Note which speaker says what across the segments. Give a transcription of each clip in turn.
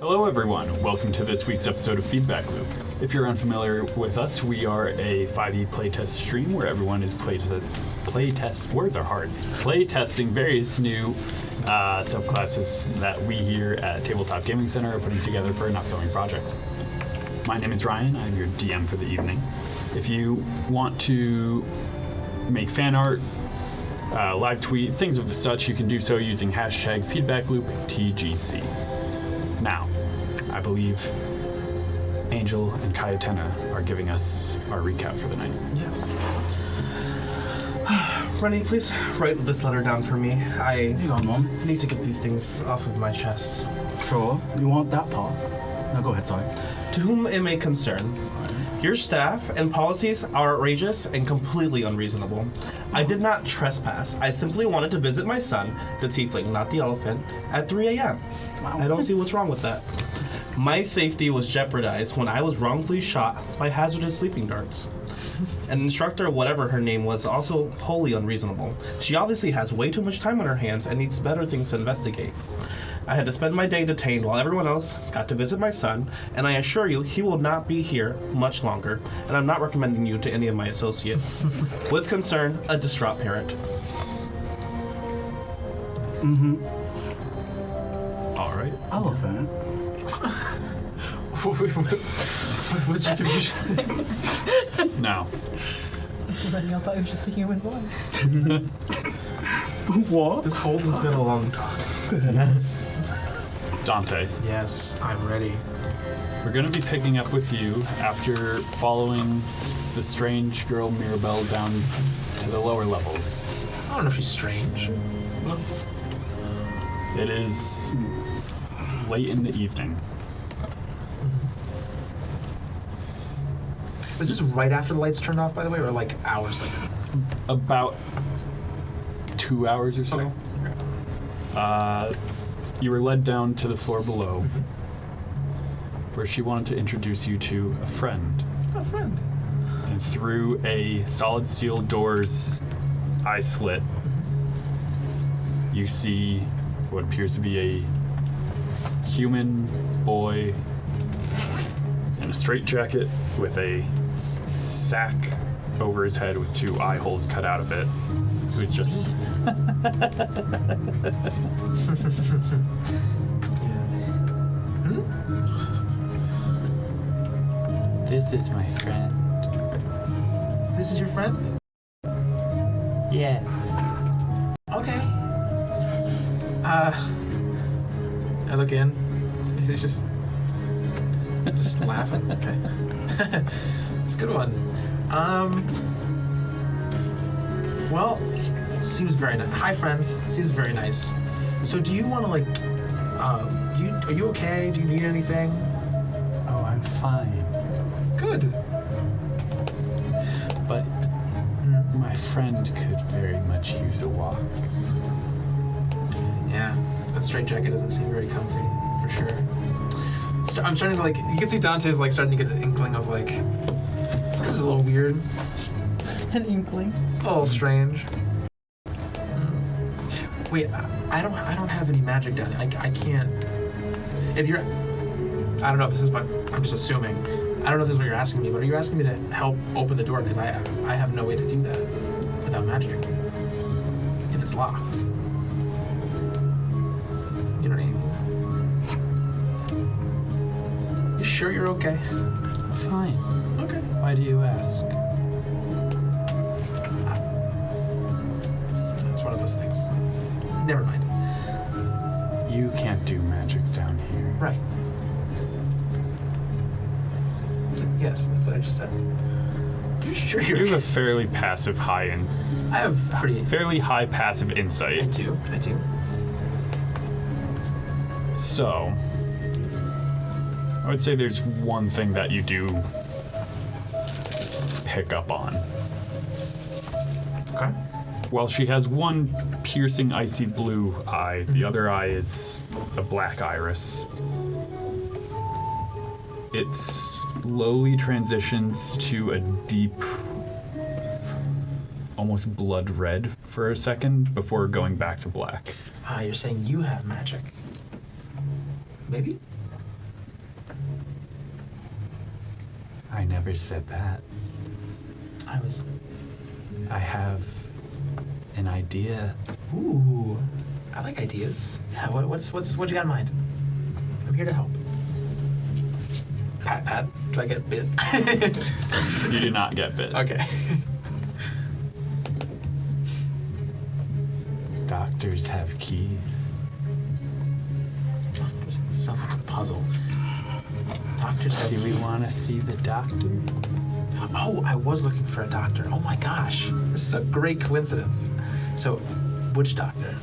Speaker 1: Hello everyone, welcome to this week's episode of Feedback Loop. If you're unfamiliar with us, we are a 5e playtest stream where everyone is playtesting various new subclasses that we here at Tabletop Gaming Center are putting together for an upcoming project. My name is Ryan, I'm your DM for the evening. If you want to make fan art, live tweet, things of the such, you can do so using hashtag FeedbackLoopTGC. Now, I believe Angel and Cayetana are giving us our recap for the night.
Speaker 2: Yes. Rennie, please write this letter down for me.
Speaker 3: Hang on, Mom.
Speaker 2: Need to get these things off of my chest.
Speaker 3: Sure. You want that part? No, go ahead, sorry.
Speaker 2: To whom it may concern, your staff and policies are outrageous and completely unreasonable. I did not trespass. I simply wanted to visit my son, the tiefling, not the elephant, at 3 a.m. Wow. I don't see what's wrong with that. My safety was jeopardized when I was wrongfully shot by hazardous sleeping darts. An instructor, whatever her name was, also wholly unreasonable. She obviously has way too much time on her hands and needs better things to investigate. I had to spend my day detained while everyone else got to visit my son, and I assure you he will not be here much longer, and I'm not recommending you to any of my associates. With concern, a distraught parent.
Speaker 3: Mm-hmm.
Speaker 1: All right.
Speaker 3: Elephant?
Speaker 2: What's your confusion?
Speaker 1: Now.
Speaker 4: I thought it was just a human boy.
Speaker 3: What?
Speaker 2: This whole has been a long talk.
Speaker 3: Yes.
Speaker 1: Dante,
Speaker 5: Yes, I'm ready.
Speaker 1: we're going to be picking up with you after following the strange girl Mirabelle down to the lower levels.
Speaker 5: I don't know if she's strange.
Speaker 1: It is late in the evening.
Speaker 5: Was this right after the lights turned off, by the way, or like hours later?
Speaker 1: About 2 hours or so.
Speaker 5: Okay.
Speaker 1: You were led down to the floor below, where she wanted to introduce you to a friend.
Speaker 5: Oh, friend.
Speaker 1: And through a solid steel door's eye slit, you see what appears to be a human boy in a straitjacket with a sack over his head with two eye holes cut out of it. Who's just This is my friend.
Speaker 5: This is your friend?
Speaker 1: Yes.
Speaker 5: Okay. I look in. Is he just laughing? Okay. It's a good one. Well, he seems very nice. Hi, friends. Seems very nice. So, do you want to like? Are you okay? Do you need anything?
Speaker 1: Oh, I'm fine.
Speaker 5: Good.
Speaker 1: But my friend could very much use a walk.
Speaker 5: Yeah, that straight jacket doesn't seem very comfy, for sure. I'm starting to like. You can see Dante's like starting to get an inkling of like. This is a little weird.
Speaker 4: An inkling.
Speaker 5: A little strange. Wait, I don't have any magic down here. I can't. If you're, I don't know if this is what I'm just assuming. I don't know if this is what you're asking me, but are you asking me to help open the door? Because I have no way to do that without magic. If it's locked. You know what I mean? You sure you're okay?
Speaker 1: Fine.
Speaker 5: Okay.
Speaker 1: Why do you ask?
Speaker 5: It's one of those things. Never mind.
Speaker 1: You can't do magic down here.
Speaker 5: Right. Yes, that's what I just said. You sure you're
Speaker 1: You have
Speaker 5: okay?
Speaker 1: a fairly passive
Speaker 5: I have
Speaker 1: fairly high passive
Speaker 5: I
Speaker 1: insight.
Speaker 5: do.
Speaker 1: So, I would say there's one thing that you do pick up on.
Speaker 5: Okay.
Speaker 1: While she has one piercing icy blue eye, the other eye is a black iris. It slowly transitions to a deep, almost blood red for a second before going back to black.
Speaker 5: You're saying you have magic. Maybe?
Speaker 1: I never said that. I have an idea.
Speaker 5: Ooh, I like ideas. Yeah, what you got in mind? I'm here to help. Pat, do I get bit?
Speaker 1: You do not get bit.
Speaker 5: Okay.
Speaker 1: Doctors have keys.
Speaker 5: Sounds like a puzzle. Doctors
Speaker 1: Do we want to see the doctor?
Speaker 5: Oh, I was looking for a doctor. Oh my gosh. This is a great coincidence. So, which doctor?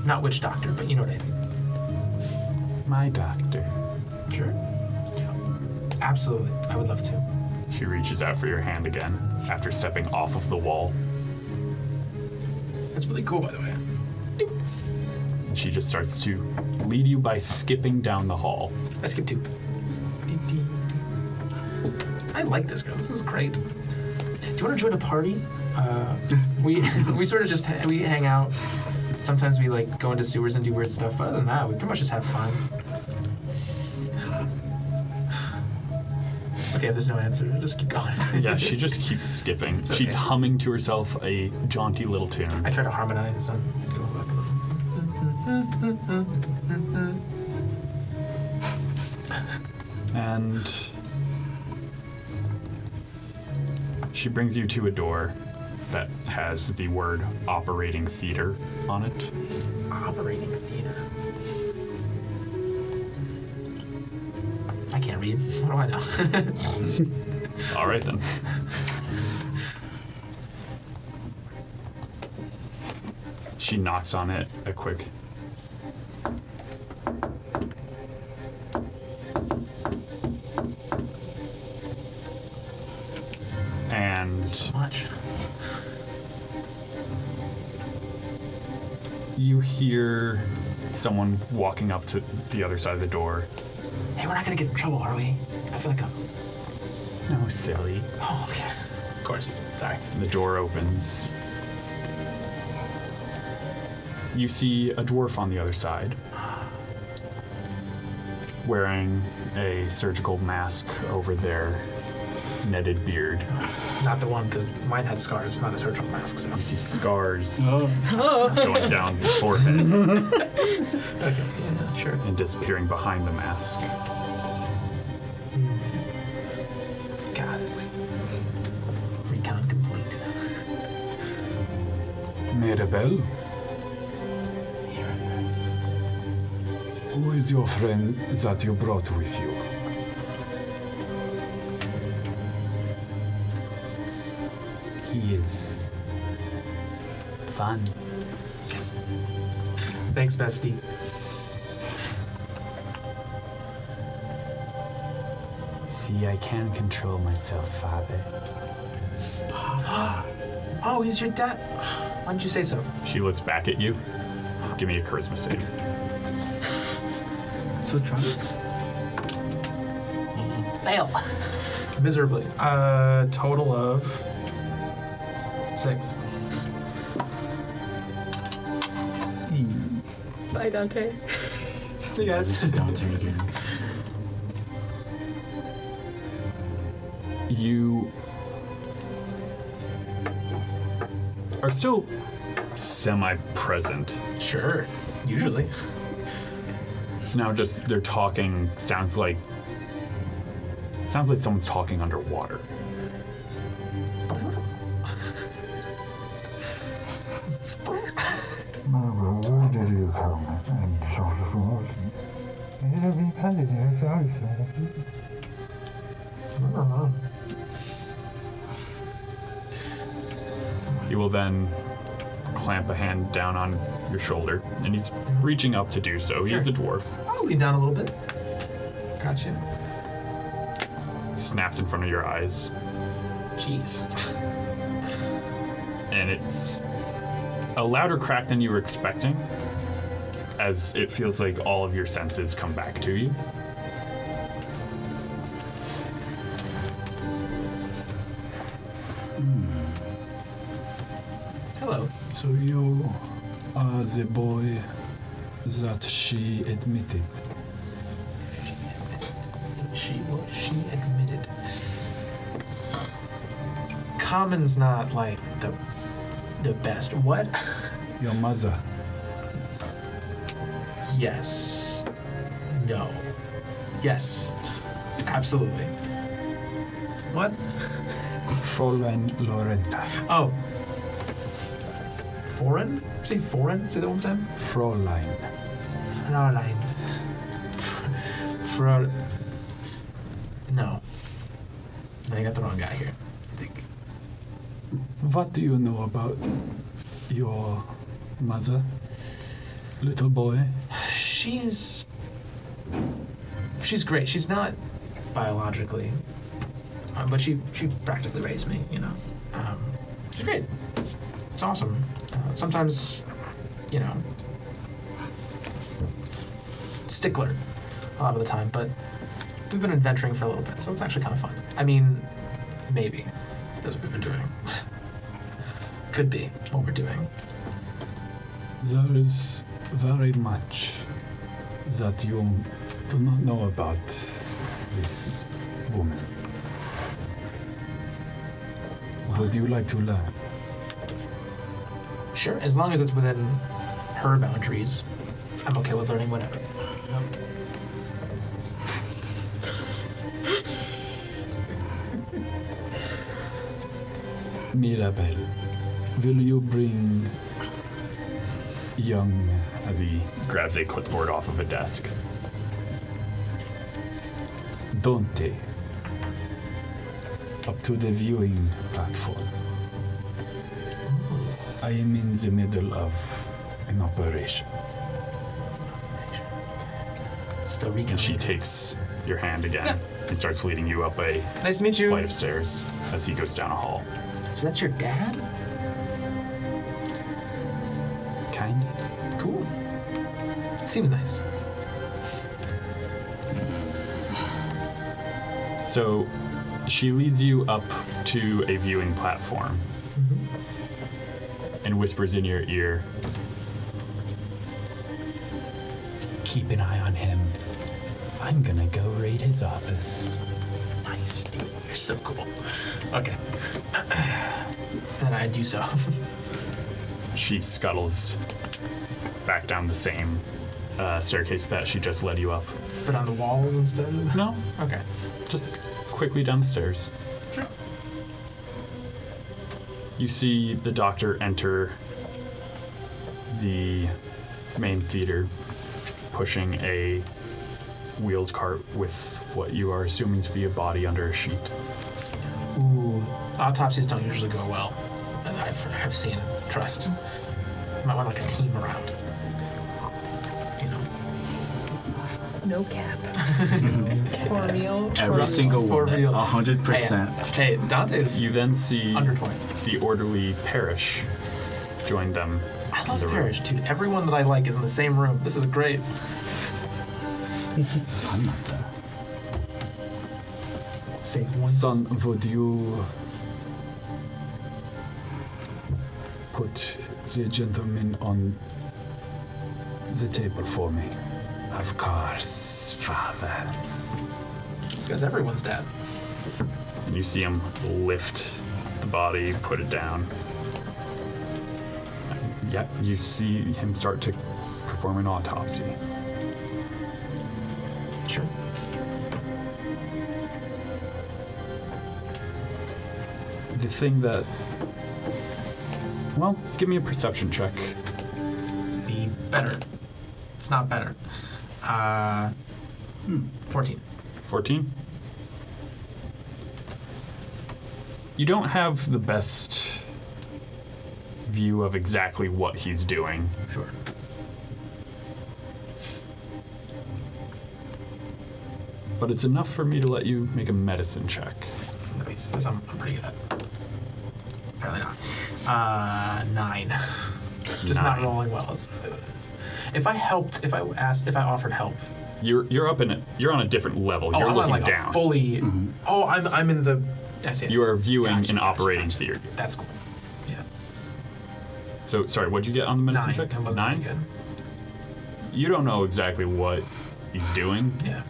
Speaker 5: Not which doctor, but you know what I mean.
Speaker 1: My doctor.
Speaker 5: Sure. Absolutely. I would love to.
Speaker 1: She reaches out for your hand again after stepping off of the wall.
Speaker 5: That's really cool, by the way.
Speaker 1: And she just starts to lead you by skipping down the hall.
Speaker 5: I skipped 2. I like this girl. This is great. Do you want to join a party? We sort of just we hang out. Sometimes we like go into sewers and do weird stuff. But other than that, we pretty much just have fun. It's okay if there's no answer. Just keep going.
Speaker 1: Yeah, she just keeps skipping.
Speaker 5: It's
Speaker 1: She's
Speaker 5: okay.
Speaker 1: humming to herself a jaunty little tune.
Speaker 5: I try to harmonize and
Speaker 1: And she brings you to a door that has the word operating theater on it.
Speaker 5: operating theater. I can't read. What do I know?
Speaker 1: All right then. She knocks on it a quick. And
Speaker 5: So much.
Speaker 1: you hear someone walking up to the other side of the door.
Speaker 5: Hey, we're not gonna get in trouble, are we? I feel like I'm.
Speaker 1: No, silly.
Speaker 5: Oh, okay. Of course. Sorry.
Speaker 1: The door opens. You see a dwarf on the other side, wearing a surgical mask over their netted beard.
Speaker 5: Not the one, because mine had scars, not a surgical mask. So.
Speaker 1: You see scars
Speaker 3: Oh.
Speaker 1: going down the forehead
Speaker 5: Okay. Yeah, sure.
Speaker 1: and disappearing behind the mask.
Speaker 5: Got it. Recon complete.
Speaker 6: Mirabelle? Who is your friend that you brought with you?
Speaker 1: He is fun.
Speaker 5: Yes. Thanks, bestie.
Speaker 1: See, I can control myself, father.
Speaker 5: Oh, he's your dad. Why didn't you say so?
Speaker 1: She looks back at you. Give me a charisma save.
Speaker 3: So try.
Speaker 5: Fail. Miserably. Total of 6.
Speaker 4: Bye, Dante.
Speaker 5: See you guys.
Speaker 3: Sit down to me again.
Speaker 1: You are still semi-present.
Speaker 5: Sure. Usually.
Speaker 1: It's now just they're talking. Sounds like someone's talking underwater.
Speaker 6: Where did you come?
Speaker 1: He will then clamp a hand down on your shoulder, and he's reaching up to do so. He is a dwarf.
Speaker 5: I'll lean down a little bit. Gotcha.
Speaker 1: Snaps in front of your eyes,
Speaker 5: Jeez.
Speaker 1: and it's a louder crack than you were expecting, as it feels like all of your senses come back to you.
Speaker 5: Hello.
Speaker 6: So you are the boy that she admitted.
Speaker 5: She admitted. Common's not like the best. What?
Speaker 6: Your mother.
Speaker 5: Yes. No. Yes. Absolutely. What?
Speaker 6: Fräulein Loretta.
Speaker 5: Oh. Foreign? Say foreign? Say that one more time.
Speaker 6: Fräulein.
Speaker 5: Fräulein. Fräulein. No. No, you got the wrong guy here, I think.
Speaker 6: What do you know about your mother, little boy?
Speaker 5: She's great. She's not biologically, but she practically raised me, you know. She's great. It's awesome. Sometimes, you know, stickler a lot of the time, but we've been adventuring for a little bit, so it's actually kind of fun. I mean, maybe that's what we've been doing. Could be what we're doing.
Speaker 6: There is very much that you do not know about this woman. Would you like to learn?
Speaker 5: Sure, as long as it's within her boundaries, I'm okay with learning whatever.
Speaker 6: Mirabelle, will you bring young...
Speaker 1: As he grabs a clipboard off of a desk.
Speaker 6: Dante up to the viewing platform? I am in the middle of an operation.
Speaker 5: Still
Speaker 1: And
Speaker 5: recon.
Speaker 1: she takes your hand again and starts leading you up a
Speaker 5: Nice to meet you.
Speaker 1: flight of stairs as he goes down a hall.
Speaker 5: So that's your dad?
Speaker 6: Kind of.
Speaker 5: Cool. Seems nice.
Speaker 1: So she leads you up to a viewing platform and whispers in your ear,
Speaker 6: Keep an eye on him. I'm gonna go raid his office.
Speaker 5: Nice, dude. You're so cool. Okay. And I do so.
Speaker 1: she scuttles back down the same staircase that she just led you up.
Speaker 5: But on the walls instead of...
Speaker 1: No,
Speaker 5: Okay.
Speaker 1: just quickly down the stairs.
Speaker 5: Sure.
Speaker 1: You see the doctor enter the main theater, pushing a wheeled cart with what you are assuming to be a body under a sheet.
Speaker 5: Ooh. Autopsies don't usually go well. I've seen. Trust. You might want like a team around. You know.
Speaker 4: No cap. For real.
Speaker 3: Every single
Speaker 5: For
Speaker 3: one.
Speaker 5: real.
Speaker 3: 100%.
Speaker 5: Hey, Dante's
Speaker 1: You then see
Speaker 5: under 20.
Speaker 1: the orderly Parrish join them.
Speaker 5: I
Speaker 1: in
Speaker 5: love
Speaker 1: the room.
Speaker 5: Parrish, dude. Everyone that I like is in the same room. This is great.
Speaker 3: I'm not there.
Speaker 5: Save one.
Speaker 6: Son, would you put the gentleman on the table for me? Of course, father.
Speaker 5: This guy's everyone's dad.
Speaker 1: And you see him lift the body, put it down. Yep, you see him start to perform an autopsy.
Speaker 5: Sure.
Speaker 1: The thing that... Well, give me a perception check.
Speaker 5: Be better. It's not better. 14.
Speaker 1: 14? You don't have the best view of exactly what he's doing.
Speaker 5: Sure.
Speaker 1: But it's enough for me to let you make a medicine check.
Speaker 5: Nice. This I'm pretty good at. Apparently not. 9. Just not
Speaker 1: 9.
Speaker 5: rolling well. If I helped, if I offered help.
Speaker 1: You're up in it. You're on a different level. You're
Speaker 5: I'm
Speaker 1: looking
Speaker 5: on like
Speaker 1: down.
Speaker 5: a fully. Oh, I'm in the. I see.
Speaker 1: You are viewing
Speaker 5: Gotcha,
Speaker 1: an
Speaker 5: gotcha,
Speaker 1: operating
Speaker 5: gotcha.
Speaker 1: theater.
Speaker 5: That's cool. Yeah.
Speaker 1: So, sorry, what'd you get on the medicine
Speaker 5: 9.
Speaker 1: check?
Speaker 5: That wasn't
Speaker 1: 9?
Speaker 5: very good.
Speaker 1: You don't know exactly what he's doing,
Speaker 5: Yeah.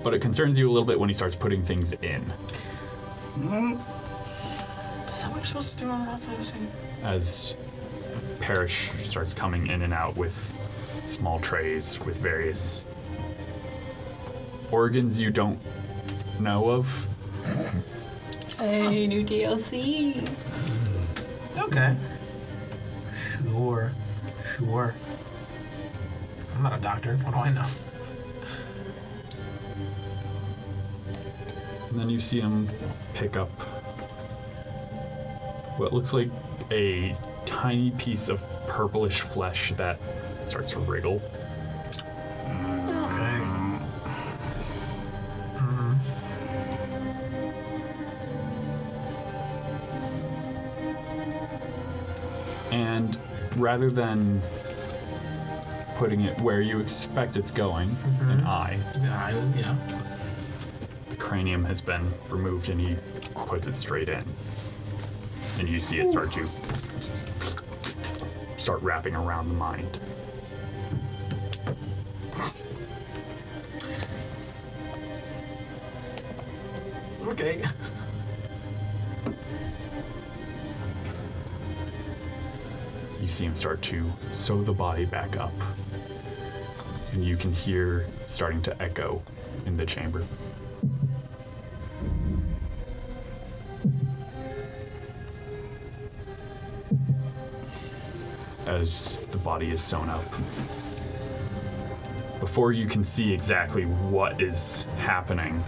Speaker 1: but it concerns you a little bit when he starts putting things in.
Speaker 5: Is that what you're supposed to do on the outside? You're saying?
Speaker 1: As Parrish starts coming in and out with small trays with various organs you don't know of.
Speaker 4: Hey, new DLC.
Speaker 5: Okay. Sure. I'm not a doctor. What do I know?
Speaker 1: And then you see him pick up what looks like a tiny piece of purplish flesh that starts to wriggle.
Speaker 5: Okay.
Speaker 1: And rather than putting it where you expect it's going, an eye,
Speaker 5: Yeah.
Speaker 1: the cranium has been removed and he puts it straight in. And you see it start wrapping around the mind.
Speaker 5: Okay.
Speaker 1: You see him start to sew the body back up. And you can hear starting to echo in the chamber. As the body is sewn up. Before you can see exactly what is happening,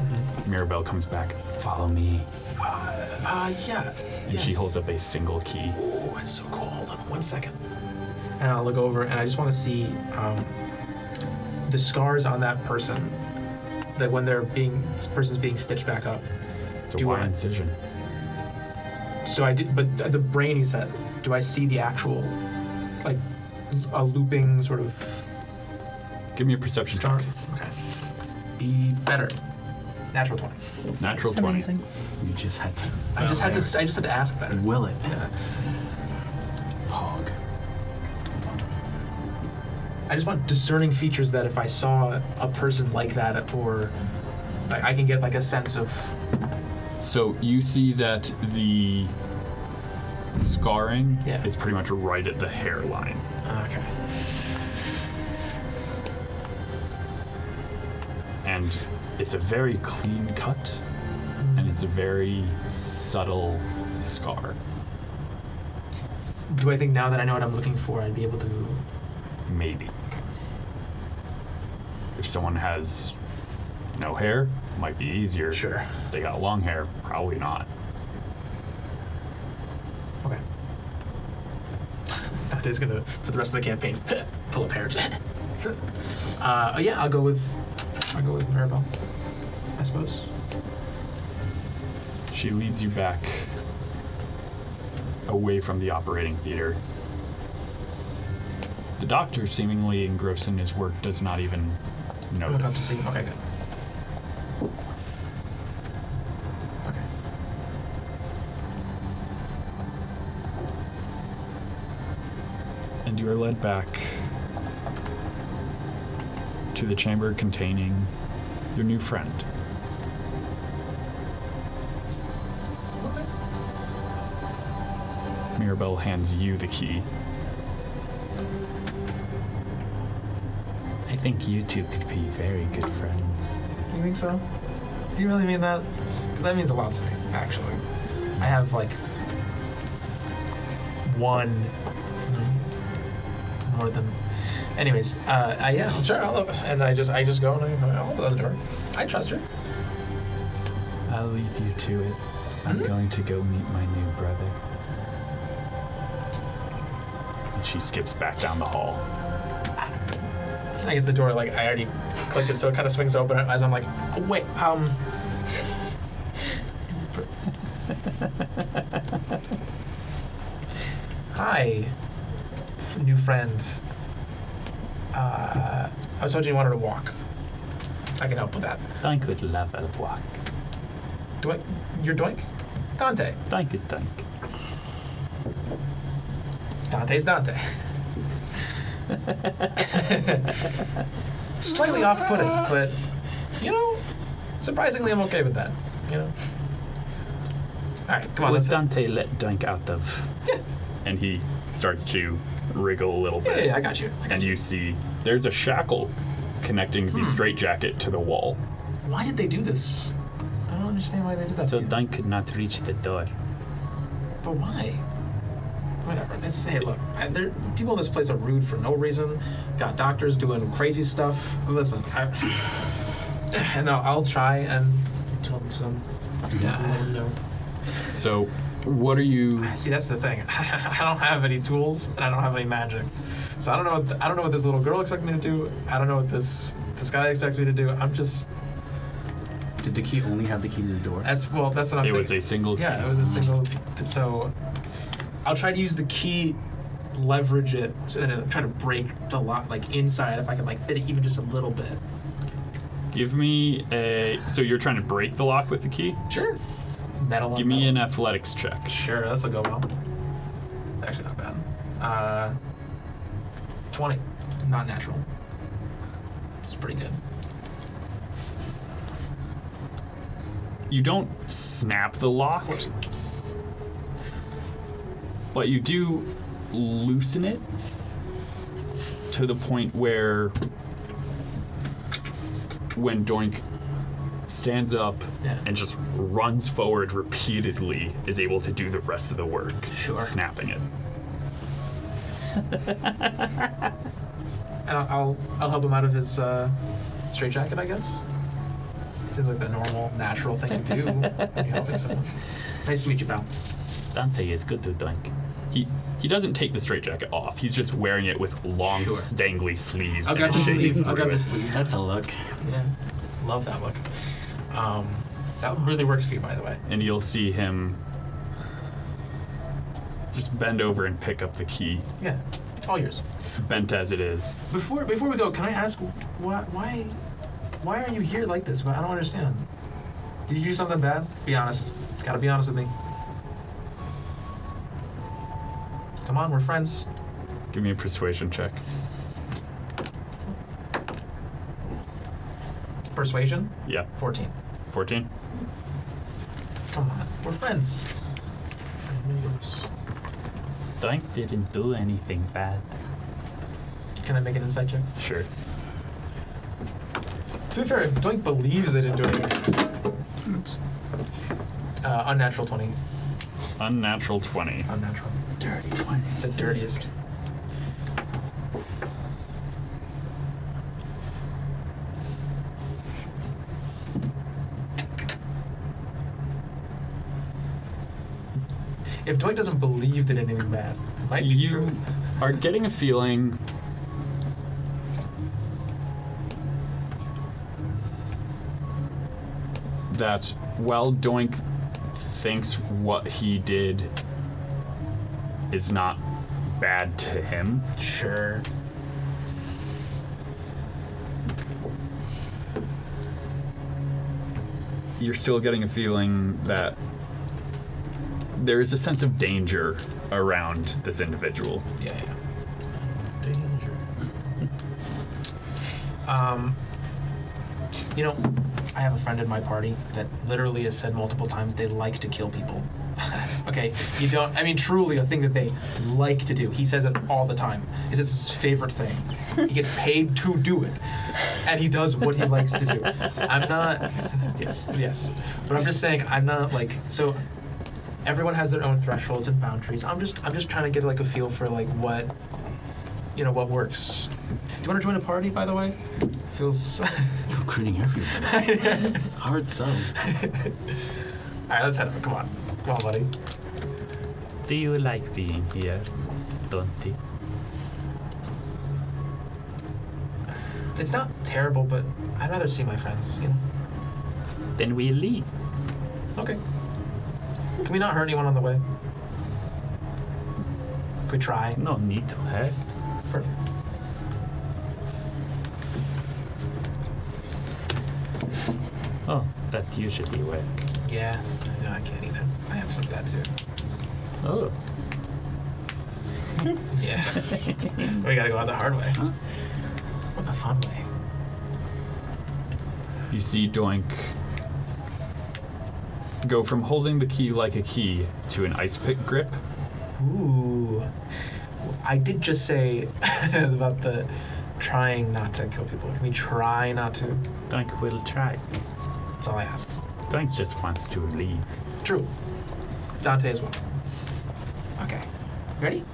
Speaker 1: Mirabelle comes back. Follow me.
Speaker 5: Yeah.
Speaker 1: And she holds up a single key.
Speaker 5: Oh, it's so cool. Hold on 1 second. And I'll look over and I just want to see the scars on that person. That when this person's being stitched back up.
Speaker 1: It's a wide incision.
Speaker 5: So I did, but the brain you said, do I see the actual, like, a looping sort of
Speaker 1: Give me a perception
Speaker 5: scar?
Speaker 1: check.
Speaker 5: Okay. Be better. Natural 20.
Speaker 1: Natural 20.
Speaker 4: Amazing.
Speaker 3: You just had to.
Speaker 5: I just had to ask better.
Speaker 3: Will it?
Speaker 5: Yeah.
Speaker 3: Pog.
Speaker 5: I just want discerning features that if I saw a person like that, or like I can get like a sense of.
Speaker 1: So you see that the scarring
Speaker 5: Yeah.
Speaker 1: is pretty much right at the hairline.
Speaker 5: Okay.
Speaker 1: And it's a very clean cut, and it's a very subtle scar.
Speaker 5: Do I think now that I know what I'm looking for, I'd be able to?
Speaker 1: Maybe. If someone has no hair, might be easier.
Speaker 5: Sure.
Speaker 1: If they got long hair, probably not.
Speaker 5: Okay. Dante's gonna, for the rest of the campaign, pull up hairs. Yeah, I'll go with Mirabelle, I suppose.
Speaker 1: She leads you back away from the operating theater. The doctor, seemingly engrossed in his work, does not even
Speaker 5: Look up to
Speaker 1: notice.
Speaker 5: see. Okay, good. Okay.
Speaker 1: And you are led back to the chamber containing your new friend. Mirabelle hands you the key.
Speaker 6: I think you two could be very good friends.
Speaker 5: You think so? Do you really mean that? 'Cause that means a lot to me, actually. I have like one more than. Anyways, yeah, sure, I'll open. And I just go and I'll open the door. I trust her.
Speaker 6: I'll leave you to it. I'm going to go meet my new brother.
Speaker 1: And she skips back down the hall.
Speaker 5: I guess the door, like, I already clicked it, so it kind of swings open as I'm like, oh, wait, Hi, new friend. I was told you wanted to walk. I can help with that.
Speaker 6: Doink would love a walk.
Speaker 5: Doink? You're Doink? Dante.
Speaker 6: Doink is Doink.
Speaker 5: Dante's Dante. Slightly off-putting, but, you know, surprisingly, I'm okay with that. You know. All right, come on.
Speaker 1: Was
Speaker 5: Let's
Speaker 1: Dante let Doink out of?
Speaker 5: Yeah.
Speaker 1: And he starts to wriggle a little bit.
Speaker 5: Yeah, I got you.
Speaker 1: And you see there's a shackle connecting the straitjacket to the wall.
Speaker 5: Why did they do this? I don't understand why they did that.
Speaker 6: So
Speaker 5: to you.
Speaker 6: Doink could not reach the door.
Speaker 5: But why? Whatever. Let's say, look, people in this place are rude for no reason. Got doctors doing crazy stuff. Listen, no, I'll try and tell them some.
Speaker 3: Yeah.
Speaker 5: No.
Speaker 1: So, what are you?
Speaker 5: See, that's the thing. I don't have any tools and I don't have any magic. So I don't know. I don't know what this little girl expects me to do. I don't know what this guy expects me to do. I'm just.
Speaker 3: Did the key only have the key to the door?
Speaker 5: That's what I'm
Speaker 1: It
Speaker 5: thinking.
Speaker 1: was a single.
Speaker 5: Yeah,
Speaker 1: key.
Speaker 5: it was a single. So I'll try to use the key, leverage it, and then try to break the lock like inside if I can like fit it even just a little bit.
Speaker 1: Give me a. So you're trying to break the lock with the key?
Speaker 5: Sure. Metal. On
Speaker 1: Give me an
Speaker 5: metal.
Speaker 1: athletics check.
Speaker 5: Sure, this'll go well. Actually, not bad. 20. Not natural. It's pretty good.
Speaker 1: You don't snap the lock,
Speaker 5: Of course.
Speaker 1: but you do loosen it to the point where when Doink stands up
Speaker 5: Yeah.
Speaker 1: and just runs forward repeatedly, is able to do the rest of the work,
Speaker 5: Sure.
Speaker 1: snapping it.
Speaker 5: And I'll help him out of his straitjacket, I guess. Seems like the normal, natural thing to do when you're helping someone. Nice to meet you, pal.
Speaker 6: Dante is good to Doink.
Speaker 1: He doesn't take the straitjacket off. He's just wearing it with long,
Speaker 5: Sure.
Speaker 1: dangly sleeves.
Speaker 5: I've
Speaker 1: and
Speaker 5: got the
Speaker 1: shaking
Speaker 5: sleeve. I've
Speaker 1: through
Speaker 5: got
Speaker 1: it.
Speaker 5: the sleeve.
Speaker 3: That's a look.
Speaker 5: Yeah, love that look. That really works for you, by the way.
Speaker 1: And you'll see him just bend over and pick up the key,
Speaker 5: Yeah, all yours.
Speaker 1: bent as it is.
Speaker 5: Before we go, can I ask why are you here like this? I don't understand. Did you do something bad? Be honest. Gotta be honest with me. Come on, we're friends.
Speaker 1: Give me a persuasion check.
Speaker 5: Persuasion?
Speaker 1: Yeah,
Speaker 5: 14.
Speaker 1: 14.
Speaker 5: Come on, we're friends.
Speaker 6: Doink didn't do anything bad.
Speaker 5: Can I make an insight check?
Speaker 1: Sure.
Speaker 5: To be fair, if Doink believes they didn't do anything. Oops. Unnatural 20.
Speaker 1: Unnatural 20.
Speaker 5: Unnatural.
Speaker 3: Dirty 20.
Speaker 5: It's the dirtiest. If Doink doesn't believe that anything bad, it might be
Speaker 1: You
Speaker 5: true.
Speaker 1: are getting a feeling that while Doink thinks what he did is not bad to him,
Speaker 5: Sure.
Speaker 1: you're still getting a feeling that there is a sense of danger around this individual.
Speaker 5: Yeah. Danger. You know, I have a friend in my party that literally has said multiple times they like to kill people. Okay, you don't. I mean, truly, a thing that they like to do. He says it all the time. It's his favorite thing. He gets paid to do it, and he does what he likes to do. I'm not. Yes. But I'm just saying, I'm not like so. Everyone has their own thresholds and boundaries. I'm just trying to get like a feel for like what, what works. Do you want to join a party, by the way? Feels.
Speaker 3: You're recruiting everyone. Hard sell.
Speaker 5: All right, let's head up. Come on, buddy.
Speaker 6: Do you like being here, Dante?
Speaker 5: It's not terrible, but I'd rather see my friends.
Speaker 6: Then we leave.
Speaker 5: Okay. Can we not hurt anyone on the way? Can we try?
Speaker 6: No need to hurt.
Speaker 5: Perfect.
Speaker 6: Oh, that usually works.
Speaker 5: Yeah. No, I can't either. I have some of that too.
Speaker 6: Oh,
Speaker 5: Yeah. We gotta go out the hard way. Or the fun way.
Speaker 1: You see Doink go from holding the key like a key to an ice pick grip.
Speaker 5: Ooh. I did just say about the trying not to kill people. Can we try not to?
Speaker 6: Doink will try.
Speaker 5: That's all I ask.
Speaker 6: Doink just wants to leave.
Speaker 5: True. Dante as well. Okay. Ready?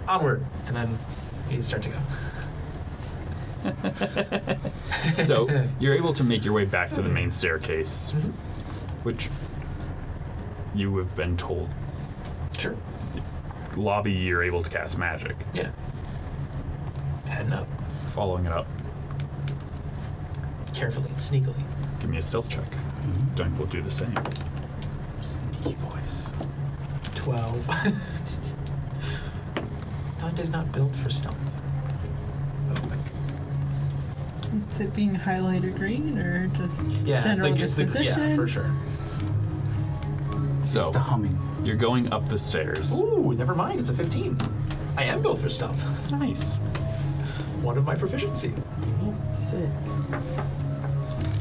Speaker 5: Onward. And then we start to go.
Speaker 1: So you're able to make your way back to the main staircase, which you have been told.
Speaker 5: Sure.
Speaker 1: Lobby, you're able to cast magic.
Speaker 5: Yeah. Heading up.
Speaker 1: Following it up,
Speaker 5: Carefully, sneakily.
Speaker 1: give me a stealth check. Doink will do the same.
Speaker 3: Sneaky boys.
Speaker 5: 12. Dante's not built for stealth. I don't think.
Speaker 4: Is it being highlighted green or just
Speaker 5: Yeah,
Speaker 4: general
Speaker 5: it's the
Speaker 4: disposition?
Speaker 5: yeah, for sure.
Speaker 1: So
Speaker 3: It's the humming.
Speaker 1: you're going up the stairs.
Speaker 5: Ooh, never mind. It's a 15. I am built for stealth.
Speaker 1: Nice.
Speaker 5: One of my proficiencies.
Speaker 4: Sick.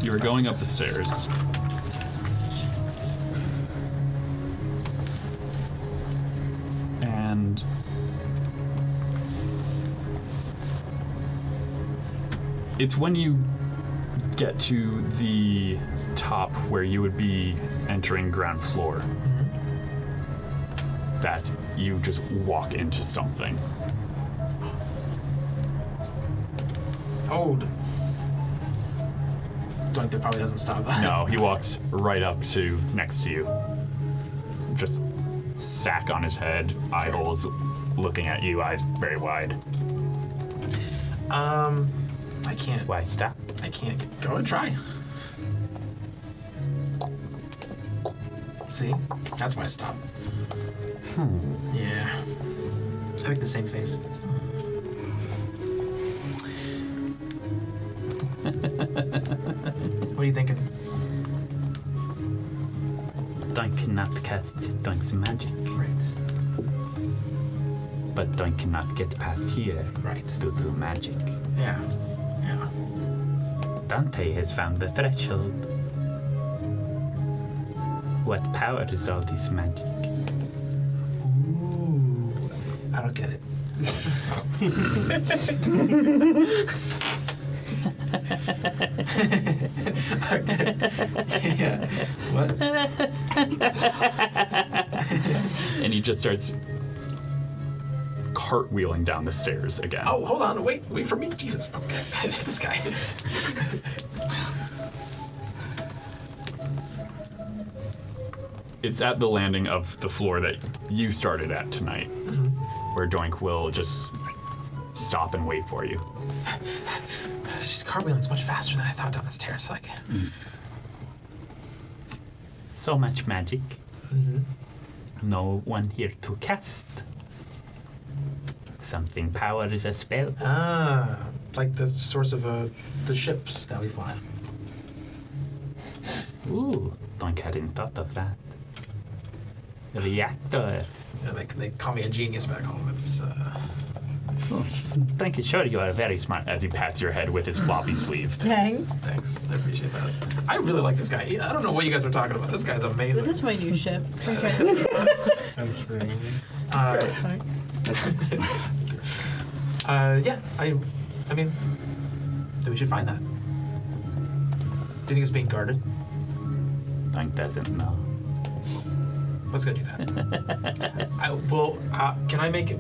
Speaker 1: You are going up the stairs. And it's when you get to the top where you would be entering ground floor that you just walk into something.
Speaker 5: Hold. Doink probably doesn't stop.
Speaker 1: No, he walks right up to next to you. Just sack on his head, eye holes, looking at you, eyes very wide.
Speaker 5: I can't.
Speaker 6: Why stop?
Speaker 5: I can't. Go and try. See? That's my stop. Yeah. I make the same face. What are you thinking?
Speaker 6: Doink cannot cast Doink's magic,
Speaker 5: Right.
Speaker 6: but Doink cannot get past here
Speaker 5: Right.
Speaker 6: due to magic.
Speaker 5: Yeah. Yeah.
Speaker 6: Dante has found the threshold. What power is all this magic?
Speaker 5: Ooh. I don't get it. Yeah. What?
Speaker 1: And he just starts cartwheeling down the stairs again.
Speaker 5: Oh, hold on. Wait for me. Jesus. Okay. This guy.
Speaker 1: It's at the landing of the floor that you started at tonight, where Doink will just stop and wait for you.
Speaker 5: She's cartwheeling much faster than I thought down the stairs. Like.
Speaker 6: So much magic.
Speaker 5: Mm-hmm.
Speaker 6: No one here to cast. Something powers a spell.
Speaker 5: Ah, like the source of the ships that we fly.
Speaker 6: Ooh, Doink hadn't thought of that. Reactor.
Speaker 5: You know, they call me a genius back home. It's
Speaker 6: Doink is sure you are very smart.
Speaker 1: As he pats your head with his floppy sleeve.
Speaker 4: Dang.
Speaker 5: thanks. I appreciate that. I really like this guy. I don't know what you guys were talking about. This guy's amazing.
Speaker 4: This is my new ship. Okay. Sorry.
Speaker 5: Yeah. I mean, then we should find that. Do you think it's being guarded?
Speaker 6: Doink doesn't know.
Speaker 5: Let's go do that. Can I make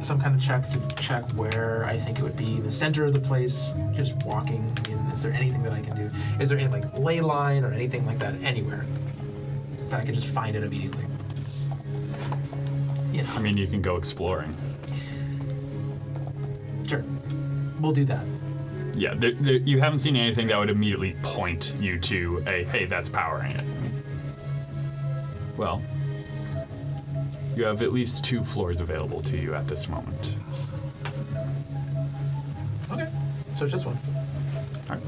Speaker 5: some kind of check to check where I think it would be in the center of the place, just walking in? Is there anything that I can do? Is there any like ley line or anything like that anywhere that I can just find it immediately? You know,
Speaker 1: I mean, you can go exploring.
Speaker 5: sure. We'll do that.
Speaker 1: Yeah, you haven't seen anything that would immediately point you to a, hey, that's powering it. Well, you have at least 2 floors available to you at this moment.
Speaker 5: Okay. So it's just one.
Speaker 1: All right.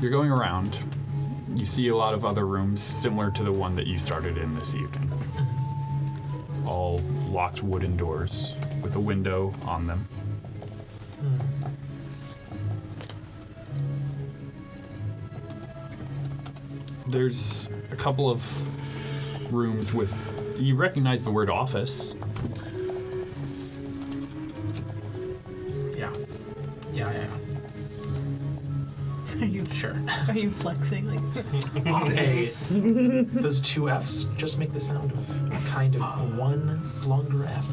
Speaker 1: You're going around. You see a lot of other rooms similar to the one that you started in this evening. All locked wooden doors with a window on them. There's a couple of rooms with. You recognize the word office.
Speaker 5: Yeah.
Speaker 4: Are you
Speaker 5: Sure.
Speaker 4: Are you flexing like?
Speaker 5: Office. Those two F's just make the sound of a kind of one longer F.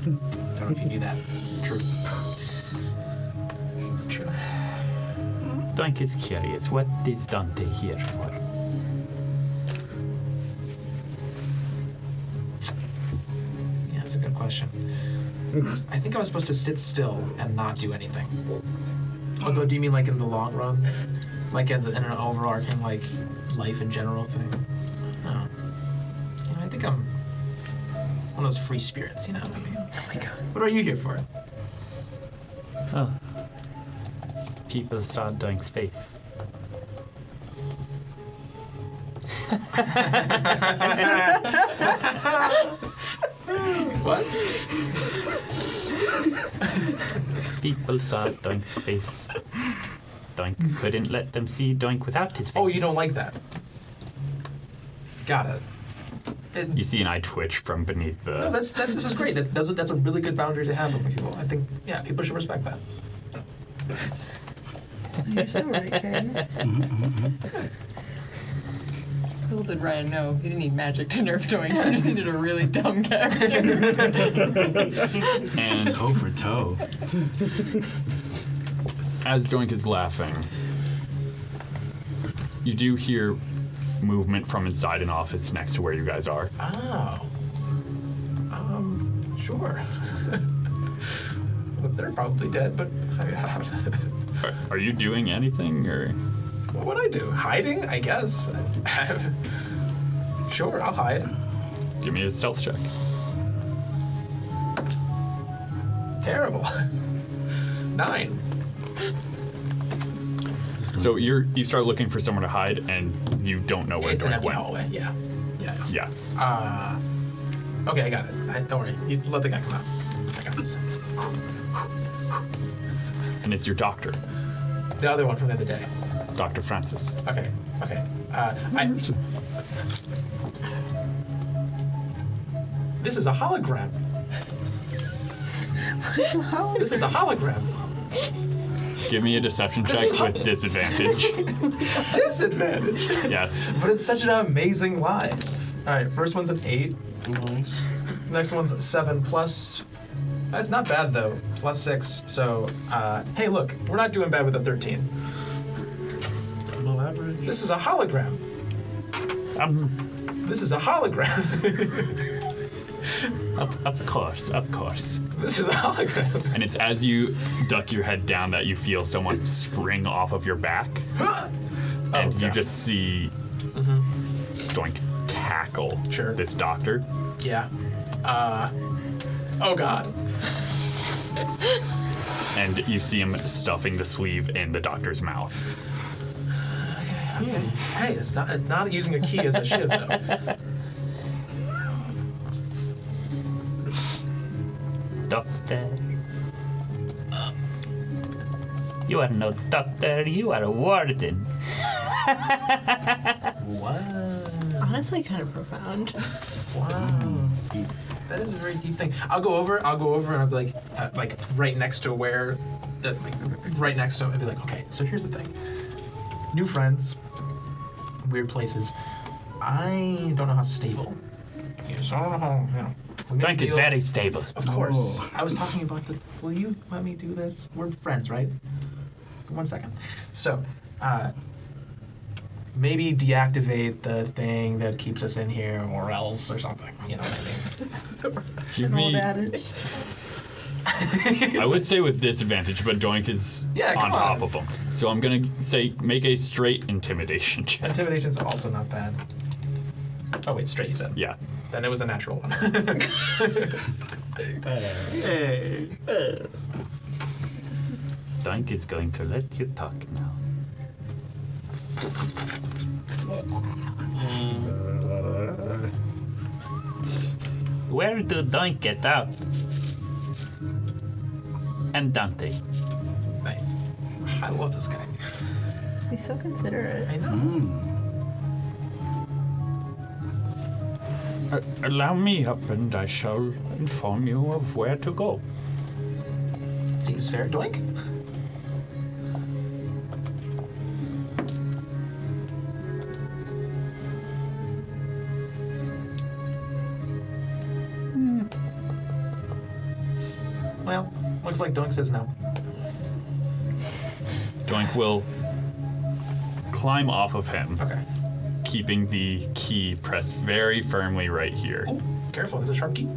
Speaker 5: Don't know if you knew that. True. It's true.
Speaker 6: Doink is curious. What is Dante here for?
Speaker 5: Yeah, that's a good question. I think I was supposed to sit still and not do anything. Although, do you mean like in the long run? Like as in an overarching, like, life in general thing? No. You know, I think I'm one of those free spirits, you know what I mean? Oh my god. What are you here for?
Speaker 6: Oh. People saw Doink's face.
Speaker 5: What?
Speaker 6: People saw Doink's face. Doink couldn't let them see Doink without his face.
Speaker 5: Oh, you don't like that? Got it.
Speaker 1: You see an eye twitch from beneath the.
Speaker 5: No, this is great. That's a really good boundary to have with people. I think, yeah, people should respect that.
Speaker 4: You're so right, Kay. Little did Ryan know he didn't need magic to nerf Doink. He just needed a really dumb character.
Speaker 1: And
Speaker 3: Toe for toe.
Speaker 1: as Doink is laughing, you do hear movement from inside an office next to where you guys are.
Speaker 5: Oh. Sure. Well, they're probably dead, but
Speaker 1: Are you doing anything, or?
Speaker 5: what would I do? Hiding, I guess. Sure, I'll hide.
Speaker 1: Give me a stealth check.
Speaker 5: Terrible. 9.
Speaker 1: So you start looking for somewhere to hide, and you don't know where
Speaker 5: It's an
Speaker 1: Doink
Speaker 5: empty
Speaker 1: went.
Speaker 5: hallway. Yeah.
Speaker 1: Yeah.
Speaker 5: Okay, I got it. Don't worry. You let the guy come out. I got this.
Speaker 1: And it's your doctor,
Speaker 5: The other one from the other day.
Speaker 1: Dr. Francis.
Speaker 5: Okay. This is a hologram. This is a hologram.
Speaker 1: Give me a deception check with disadvantage.
Speaker 5: Disadvantage.
Speaker 1: Yes.
Speaker 5: But it's such an amazing lie. All right, first one's an 8.
Speaker 3: Nice.
Speaker 5: Next one's 7 plus. That's not bad though. Plus 6. So, hey, look, we're not doing bad with a 13.
Speaker 3: Below average.
Speaker 5: This is a hologram. This is a hologram.
Speaker 6: Of course.
Speaker 5: This is a hologram.
Speaker 1: And it's as you duck your head down that you feel someone spring off of your back, and you
Speaker 5: God.
Speaker 1: just see Doink tackle
Speaker 5: Sure.
Speaker 1: this doctor.
Speaker 5: Yeah. Oh God.
Speaker 1: And you see him stuffing the sleeve in the doctor's mouth.
Speaker 5: Okay. Hey, it's not using a key as a shiv though.
Speaker 6: Doctor. You are no doctor, you are a warden.
Speaker 5: What?
Speaker 4: Honestly, kind of profound.
Speaker 5: Wow. That is a very deep thing. I'll go over and I'll be like right next to where, right next to him, and be like, okay, so here's the thing. New friends, weird places. I don't know how stable. So I don't know how, we're gonna
Speaker 6: Doink is
Speaker 5: deal-
Speaker 6: very stable.
Speaker 5: Of course.
Speaker 3: Oh.
Speaker 5: I was talking about will you let me do this? We're friends, right? 1 second. So, maybe deactivate the thing that keeps us in here or else or something. You know what I mean?
Speaker 1: Give
Speaker 4: An old
Speaker 1: me.
Speaker 4: adage.
Speaker 1: I would say with disadvantage, but Doink is
Speaker 5: Yeah,
Speaker 1: on
Speaker 5: come
Speaker 1: top
Speaker 5: on.
Speaker 1: of him. So I'm gonna say make a straight intimidation check.
Speaker 5: Intimidation's also not bad. Oh wait, straight you said.
Speaker 1: Yeah.
Speaker 5: Then it was a natural one.
Speaker 6: Doink is going to let you talk now. Where do Doink get out? And Dante.
Speaker 5: Nice. I love this guy.
Speaker 4: He's so considerate.
Speaker 5: I know.
Speaker 6: Allow me up and I shall inform you of where to go.
Speaker 5: Seems fair. Doink? Well, looks like Doink says no.
Speaker 1: Doink will climb off of him,
Speaker 5: Okay.
Speaker 1: keeping the key pressed very firmly right here.
Speaker 5: Oh, careful. There's a sharp key.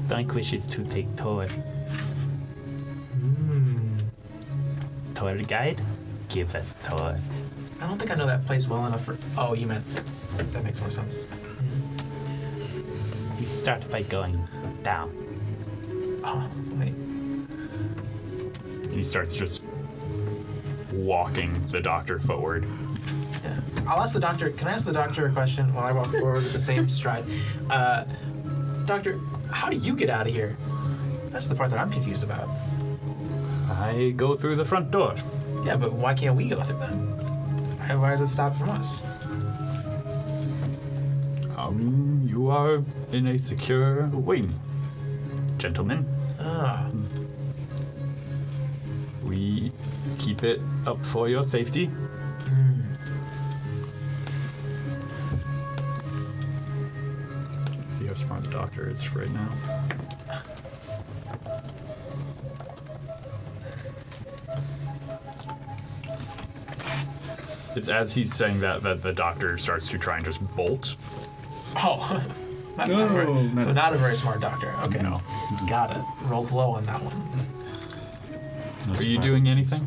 Speaker 6: Doink wishes to take tour. Tour guide? Give us tour.
Speaker 5: I don't think I know that place well enough for... Oh, you meant... That makes more sense.
Speaker 6: We start by going down.
Speaker 5: Oh, wait.
Speaker 1: And he starts just walking the doctor forward.
Speaker 5: Yeah. I'll ask the doctor... Can I ask the doctor a question while I walk forward with the same stride? Doctor, how do you get out of here? That's the part that I'm confused about.
Speaker 1: I go through the front door.
Speaker 5: Yeah, but why can't we go through then? Why does it stop from us?
Speaker 1: You are in a secure wing, gentlemen.
Speaker 5: Ah,
Speaker 1: We keep it up for your safety. Let's see how smart the doctor is right now. It's as he's saying that the doctor starts to try and just bolt.
Speaker 5: oh, that's not very, so
Speaker 3: that's-
Speaker 5: not a very smart doctor. Okay,
Speaker 1: No.
Speaker 5: got it. Rolled low on that one.
Speaker 1: Are you doing anything?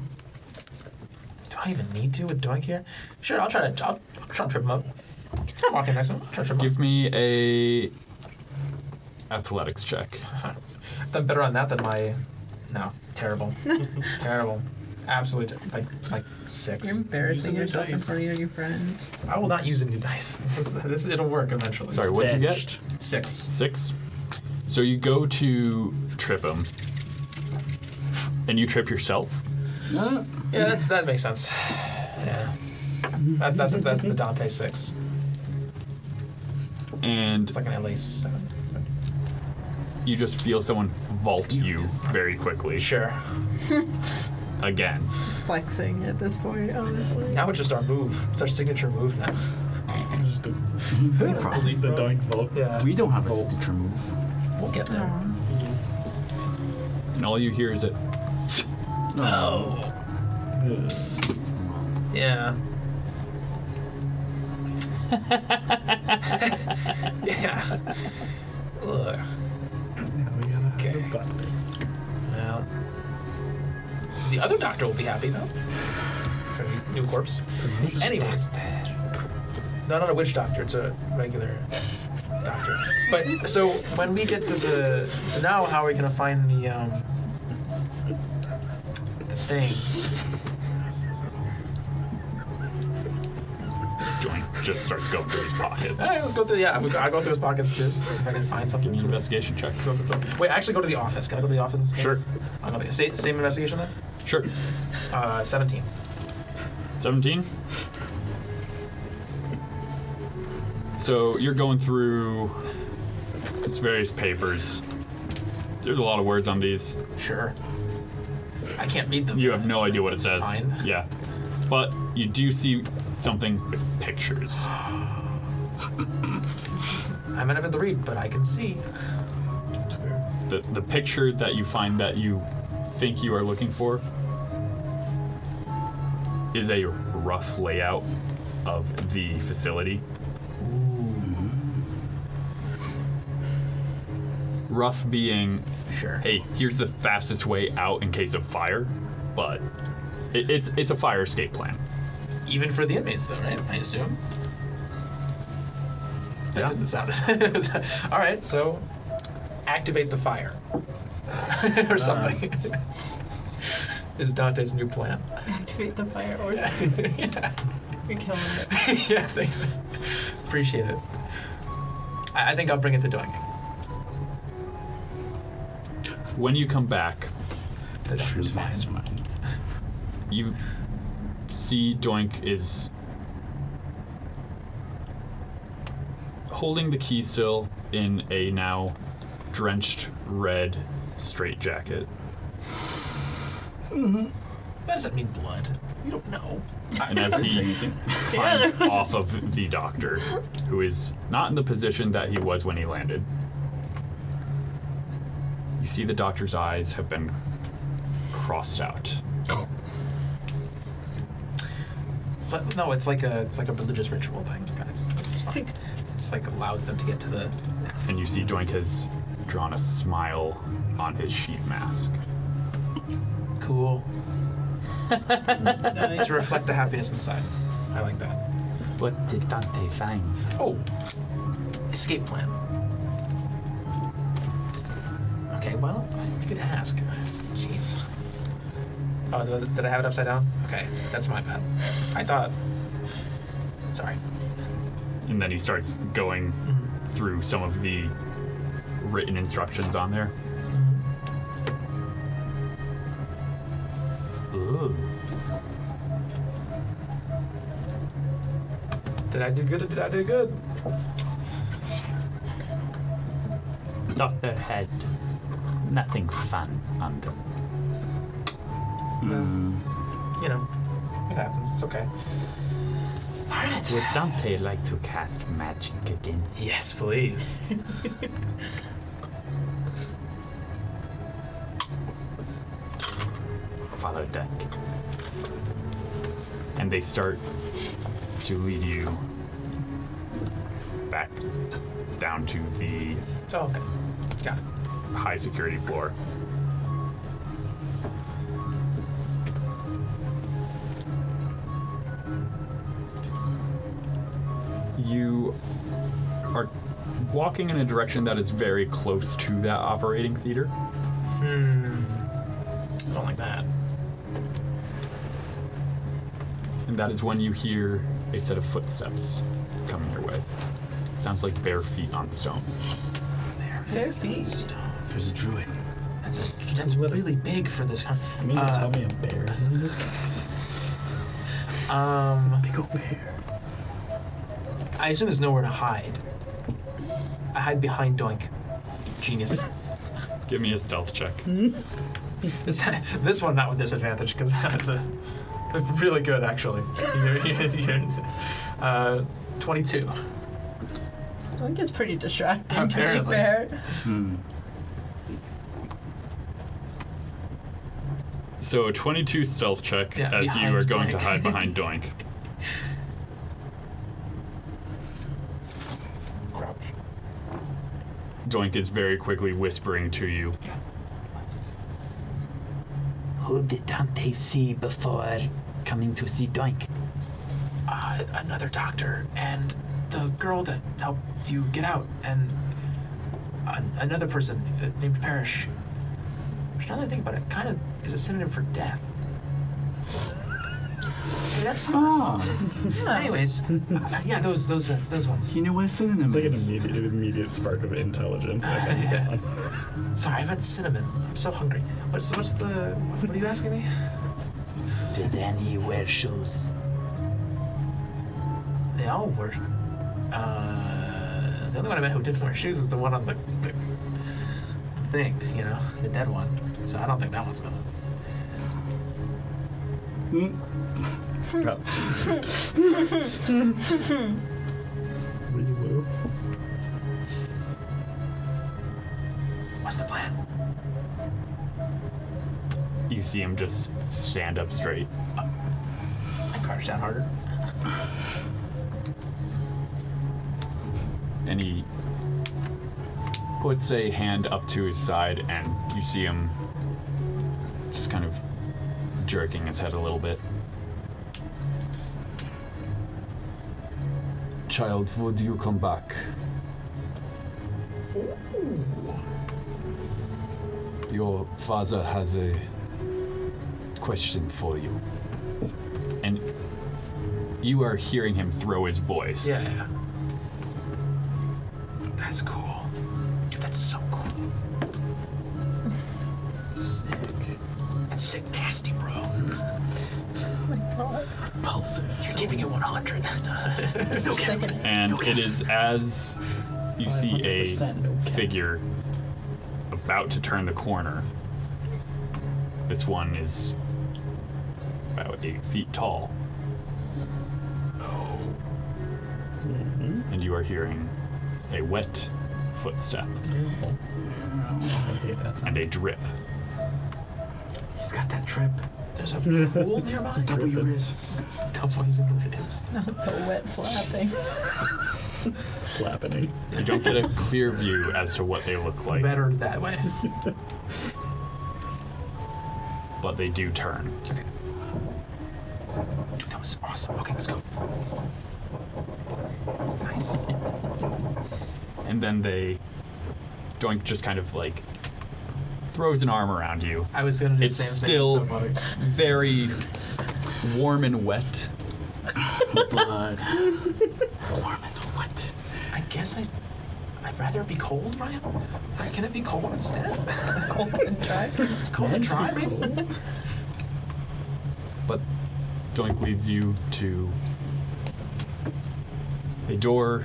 Speaker 5: Do I even need to with Doink here? Sure, I'll try to trip him up. I'm walking next to him. I'll try to trip him
Speaker 1: Give me a athletics check.
Speaker 5: up. I've done better on that than my. No, terrible, terrible, absolutely like 6.
Speaker 4: You're embarrassing
Speaker 3: Using your
Speaker 4: yourself in
Speaker 3: dice.
Speaker 4: front of your new friend.
Speaker 5: I will not use a new dice. This it'll work eventually.
Speaker 1: Sorry, what did you get?
Speaker 3: Stitched.
Speaker 5: 6.
Speaker 1: 6. So you go to trip him, and you trip yourself.
Speaker 5: Yeah, that makes sense. Yeah, that's the Dante 6.
Speaker 1: And
Speaker 5: It's like an LA 7.
Speaker 1: you just feel someone vault you very quickly.
Speaker 5: Sure.
Speaker 1: Again.
Speaker 4: Just flexing at this point, honestly.
Speaker 5: Now it's just our move. It's our signature move now.
Speaker 3: Leave the Doink vote.
Speaker 5: Yeah,
Speaker 7: We don't have a signature move.
Speaker 5: we'll get there.
Speaker 1: And all you hear is it.
Speaker 5: Oh. Oops. Yeah. Yeah. Ugh. Okay. Well, the other doctor will be happy though. For a new corpse. Anyways. No, not a witch doctor. It's a regular doctor. But so when we get to the, so now how are we gonna find the thing?
Speaker 1: Joint just starts going through his pockets.
Speaker 5: All right, let's go through. Yeah, I go through his pockets too. See if I can find something.
Speaker 1: Give me an investigation check.
Speaker 5: Wait, actually, go to the office. Can I go to the office instead?
Speaker 1: Sure.
Speaker 5: I'm gonna same investigation then.
Speaker 1: Sure.
Speaker 5: 17.
Speaker 1: 17. So you're going through these various papers. There's a lot of words on these.
Speaker 5: Sure. I can't read them.
Speaker 1: You have no idea what it says.
Speaker 5: Fine.
Speaker 1: Yeah. But you do see something with pictures.
Speaker 5: I'm not able to read, but I can see.
Speaker 1: The picture that you find that you think you are looking for is a rough layout of the facility. Rough being,
Speaker 5: Sure.
Speaker 1: hey, here's the fastest way out in case of fire, but it's a fire escape plan.
Speaker 5: Even for the inmates, though, right? I assume. That
Speaker 1: Yeah.
Speaker 5: didn't sound. All right, so activate the fire or something. Is Dante's new plan.
Speaker 4: Activate the fire or
Speaker 5: Yeah.
Speaker 4: you're killing it.
Speaker 5: Yeah, thanks. Appreciate it. I think I'll bring it to Doink.
Speaker 1: When you come back,
Speaker 5: The doctor's fine.
Speaker 1: you see Doink is holding the key still in a now drenched red straitjacket.
Speaker 5: That doesn't mean blood. You don't know.
Speaker 1: And as he climbs off of the doctor, who is not in the position that he was when he landed, you see the doctor's eyes have been crossed out.
Speaker 5: No, it's like a religious ritual thing, guys. It's fine. It's like allows them to get to the.
Speaker 1: And you see Doink has drawn a smile on his sheet mask.
Speaker 5: Cool. It's to reflect the happiness inside. I like that.
Speaker 6: What did Dante find?
Speaker 5: Oh, escape plan. Okay, well, you could ask. Jeez. Oh, did I have it upside down? Okay, that's my bad. I thought. Sorry.
Speaker 1: And then he starts going through some of the written instructions on there.
Speaker 6: Ooh.
Speaker 5: Did I do good or did I do good?
Speaker 6: Doctor had nothing fun on them.
Speaker 5: You know, it happens. It's okay. All right.
Speaker 6: Would Dante like to cast magic again?
Speaker 5: Yes, please.
Speaker 6: Follow Duck.
Speaker 1: And they start to lead you back down to the
Speaker 5: So okay. Got it.
Speaker 1: high security floor. You are walking in a direction that is very close to that operating theater.
Speaker 5: I don't like that.
Speaker 1: And that is when you hear a set of footsteps coming your way. Sounds like bare feet on stone.
Speaker 4: Bare feet.
Speaker 5: Stone.
Speaker 7: There's a druid.
Speaker 5: That's really big for this kind.
Speaker 3: You mean to tell me a bear is in this case?
Speaker 5: Big old bear. I assume there's nowhere to hide. I hide behind Doink. Genius.
Speaker 1: Give me a stealth check.
Speaker 5: This one not with disadvantage because that's really good actually. You're 22.
Speaker 4: I think it's pretty distracting, to be
Speaker 5: Apparently.
Speaker 4: fair.
Speaker 1: So a 22 stealth check
Speaker 5: Yeah,
Speaker 1: as you
Speaker 5: behind
Speaker 1: are going to
Speaker 5: Doink.
Speaker 1: hide behind Doink.
Speaker 5: Crouch.
Speaker 1: Doink is very quickly whispering to you.
Speaker 6: Who did Dante see before coming to see Doink?
Speaker 5: Another doctor and the girl that helped you get out and another person named Parrish. Which now that I think about it, kind of is a synonym for death. Okay, that's fine. Anyways, yeah, those ones.
Speaker 7: You know what a synonym
Speaker 3: It's like an
Speaker 7: is?
Speaker 3: immediate spark of intelligence.
Speaker 5: Yeah. Sorry, I meant cinnamon. I'm so hungry. What are you asking me?
Speaker 6: Did any wear shoes?
Speaker 5: They all were. The only one I met who didn't wear shoes is the one on the thing, you know, the dead one. So I don't think that one's the. What's the plan?
Speaker 1: You see him just stand up straight.
Speaker 5: I crouch down harder.
Speaker 1: And he puts a hand up to his side, and you see him just kind of jerking his head a little bit.
Speaker 7: Child, would you come back? Your father has a question for you.
Speaker 1: And you are hearing him throw his voice.
Speaker 5: Yeah. That's cool. Dude, that's so cool. Sick. That's sick nasty, bro. You're giving it 100.
Speaker 1: And it is as you see a
Speaker 3: 500% okay.
Speaker 1: figure about to turn the corner. This one is about 8 feet tall. And you are hearing a wet footstep
Speaker 3: I hate that sound.
Speaker 1: and a drip.
Speaker 5: He's got that trip. There's a pool nearby.
Speaker 3: W
Speaker 5: is. W is.
Speaker 4: The wet slapping.
Speaker 3: Slapping.
Speaker 1: You don't get a clear view as to what they look like,
Speaker 5: Better that way.
Speaker 1: but they do turn.
Speaker 5: Okay. Dude, that was awesome. Okay, let's go. Nice.
Speaker 1: And then Doink just kind of like throws an arm around you.
Speaker 5: I was gonna do
Speaker 1: It's
Speaker 5: the same
Speaker 1: still
Speaker 5: thing. It's so funny.
Speaker 1: very warm and wet.
Speaker 7: Blood. Warm and what?
Speaker 5: I guess I'd rather it be cold, Ryan. Can it be cold instead?
Speaker 4: Cold and dry.
Speaker 5: Cold and dry, maybe?
Speaker 1: But Doink leads you to a door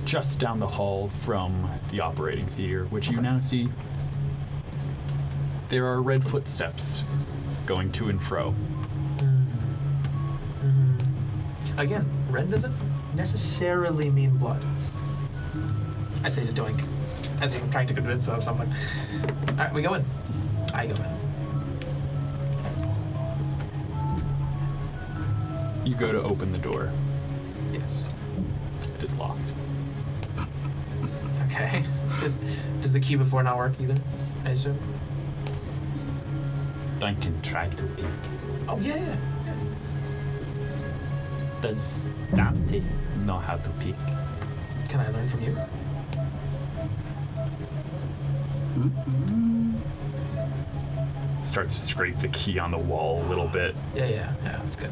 Speaker 1: just down the hall from the operating theater, which you now see there are red footsteps going to and fro.
Speaker 5: Again, red doesn't necessarily mean blood. I say to Doink, as if I'm trying to convince him of something. All right, we go in. I go in.
Speaker 1: You go to open the door.
Speaker 5: Yes.
Speaker 1: It is locked.
Speaker 5: Okay. Does the key before not work either? I assume.
Speaker 6: Doink can try to peek.
Speaker 5: Oh yeah.
Speaker 6: Does Dante know how to peek?
Speaker 5: Can I learn from you?
Speaker 1: Starts to scrape the key on the wall a little bit,
Speaker 5: Yeah. That's good.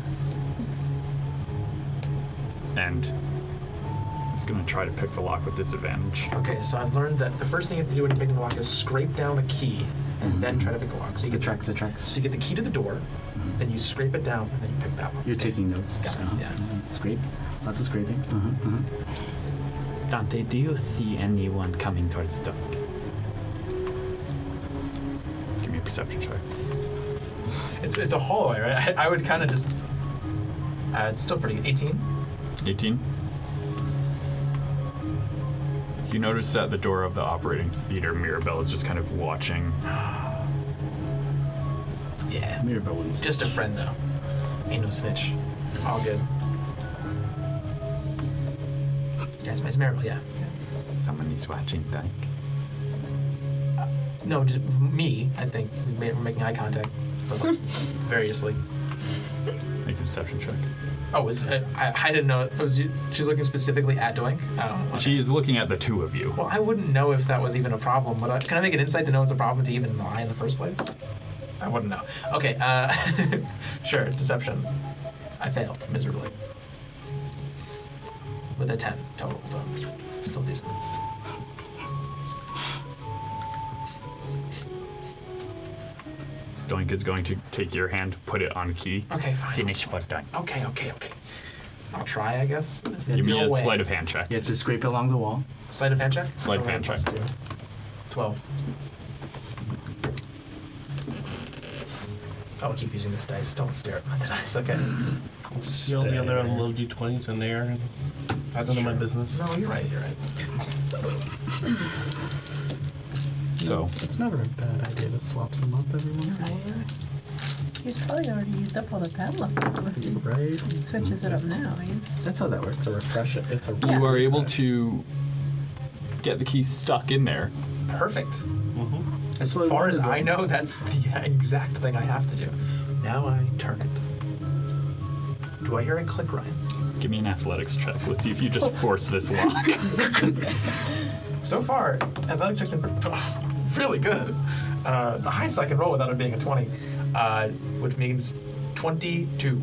Speaker 1: and it's gonna try to pick the lock with disadvantage.
Speaker 5: Okay, so I've learned that the first thing you have to do when you're picking the lock is scrape down a key and then try to pick the lock. So you
Speaker 8: The
Speaker 5: get
Speaker 8: tracks, the tracks.
Speaker 5: So you get the key to the door, then you scrape it down, and then you pick that one.
Speaker 8: You're taking notes.
Speaker 5: Got
Speaker 8: so,
Speaker 5: it, yeah.
Speaker 8: Scrape. Lots of scraping.
Speaker 6: Dante, do you see anyone coming towards Doink?
Speaker 1: Give me a perception check.
Speaker 5: It's a hallway, right? I would kind of just. It's still pretty. 18.
Speaker 1: 18. You notice at the door of the operating theater, Mirabelle is just kind of watching.
Speaker 5: Yeah.
Speaker 8: Mirabelle wins.
Speaker 5: Just a friend though. Ain't no snitch. All good. Yeah, it's Mirabelle. Yeah.
Speaker 6: Someone is watching Doink.
Speaker 5: No, just me. I think we're making eye contact, but like, variously.
Speaker 1: Make a perception check.
Speaker 5: Oh, I didn't know. It was you, she's looking specifically at Doink. Oh, okay.
Speaker 1: She is looking at the two of you.
Speaker 5: Well, I wouldn't know if that was even a problem, but can I make an insight to know it's a problem to even lie in the first place? I wouldn't know. Okay, sure, deception. I failed miserably. With a 10 total, but still decent.
Speaker 1: Doink is going to take your hand, put it on key.
Speaker 5: Okay, fine.
Speaker 6: Finish for Doink.
Speaker 5: Okay. I'll try, I guess.
Speaker 1: Give me
Speaker 5: No
Speaker 1: a
Speaker 5: way.
Speaker 1: sleight of hand check.
Speaker 8: You have to scrape along the wall.
Speaker 5: Sleight of hand check?
Speaker 1: Sleight of
Speaker 5: That's
Speaker 1: hand
Speaker 5: only
Speaker 1: check.
Speaker 5: plus 2. 12. Oh, I keep using this dice. Don't stare at the dice. Okay.
Speaker 2: The only other low d20s in there. And that's none of my business.
Speaker 5: No, you're right.
Speaker 1: So,
Speaker 3: It's never a bad idea to swap some up every once in a while.
Speaker 4: He's probably already used up all the padlock. If he
Speaker 3: Right?
Speaker 4: switches it up now, he's.
Speaker 8: That's how that works.
Speaker 3: It's a refresh. It's a
Speaker 1: you are able to get the key stuck in there.
Speaker 5: Perfect. As
Speaker 8: That's what
Speaker 5: far
Speaker 8: we
Speaker 5: as
Speaker 8: wanted,
Speaker 5: I know, that's the exact thing I have to do. Now I turn it. Do I hear a click, Ryan?
Speaker 1: Give me an athletics check. Let's see if you just force this lock.
Speaker 5: So far, athletic check's been really good. The highest I can roll without it being a 20, which means 22.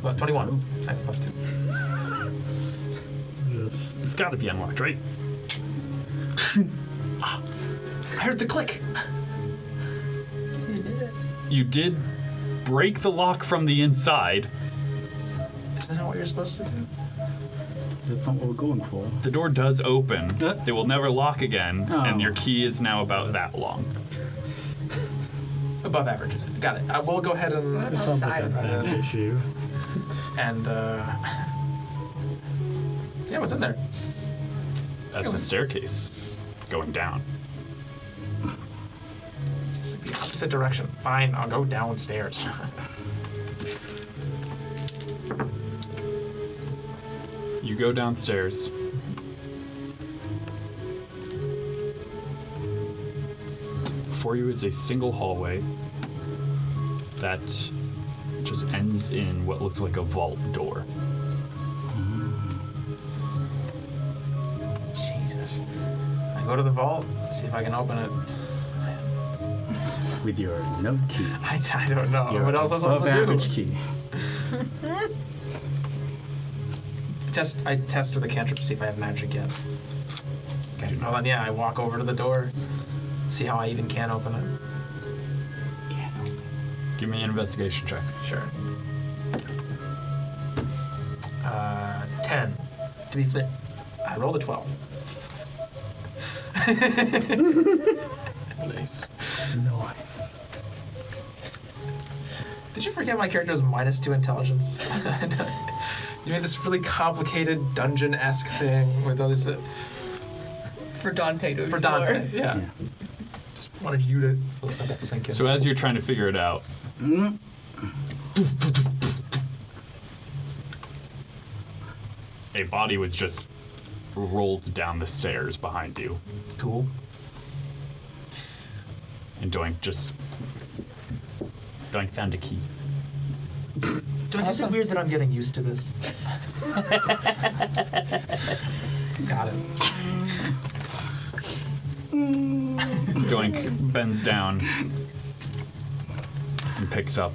Speaker 5: Well, 21. Plus 2.
Speaker 3: Just
Speaker 1: It's got to be unlocked, right?
Speaker 5: I heard the click.
Speaker 4: He did it.
Speaker 1: You did break the lock from the inside.
Speaker 5: Isn't that what you're supposed to do?
Speaker 8: That's not what we're going for.
Speaker 1: The door does open.
Speaker 8: Uh.
Speaker 1: It will never lock again,
Speaker 8: Oh.
Speaker 1: and your key is now about that long.
Speaker 5: Above average. Got it. We'll go ahead and
Speaker 3: It sounds like a math issue.
Speaker 5: yeah, what's in there?
Speaker 1: That's a staircase going down.
Speaker 5: The opposite direction. Fine, I'll go downstairs.
Speaker 1: You go downstairs. Before you is a single hallway that just ends in what looks like a vault door.
Speaker 5: Jesus. I go to the vault, see if I can open it.
Speaker 8: With your note key.
Speaker 5: I don't know.
Speaker 8: Your
Speaker 5: What else am I supposed
Speaker 8: above
Speaker 5: to do?
Speaker 8: average key.
Speaker 5: I test with a cantrip to see if I have magic yet. Okay, well then, yeah, I walk over to the door, see how I even can open it.
Speaker 1: Give me an investigation check.
Speaker 5: Sure. 10. To be fair, I rolled a 12.
Speaker 3: Nice.
Speaker 5: Did you forget my character is -2 intelligence? You made this really complicated dungeon-esque thing with all this.
Speaker 4: For Dante to
Speaker 5: For
Speaker 4: explore.
Speaker 5: Dante, yeah. Just wanted you to let that sink in.
Speaker 1: So as you're trying to figure it out, a body was just rolled down the stairs behind you,
Speaker 5: Cool.
Speaker 1: and Doink found a key.
Speaker 5: Is it weird that I'm getting used to this? Got it.
Speaker 1: Doink bends down and picks up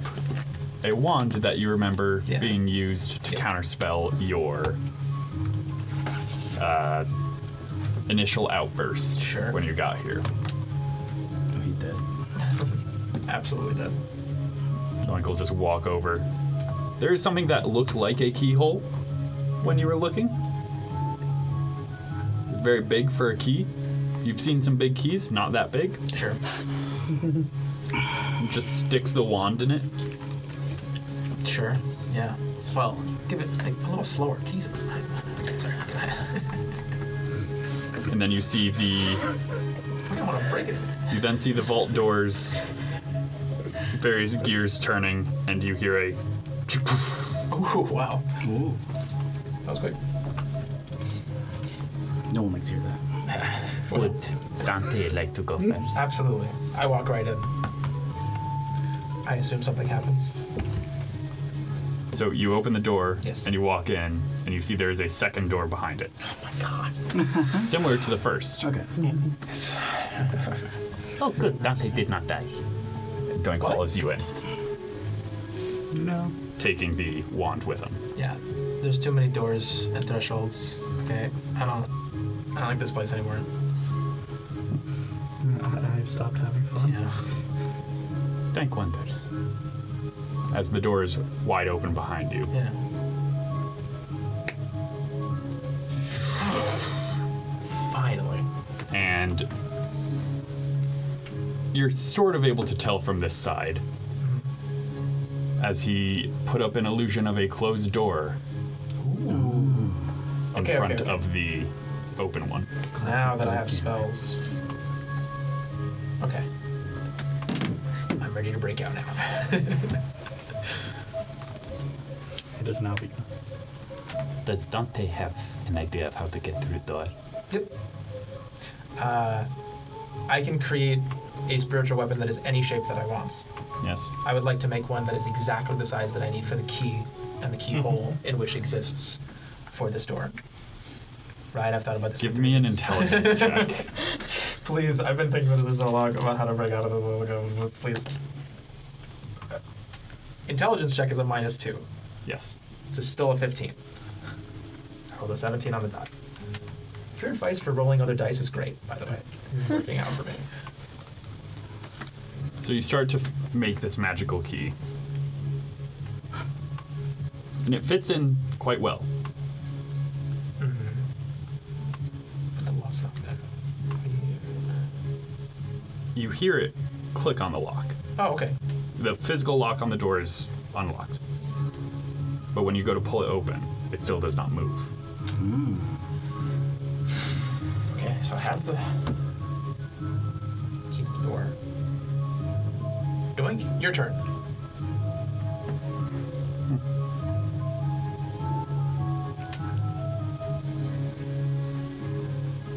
Speaker 1: a wand that you remember
Speaker 5: Yeah.
Speaker 1: being used to counterspell your initial outburst
Speaker 5: Sure.
Speaker 1: when you got here.
Speaker 8: Oh, he's dead.
Speaker 5: Absolutely dead.
Speaker 1: Doink will just walk over. There is something that looked like a keyhole when you were looking. It's very big for a key. You've seen some big keys, not that big.
Speaker 5: Sure.
Speaker 1: Just sticks the wand in it.
Speaker 5: Sure. Yeah. Well, give it a little slower. Jesus. Okay, sorry.
Speaker 1: And then you see
Speaker 5: I don't want to break it.
Speaker 1: you then see the vault doors, various gears turning, and you hear a
Speaker 5: Oh, wow.
Speaker 8: Ooh.
Speaker 5: That was quick.
Speaker 8: No one likes to hear that.
Speaker 6: Would Dante like to go first?
Speaker 5: Absolutely. I walk right in. I assume something happens.
Speaker 1: So you open the door
Speaker 5: Yes.
Speaker 1: and you walk in, and you see there is a second door behind it,
Speaker 5: Oh my god.
Speaker 1: similar to the first.
Speaker 8: Okay.
Speaker 6: Oh, good. Dante did not die.
Speaker 1: Doink
Speaker 5: What?
Speaker 1: follows you in,
Speaker 6: No.
Speaker 1: taking the wand with him.
Speaker 5: Yeah. There's too many doors and thresholds. Okay. I don't like this place anymore.
Speaker 3: I've stopped having fun.
Speaker 5: Yeah.
Speaker 1: Doink wonders. As the door is wide open behind you.
Speaker 5: Yeah. Finally.
Speaker 1: And you're sort of able to tell from this side as he put up an illusion of a closed door in
Speaker 5: Okay,
Speaker 1: front
Speaker 5: okay.
Speaker 1: of the open one.
Speaker 5: Now that I have
Speaker 8: Doink.
Speaker 5: spells. Okay. I'm ready to break out now.
Speaker 3: It is now begun.
Speaker 6: Does Dante have an idea of how to get through the door?
Speaker 5: Yep. I can create a spiritual weapon that is any shape that I want.
Speaker 1: Yes.
Speaker 5: I would like to make one that is exactly the size that I need for the key and the keyhole in which exists for this door. Right, I've thought about this.
Speaker 1: Give
Speaker 5: for
Speaker 1: me an
Speaker 5: 3 days.
Speaker 1: intelligence check.
Speaker 5: Please, I've been thinking about this so long about how to break out of this. Please. Intelligence check is a -2.
Speaker 1: Yes.
Speaker 5: It's still a 15. I rolled a 17 on the die. Your advice for rolling other dice is great, by the way. It's working out for me.
Speaker 1: So you start to make this magical key. And it fits in quite well.
Speaker 5: But the lock's not there.
Speaker 1: You hear it click on the lock.
Speaker 5: Oh, okay.
Speaker 1: The physical lock on the door is unlocked. But when you go to pull it open, it still does not move.
Speaker 5: Okay, so I have the key to the door. Doink, your turn.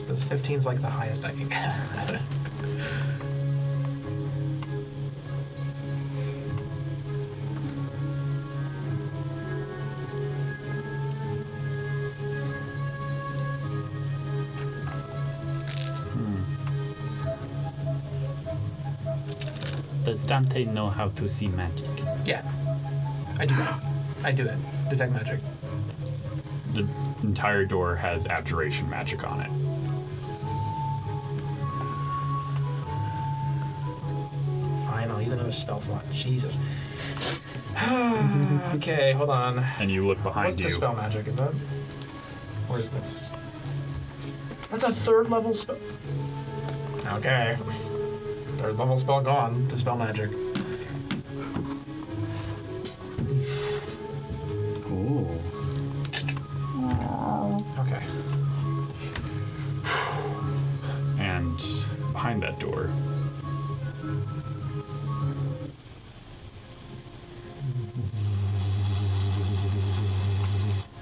Speaker 5: This 15's like the highest I can get.
Speaker 6: Does Dante know how to see magic?
Speaker 5: Yeah, I do that. I do it. Detect magic.
Speaker 1: The entire door has abjuration magic on it.
Speaker 5: Fine, I'll use another spell slot. Jesus. Okay, hold on.
Speaker 1: And you look behind
Speaker 5: What's
Speaker 1: you.
Speaker 5: Dispel Magic? Is that? What is this? That's a third level spell. Okay. Third level spell gone. Dispel Magic.
Speaker 8: Oh.
Speaker 5: Okay.
Speaker 1: And behind that door,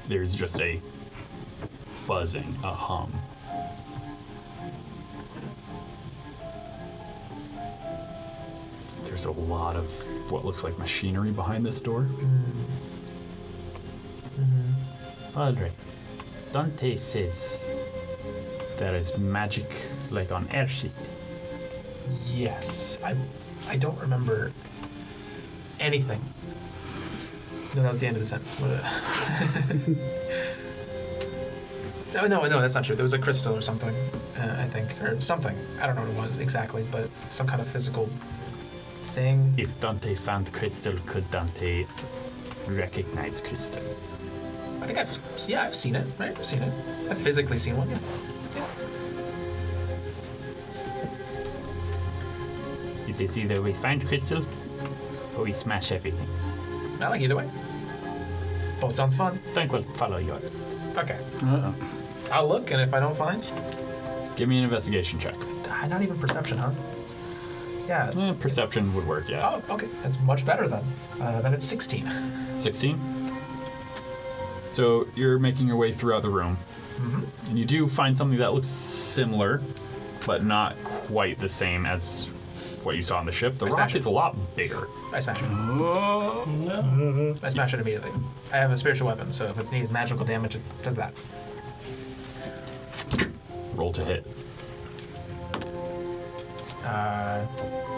Speaker 1: there's just a buzzing, a hum. There's a lot of what looks like machinery behind this door.
Speaker 6: Alright. Dante says there is magic like on airship.
Speaker 5: Yes. I don't remember anything. No, that was the end of the sentence. No, that's not true. There was a crystal or something, I think, or something. I don't know what it was exactly, but some kind of physical thing.
Speaker 6: If Dante found crystal, could Dante recognize crystal?
Speaker 5: I think I've seen it, right? I've seen it. I've physically seen one, yeah.
Speaker 6: It is either we find crystal or we smash everything.
Speaker 5: I like either way. Both sounds fun.
Speaker 6: Doink will follow you.
Speaker 5: Okay.
Speaker 8: Uh-oh.
Speaker 5: I'll look, and if I don't find,
Speaker 1: Give me an investigation check.
Speaker 5: not even perception, huh? Yeah.
Speaker 1: Perception would work, yeah.
Speaker 5: Oh, okay. That's much better then. Then it's 16.
Speaker 1: 16? So you're making your way throughout the room, and you do find something that looks similar, but not quite the same as what you saw on the ship. The
Speaker 5: I
Speaker 1: rock
Speaker 5: smash it.
Speaker 1: is a lot bigger.
Speaker 5: I smash it. I smash it immediately. I have a spiritual weapon, so if it needs magical damage, it does that.
Speaker 1: Roll to hit.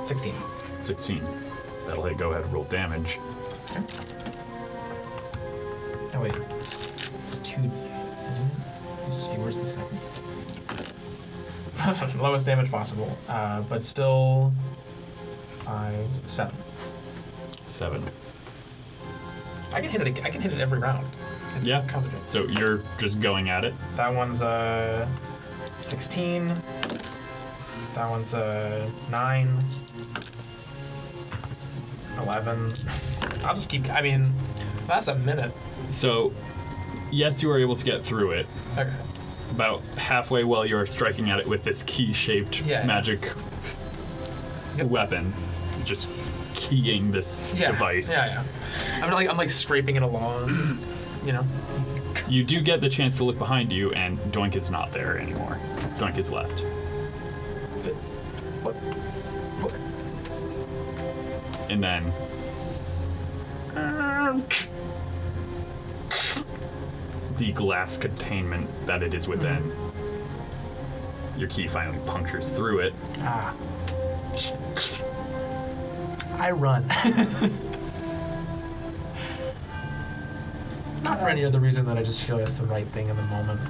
Speaker 5: 16.
Speaker 1: 16. That'll hit. Go ahead, roll damage.
Speaker 5: Oh, wait. It's 2, isn't it? Let's see, where's the second? Lowest damage possible, but still 7.
Speaker 1: 7.
Speaker 5: I can hit it every round. It's
Speaker 1: Yeah.
Speaker 5: concentrate.
Speaker 1: So you're just going at it.
Speaker 5: That one's 16. That one's 9. 11. I'll just keep. I mean, that's a minute.
Speaker 1: So, yes, you are able to get through it.
Speaker 5: Okay.
Speaker 1: About halfway while you're striking at it with this key-shaped
Speaker 5: Yeah.
Speaker 1: magic
Speaker 5: Yep.
Speaker 1: weapon, just keying this device.
Speaker 5: Yeah. I'm like scraping it along. You know.
Speaker 1: You do get the chance to look behind you, and Doink is not there anymore. Doink is left.
Speaker 5: But what?
Speaker 1: And then the glass containment that it is within, your key finally punctures through it.
Speaker 5: Ah. I run. Not for any other reason than I just feel that's the right thing in the moment.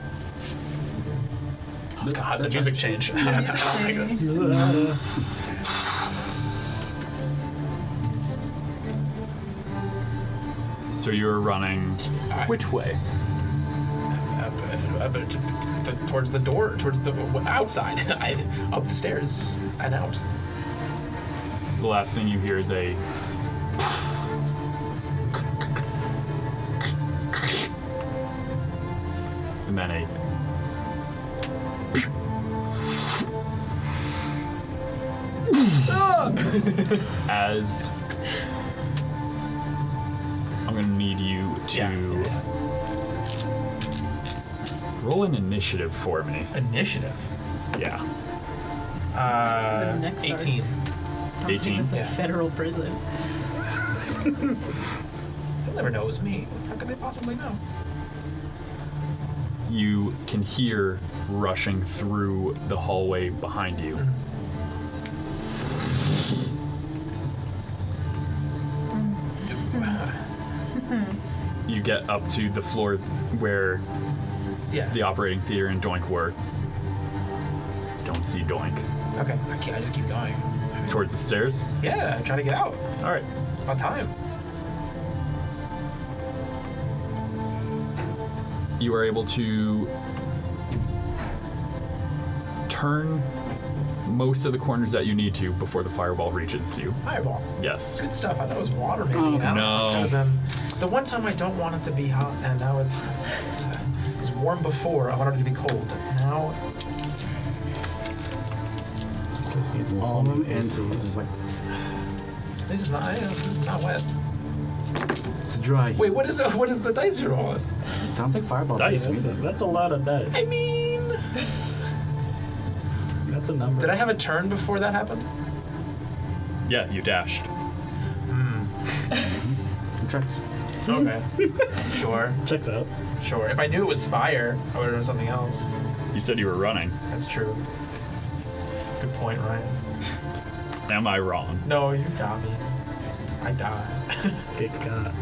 Speaker 5: Oh, God, the music changed. Oh my goodness.
Speaker 1: So you're running which way?
Speaker 5: Towards the door, towards the outside, up the stairs and out.
Speaker 1: The last thing you hear is a and then a as I'm gonna need you to roll an initiative for me.
Speaker 5: Initiative.
Speaker 1: Yeah.
Speaker 4: The next
Speaker 5: 18.
Speaker 1: 18.
Speaker 4: It's a
Speaker 5: Yeah.
Speaker 4: federal prison.
Speaker 5: They'll never know it was me. How could they possibly know?
Speaker 1: You can hear rushing through the hallway behind you. You get up to the floor where
Speaker 5: Yeah.
Speaker 1: the operating theater and Doink were. Don't see Doink.
Speaker 5: Okay. I just keep going.
Speaker 1: Towards the stairs?
Speaker 5: Yeah, I'm trying to get out.
Speaker 1: All right.
Speaker 5: About time.
Speaker 1: You are able to turn most of the corners that you need to before the fireball reaches you.
Speaker 5: Fireball.
Speaker 1: Yes.
Speaker 5: Good stuff. I thought it was water, maybe.
Speaker 8: Oh,
Speaker 5: I don't know.
Speaker 1: no.
Speaker 5: Should've been- the one time I don't want it to be hot, and now it was warm before. I wanted it to be cold. Now,
Speaker 8: It's warm and wet.
Speaker 5: this is not wet.
Speaker 8: It's dry.
Speaker 5: Wait, what is the dice you're rolling?
Speaker 8: It sounds like fireball.
Speaker 1: Dice.
Speaker 3: That's a lot of dice.
Speaker 5: I mean,
Speaker 3: That's a number.
Speaker 5: did I have a turn before that happened?
Speaker 1: Yeah, you dashed.
Speaker 8: It tracks.
Speaker 5: Okay. Sure.
Speaker 3: Checks out.
Speaker 5: Sure. If I knew it was fire, I would have done something else.
Speaker 1: You said you were running.
Speaker 5: That's true. Good point, Ryan.
Speaker 1: Am I wrong?
Speaker 5: No, you got me. I died.
Speaker 3: Get got.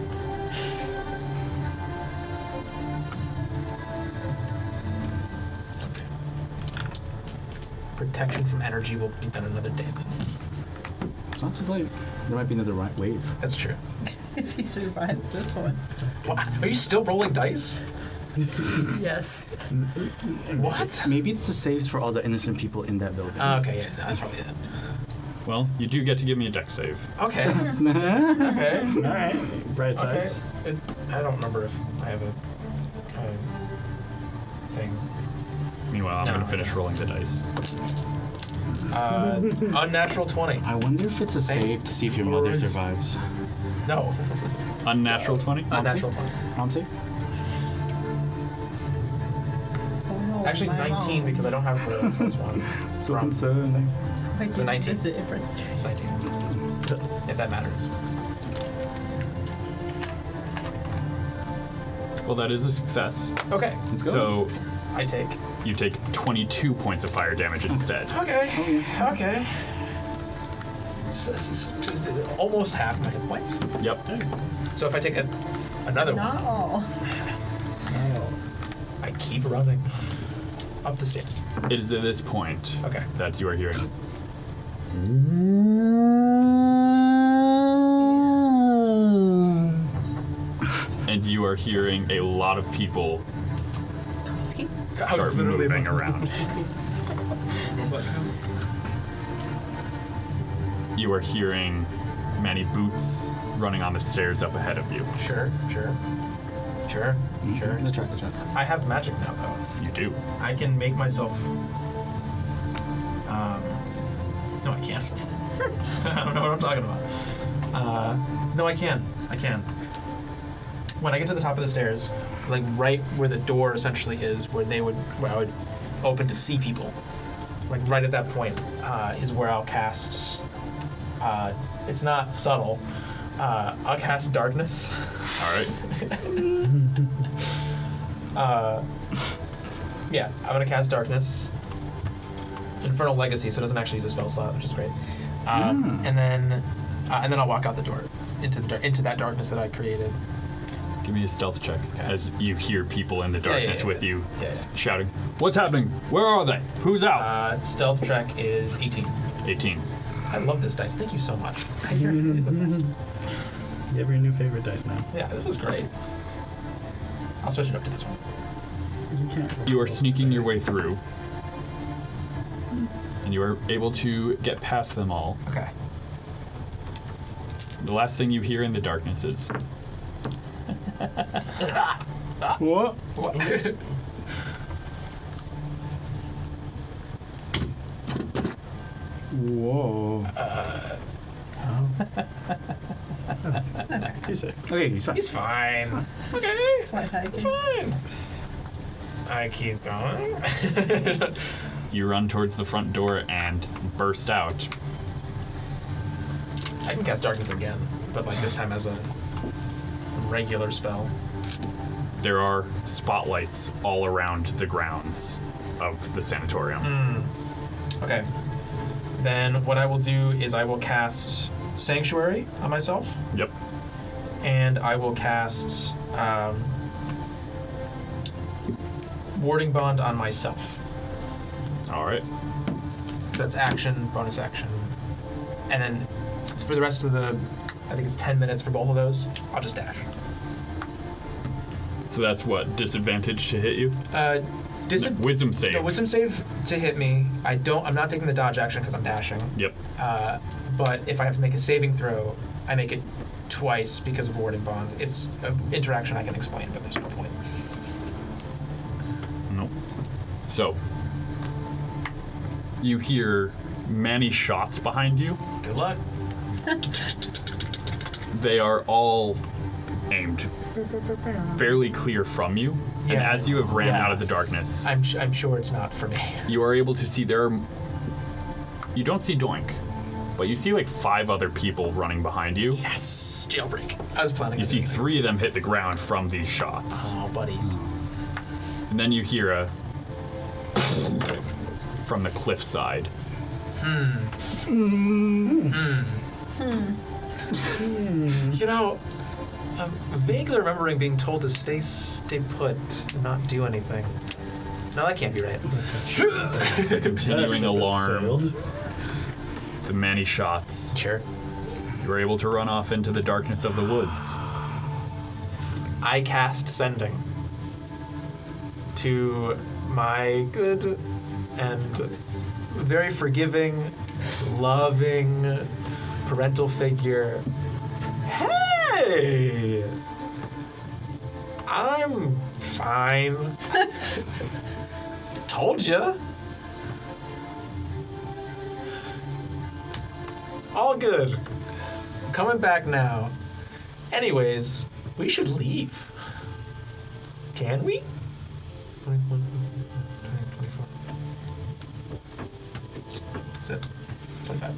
Speaker 5: It's okay. Protection from energy will be done another day.
Speaker 8: It's not too late. There might be another right wave.
Speaker 5: That's true.
Speaker 4: If he survives this one.
Speaker 5: What? Are you still rolling dice?
Speaker 4: Yes.
Speaker 5: What?
Speaker 8: Maybe it's the saves for all the innocent people in that building.
Speaker 5: Okay, yeah, that's probably it.
Speaker 1: Well, you do get to give me a dex save.
Speaker 5: Okay. Okay.
Speaker 3: All right. Bright
Speaker 5: Okay.
Speaker 3: sides.
Speaker 5: I don't remember if I have a thing.
Speaker 1: Meanwhile, I'm
Speaker 5: No,
Speaker 1: going to
Speaker 5: I
Speaker 1: finish
Speaker 5: don't.
Speaker 1: rolling the dice.
Speaker 5: Unnatural 20.
Speaker 8: I wonder if it's a save to see if your mother
Speaker 5: Yours.
Speaker 8: survives.
Speaker 5: No.
Speaker 1: Unnatural 20?
Speaker 5: Unnatural 20.
Speaker 8: Mom save?
Speaker 4: Oh no.
Speaker 5: Actually,
Speaker 4: my
Speaker 5: 19
Speaker 4: mom.
Speaker 5: because I don't have the plus one.
Speaker 8: So
Speaker 5: from
Speaker 8: concerned.
Speaker 5: thing.
Speaker 4: I
Speaker 5: So
Speaker 4: can
Speaker 5: 19.
Speaker 4: visit if I-
Speaker 5: It's 19. If that matters.
Speaker 1: Well, that is a success.
Speaker 5: Okay.
Speaker 8: Let's go.
Speaker 1: So
Speaker 5: I take.
Speaker 1: you take 22 points of fire damage instead.
Speaker 5: Okay. Okay. Almost half my hit points.
Speaker 1: Yep.
Speaker 5: So if I take another one,
Speaker 4: Not all.
Speaker 5: I keep running up the stairs.
Speaker 1: It is at this point
Speaker 5: Okay.
Speaker 1: that you are hearing. And you are hearing a lot of people
Speaker 4: Whiskey?
Speaker 5: I was
Speaker 1: start
Speaker 5: literally
Speaker 1: moving around. You are hearing many boots running on the stairs up ahead of you.
Speaker 5: Sure. Sure.
Speaker 8: The track, the track.
Speaker 5: I have magic now, though.
Speaker 1: You do.
Speaker 5: I can make myself. No, I can't. I don't know what I'm talking about. No, I can. When I get to the top of the stairs, like right where the door essentially is, where I would open to see people, like right at that point, is where I'll cast. It's not subtle. I'll cast darkness.
Speaker 1: All right.
Speaker 5: Yeah, I'm gonna cast darkness. Infernal Legacy, so it doesn't actually use a spell slot, which is great. And then I'll walk out the door into that darkness that I created.
Speaker 1: Give me a stealth check
Speaker 5: Okay.
Speaker 1: as you hear people in the darkness
Speaker 5: yeah.
Speaker 1: with you
Speaker 5: Yeah.
Speaker 1: shouting, "What's happening? Where are they? Who's out?"
Speaker 5: Stealth check is 18.
Speaker 1: 18.
Speaker 5: I love this dice. Thank you so much. You're the best.
Speaker 3: You have your new favorite dice now.
Speaker 5: Yeah, this is great. I'll switch it up to this one.
Speaker 3: You can't.
Speaker 1: You are sneaking your way through, and you are able to get past them all.
Speaker 5: Okay.
Speaker 1: The last thing you hear in the darkness is
Speaker 3: What?
Speaker 5: What?
Speaker 3: Whoa.
Speaker 8: He's sick. Okay, he's fine.
Speaker 5: He's fine. Okay. It's fine. I keep going.
Speaker 1: you run towards the front door and burst out.
Speaker 5: I can cast darkness again, but like this time as a regular spell.
Speaker 1: There are spotlights all around the grounds of the sanatorium.
Speaker 5: Okay. Then what I will do is I will cast Sanctuary on myself,
Speaker 1: Yep.
Speaker 5: and I will cast Warding Bond on myself.
Speaker 1: All right.
Speaker 5: That's action, bonus action. And then for the rest of the, I think it's 10 minutes for both of those, I'll just dash.
Speaker 1: So that's what, disadvantage to hit you? Wisdom save.
Speaker 5: No, wisdom save to hit me. I'm not taking the dodge action because I'm dashing.
Speaker 1: Yep.
Speaker 5: But if I have to make a saving throw, I make it twice because of Warding Bond. It's an interaction I can explain, but there's no point.
Speaker 1: Nope. So, you hear many shots behind you.
Speaker 5: Good luck.
Speaker 1: They are all aimed fairly clear from you. And
Speaker 5: Yeah.
Speaker 1: as you have ran
Speaker 5: Yeah.
Speaker 1: out of the darkness,
Speaker 5: I'm sure it's not for me.
Speaker 1: you are able to see you don't see Doink, but you see like 5 other people running behind you.
Speaker 5: Yes, jailbreak. I was planning.
Speaker 1: You
Speaker 5: on
Speaker 1: see
Speaker 5: doing
Speaker 1: 3 of them hit the ground from these shots.
Speaker 5: Oh, buddies.
Speaker 1: And then you hear a from the cliffside.
Speaker 5: You know, I'm vaguely remembering being told to stay put and not do anything. No, that can't be right.
Speaker 1: Continuing alarm,
Speaker 3: Sailed.
Speaker 1: the many shots.
Speaker 5: Sure.
Speaker 1: You are able to run off into the darkness of the woods.
Speaker 5: I cast Sending to my good and very forgiving, loving parental figure. Hey! I'm fine. Told ya. All good. Coming back now. Anyways, we should leave. Can we? 21, 24. That's it. 25.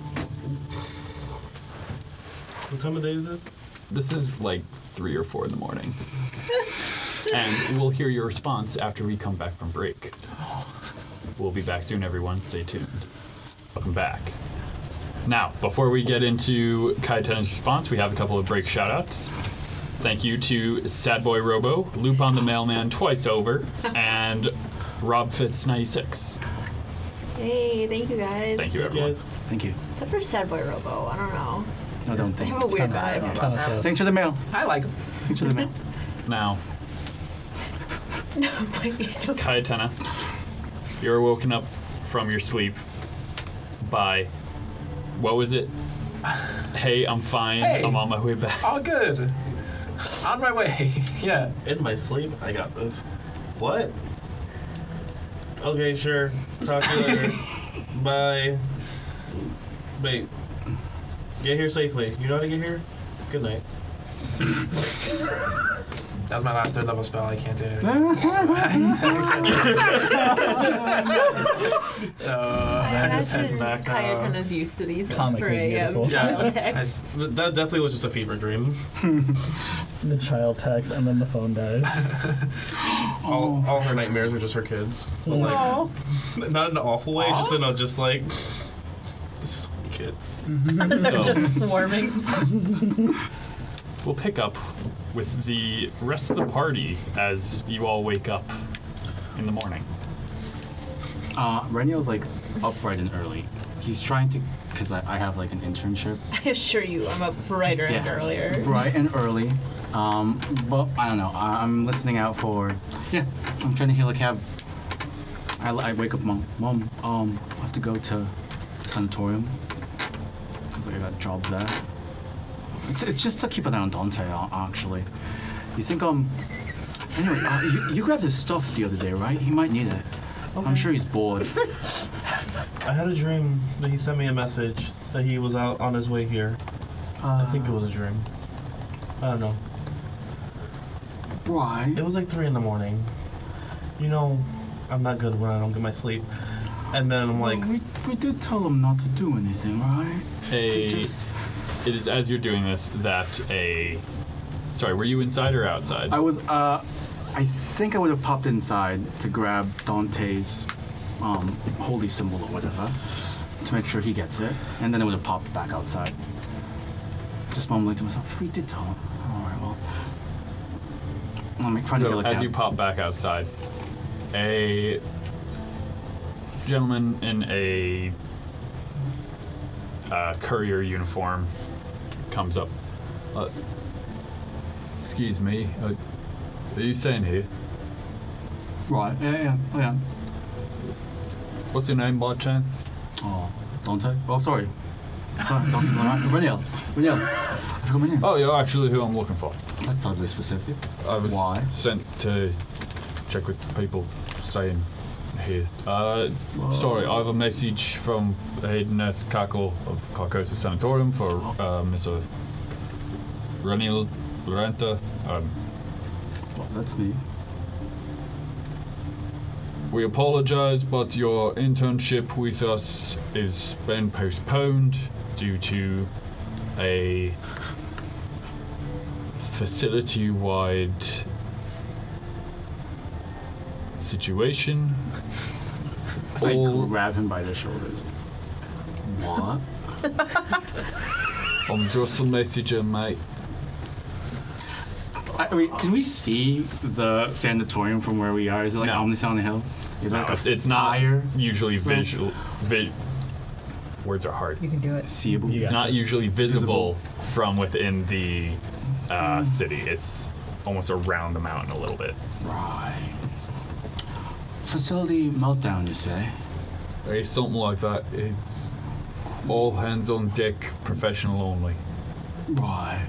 Speaker 2: What time of day is this?
Speaker 1: This is like 3 or 4 in the morning. And we'll hear your response after we come back from break. We'll be back soon, everyone. Stay tuned. Welcome back. Now, before we get into Kaiten's response, we have a couple of break shoutouts. Thank you to Sadboy Robo, Lupon the Mailman twice over, and Rob Fitz 96.
Speaker 9: Hey, thank you guys.
Speaker 1: Thank you, everyone.
Speaker 2: Guys.
Speaker 8: Thank you.
Speaker 9: Except for Sad Boy Robo, I don't know.
Speaker 8: I don't
Speaker 9: They
Speaker 8: think.
Speaker 9: have a weird vibe.
Speaker 3: Kind of sus.
Speaker 8: Thanks for the mail.
Speaker 5: I like him.
Speaker 8: Thanks for the mail.
Speaker 1: Now,
Speaker 9: Wait, don't-
Speaker 1: Kaitena, you're woken up from your sleep by, what was it? Hey, I'm fine.
Speaker 5: Hey.
Speaker 1: I'm on my way back.
Speaker 5: All good. On my way. Yeah.
Speaker 2: In my sleep, I got this. What? Okay, sure. Talk to you later. Bye. Wait. Get here safely. You know how to get here? Good night.
Speaker 5: That was my last 3rd level spell. I can't do it. So
Speaker 9: I
Speaker 5: I'm just heading
Speaker 9: imagine
Speaker 5: back.
Speaker 9: Kayatena's used to these
Speaker 3: Comically
Speaker 9: 3 a.m.
Speaker 3: beautiful.
Speaker 9: child
Speaker 5: Yeah.
Speaker 9: texts.
Speaker 2: That definitely was just a fever dream.
Speaker 3: The child texts and then the phone dies.
Speaker 2: All her nightmares were just her kids. But like, not in an awful way, just in a just like, this is so many kids.
Speaker 4: They're
Speaker 1: So,
Speaker 4: just swarming.
Speaker 1: we'll pick up with the rest of the party as you all wake up in the morning.
Speaker 8: Reniel's like up bright and early. He's trying to, because I have like an internship.
Speaker 9: I assure you, I'm up brighter and earlier.
Speaker 8: Bright and early. But I don't know. I'm listening out for. Yeah, I'm trying to hail a cab. I wake up, Mom. I have to go to Sanatorium. Cause I got a job there. It's just to keep an eye on Dante, actually. You think Anyway, you grabbed his stuff the other day, right? He might need it.
Speaker 2: Okay.
Speaker 8: I'm sure he's bored.
Speaker 2: I had a dream that he sent me a message that he was out on his way here. I think it was a dream. I don't know.
Speaker 8: Right.
Speaker 2: It was like 3 in. You know, I'm not good when I don't get my sleep. And then I'm like,
Speaker 8: We did tell him not to do anything, right?
Speaker 1: It is as you're doing this that Sorry, were you inside or outside?
Speaker 8: I was, I think I would have popped inside to grab Dante's holy symbol or whatever to make sure he gets it, and then I would have popped back outside. Just mumbling to myself, we did tell him. Alright, well. I'm trying to
Speaker 1: So
Speaker 8: go like
Speaker 1: as
Speaker 8: that.
Speaker 1: you pop back outside, a gentleman in a courier uniform comes up. Excuse me, are you staying here?
Speaker 8: Right, yeah, I am.
Speaker 1: What's your name by chance?
Speaker 8: Oh, Dante? Oh, sorry. Dante's alright. Reniel. I forgot my name.
Speaker 1: Oh, you're actually who I'm looking for.
Speaker 8: That's oddly specific.
Speaker 1: I was
Speaker 8: Why?
Speaker 1: sent to check with people staying here. Sorry, I have a message from the head nurse Kako of Carcosa Sanatorium for Mr. Reniel Lorenta.
Speaker 8: Well, that's me.
Speaker 1: We apologize, but your internship with us is been postponed due to a facility-wide situation.
Speaker 8: I
Speaker 1: All,
Speaker 8: grab him by the shoulders. What?
Speaker 1: I'm just a messenger, mate.
Speaker 8: I mean, can we see the sanatorium from where we are? Is it like
Speaker 1: No.
Speaker 8: Omnis on the hill? Is it
Speaker 1: No,
Speaker 8: like
Speaker 1: it's not
Speaker 8: fire
Speaker 1: usually
Speaker 8: so-
Speaker 1: visual. Words are hard.
Speaker 4: You can do it.
Speaker 8: seeable?
Speaker 1: It's not usually visible from within the city. It's almost around the mountain a little bit.
Speaker 8: Right. Facility meltdown, you say?
Speaker 1: It's something like that. It's all hands on deck, professional only.
Speaker 8: Right.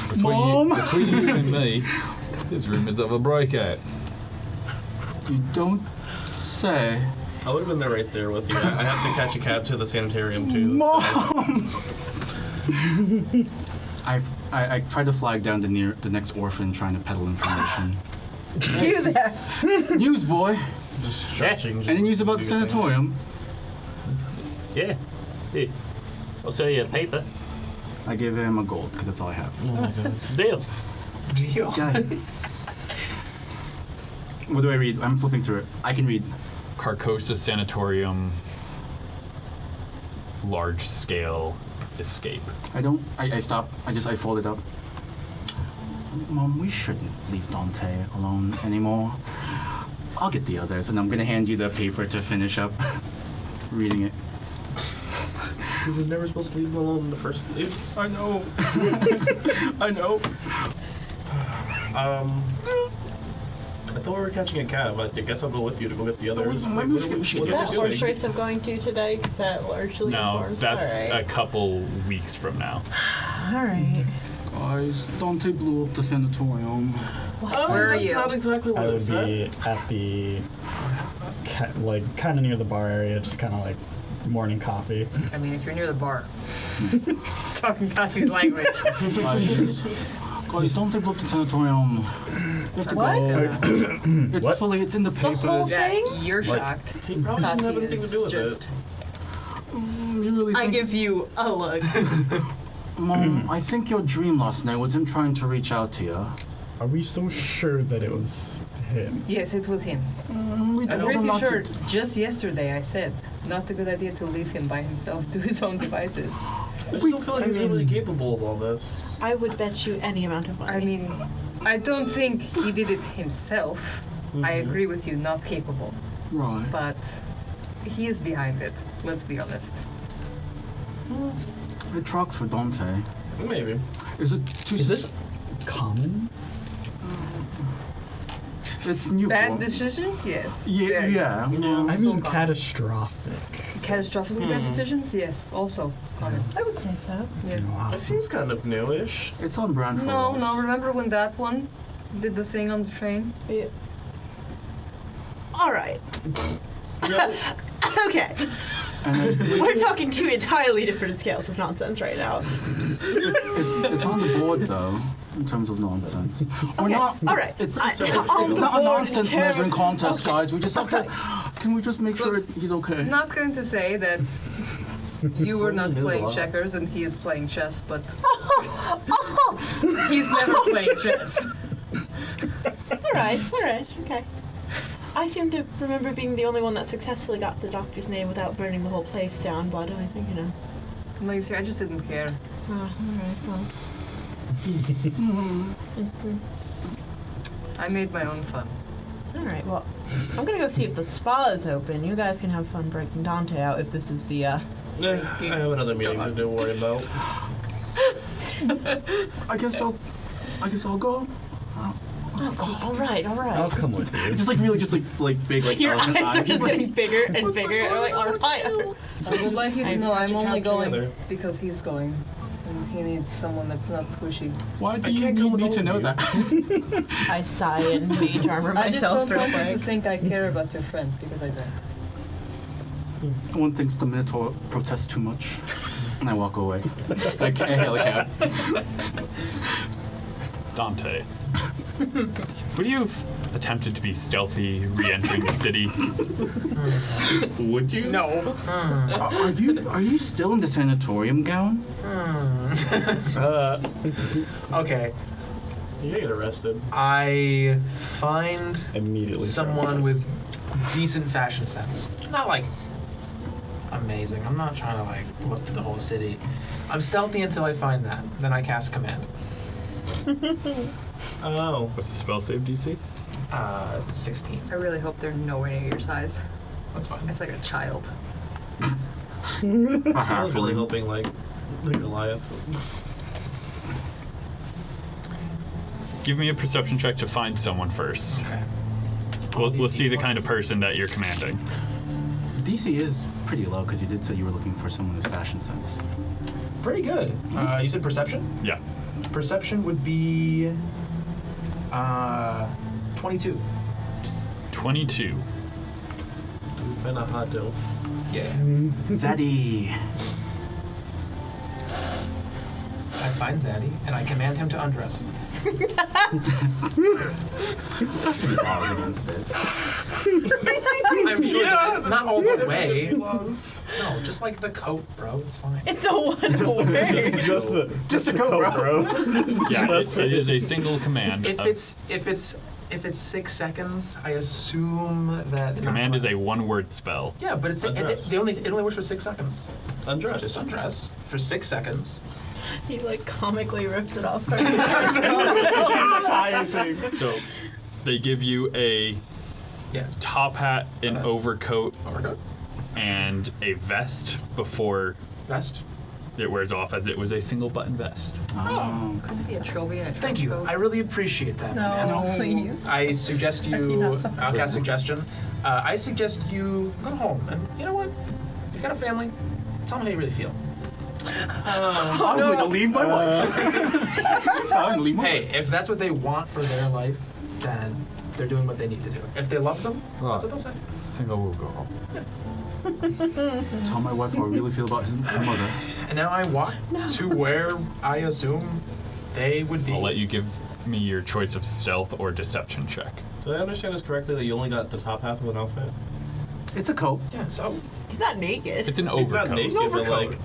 Speaker 1: Between you and me, there's rumors of a breakout.
Speaker 8: You don't say.
Speaker 2: I would have been there right there with you. I had to catch a cab to the sanitarium too.
Speaker 8: I tried to flag down the next orphan trying to peddle information.
Speaker 9: You there?
Speaker 8: News, boy.
Speaker 2: Just stretching.
Speaker 8: Any news about the sanatorium?
Speaker 6: Yeah. Yeah. I'll sell you a paper.
Speaker 8: I give him a gold because that's all I have.
Speaker 2: Oh my god.
Speaker 6: Deal.
Speaker 8: Yeah. What do I read? I'm flipping through it. I can read.
Speaker 1: Carcosa Sanatorium, large scale escape.
Speaker 8: I stop. I fold it up. Mom, we shouldn't leave Dante alone anymore. I'll get the others, and I'm gonna hand you the paper to finish up reading it.
Speaker 2: We were never supposed to leave him alone in the first place.
Speaker 8: I know. I know.
Speaker 2: I thought we were catching a cab. I guess I'll go with you to go get the others.
Speaker 8: Maybe we should
Speaker 9: Is
Speaker 8: get
Speaker 9: that
Speaker 8: the
Speaker 9: horse race I'm going to today? Because that largely
Speaker 1: No,
Speaker 9: informs.
Speaker 1: that's
Speaker 9: All right.
Speaker 1: a couple weeks from now.
Speaker 9: All right.
Speaker 8: Guys, Dante blew up the sanatorium.
Speaker 4: Where are
Speaker 2: that's
Speaker 4: you?
Speaker 2: not exactly what
Speaker 3: I
Speaker 2: it
Speaker 3: would
Speaker 2: said.
Speaker 3: be at the, like, kind of near the bar area, just kind of like morning coffee.
Speaker 4: I mean, if you're near the bar. Talking Kathy's language.
Speaker 8: Guys, Dante blew up the sanatorium. You have to go. It's in the papers.
Speaker 9: whole
Speaker 4: Yeah,
Speaker 9: thing?
Speaker 4: you're shocked.
Speaker 2: He probably didn't have anything to do with
Speaker 4: just,
Speaker 8: You really
Speaker 9: I
Speaker 8: think?
Speaker 9: give you a look.
Speaker 8: Mom, I think your dream last night was him trying to reach out to you.
Speaker 3: Are we so sure that it was him?
Speaker 4: Yes, it was him.
Speaker 8: We
Speaker 4: I'm
Speaker 8: told him
Speaker 4: pretty
Speaker 8: not
Speaker 4: sure
Speaker 8: to.
Speaker 4: just yesterday I said not a good idea to leave him by himself to his own devices.
Speaker 2: I still feel like he's really capable of all this.
Speaker 9: I would bet you any amount of money.
Speaker 4: I mean, I don't think he did it himself. I agree with you, not capable.
Speaker 8: Right.
Speaker 4: But he is behind it, let's be honest.
Speaker 8: It tracks for Dante.
Speaker 2: Maybe.
Speaker 8: Is it too...
Speaker 3: Is this common?
Speaker 8: It's new
Speaker 4: Bad
Speaker 8: form.
Speaker 4: decisions? Yes.
Speaker 8: Yeah,
Speaker 4: Very.
Speaker 8: yeah.
Speaker 3: I
Speaker 4: So
Speaker 3: mean
Speaker 4: common.
Speaker 3: catastrophic.
Speaker 4: Catastrophically bad decisions? Yes, also common.
Speaker 9: I would say so.
Speaker 4: Yeah.
Speaker 3: Wow.
Speaker 2: It seems kind of newish.
Speaker 8: It's on brand for
Speaker 4: No,
Speaker 8: us.
Speaker 4: no, remember when that one did the thing on the train?
Speaker 9: Yeah. All right. Okay.
Speaker 8: And then
Speaker 9: We're talking two entirely different scales of nonsense right now.
Speaker 8: it's on the board though, in terms of nonsense. We're
Speaker 9: Okay,
Speaker 8: not.
Speaker 9: all right.
Speaker 8: It's,
Speaker 9: I-
Speaker 8: it's
Speaker 9: on the
Speaker 8: not a
Speaker 9: board in
Speaker 8: nonsense
Speaker 9: term-
Speaker 8: measuring contest,
Speaker 9: Okay.
Speaker 8: guys. We just have to. Can we just make sure he's okay?
Speaker 4: Not going to say that you were not
Speaker 2: Knew a
Speaker 4: playing
Speaker 2: lot.
Speaker 4: checkers and he is playing chess, but he's never played chess.
Speaker 9: All right, okay. I seem to remember being the only one that successfully got the doctor's name without burning the whole place down, but I think, you know.
Speaker 4: No, you see, I just didn't care.
Speaker 9: All right, well.
Speaker 4: I made my own fun.
Speaker 9: All right, well, I'm gonna go see if the spa is open. You guys can have fun breaking Dante out if this is the,
Speaker 2: I have another meeting to worry about.
Speaker 8: I guess I'll go.
Speaker 9: all right.
Speaker 3: I'll come with you.
Speaker 8: Just like really, just like big, like
Speaker 9: Your
Speaker 8: elephant
Speaker 9: eyes are just getting bigger and bigger. And we're like, all right.
Speaker 4: I would like you to know I'm only going
Speaker 2: together.
Speaker 4: because he's going. And he needs someone that's not squishy.
Speaker 8: Why do
Speaker 2: I
Speaker 8: you
Speaker 2: can't come
Speaker 8: need
Speaker 2: with
Speaker 8: me
Speaker 2: all
Speaker 8: to
Speaker 2: of
Speaker 8: know
Speaker 2: you.
Speaker 8: that?
Speaker 9: I sigh and mage armor
Speaker 4: I just
Speaker 9: myself
Speaker 4: don't
Speaker 9: real
Speaker 4: want you to
Speaker 9: quick.
Speaker 4: think I care about your friend, because I don't.
Speaker 8: One thinks the Minotaur protests too much, and I walk away. I can't hail a cab.
Speaker 1: Dante. Would you have attempted to be stealthy re-entering the city?
Speaker 2: Would you?
Speaker 4: No.
Speaker 8: Are you still in the sanatorium gown?
Speaker 5: Okay,
Speaker 2: You get arrested.
Speaker 5: I find
Speaker 3: Immediately.
Speaker 5: someone with decent fashion sense. Not like amazing. I'm not trying to like look through the whole city. I'm stealthy until I find that. Then I cast command.
Speaker 2: Oh.
Speaker 1: What's the spell save DC?
Speaker 5: 16.
Speaker 4: I really hope they're nowhere near your size.
Speaker 5: That's fine.
Speaker 4: It's like a child.
Speaker 2: I was really hoping like Goliath.
Speaker 1: Give me a perception check to find someone first.
Speaker 5: Okay.
Speaker 1: We'll see the kind of person that you're commanding.
Speaker 8: DC is pretty low because you did say you were looking for someone with fashion sense.
Speaker 5: Pretty good. You said perception?
Speaker 1: Yeah.
Speaker 5: Perception would be 22.
Speaker 1: 22.
Speaker 2: You find a hot elf.
Speaker 5: Yeah.
Speaker 8: Zaddy.
Speaker 5: I find Zaddy and I command him to undress.
Speaker 8: There should be laws against this.
Speaker 5: I'm sure that not all the way. No, just like the coat, bro. It's fine.
Speaker 9: It's a one word.
Speaker 3: Just
Speaker 8: a coat, bro.
Speaker 1: Yeah, it is a single command.
Speaker 5: If it's 6 seconds, I assume that
Speaker 1: The command is a one-word spell.
Speaker 5: Yeah, but it's
Speaker 2: Undress.
Speaker 5: it only works for 6 seconds.
Speaker 2: Undress.
Speaker 5: Just undress for 6 seconds.
Speaker 9: He like comically rips it off.
Speaker 8: Entire thing.
Speaker 1: So they give you a
Speaker 5: Yeah.
Speaker 1: top hat, an overcoat,
Speaker 5: Overcoat.
Speaker 1: and a vest before
Speaker 5: Vest.
Speaker 1: it wears off, as it was a single button vest.
Speaker 8: Oh.
Speaker 4: Could it be a trophy and a
Speaker 5: Thank you.
Speaker 4: trench coat?
Speaker 5: I really appreciate that. man.
Speaker 9: No, please.
Speaker 5: I suggest
Speaker 9: Has he
Speaker 5: you.
Speaker 9: not something?
Speaker 5: I'll cast suggestion. I suggest you go home, and you know what? You've got a family. Tell them how you really feel.
Speaker 8: I'm going to leave my wife. I'm going to leave my
Speaker 5: Hey,
Speaker 8: wife.
Speaker 5: if that's what they want for their life, then they're doing what they need to do. If they love them, that's what they'll say.
Speaker 6: I think I will go home.
Speaker 8: Tell my wife how I really feel about her mother.
Speaker 5: And now I walk to where I assume they would be.
Speaker 1: I'll let you give me your choice of stealth or deception check.
Speaker 2: Did I understand this correctly that you only got the top half of an outfit?
Speaker 8: It's a coat.
Speaker 5: Yeah, so
Speaker 9: He's not naked.
Speaker 1: It's an
Speaker 2: He's not
Speaker 1: overcoat.
Speaker 2: naked, but like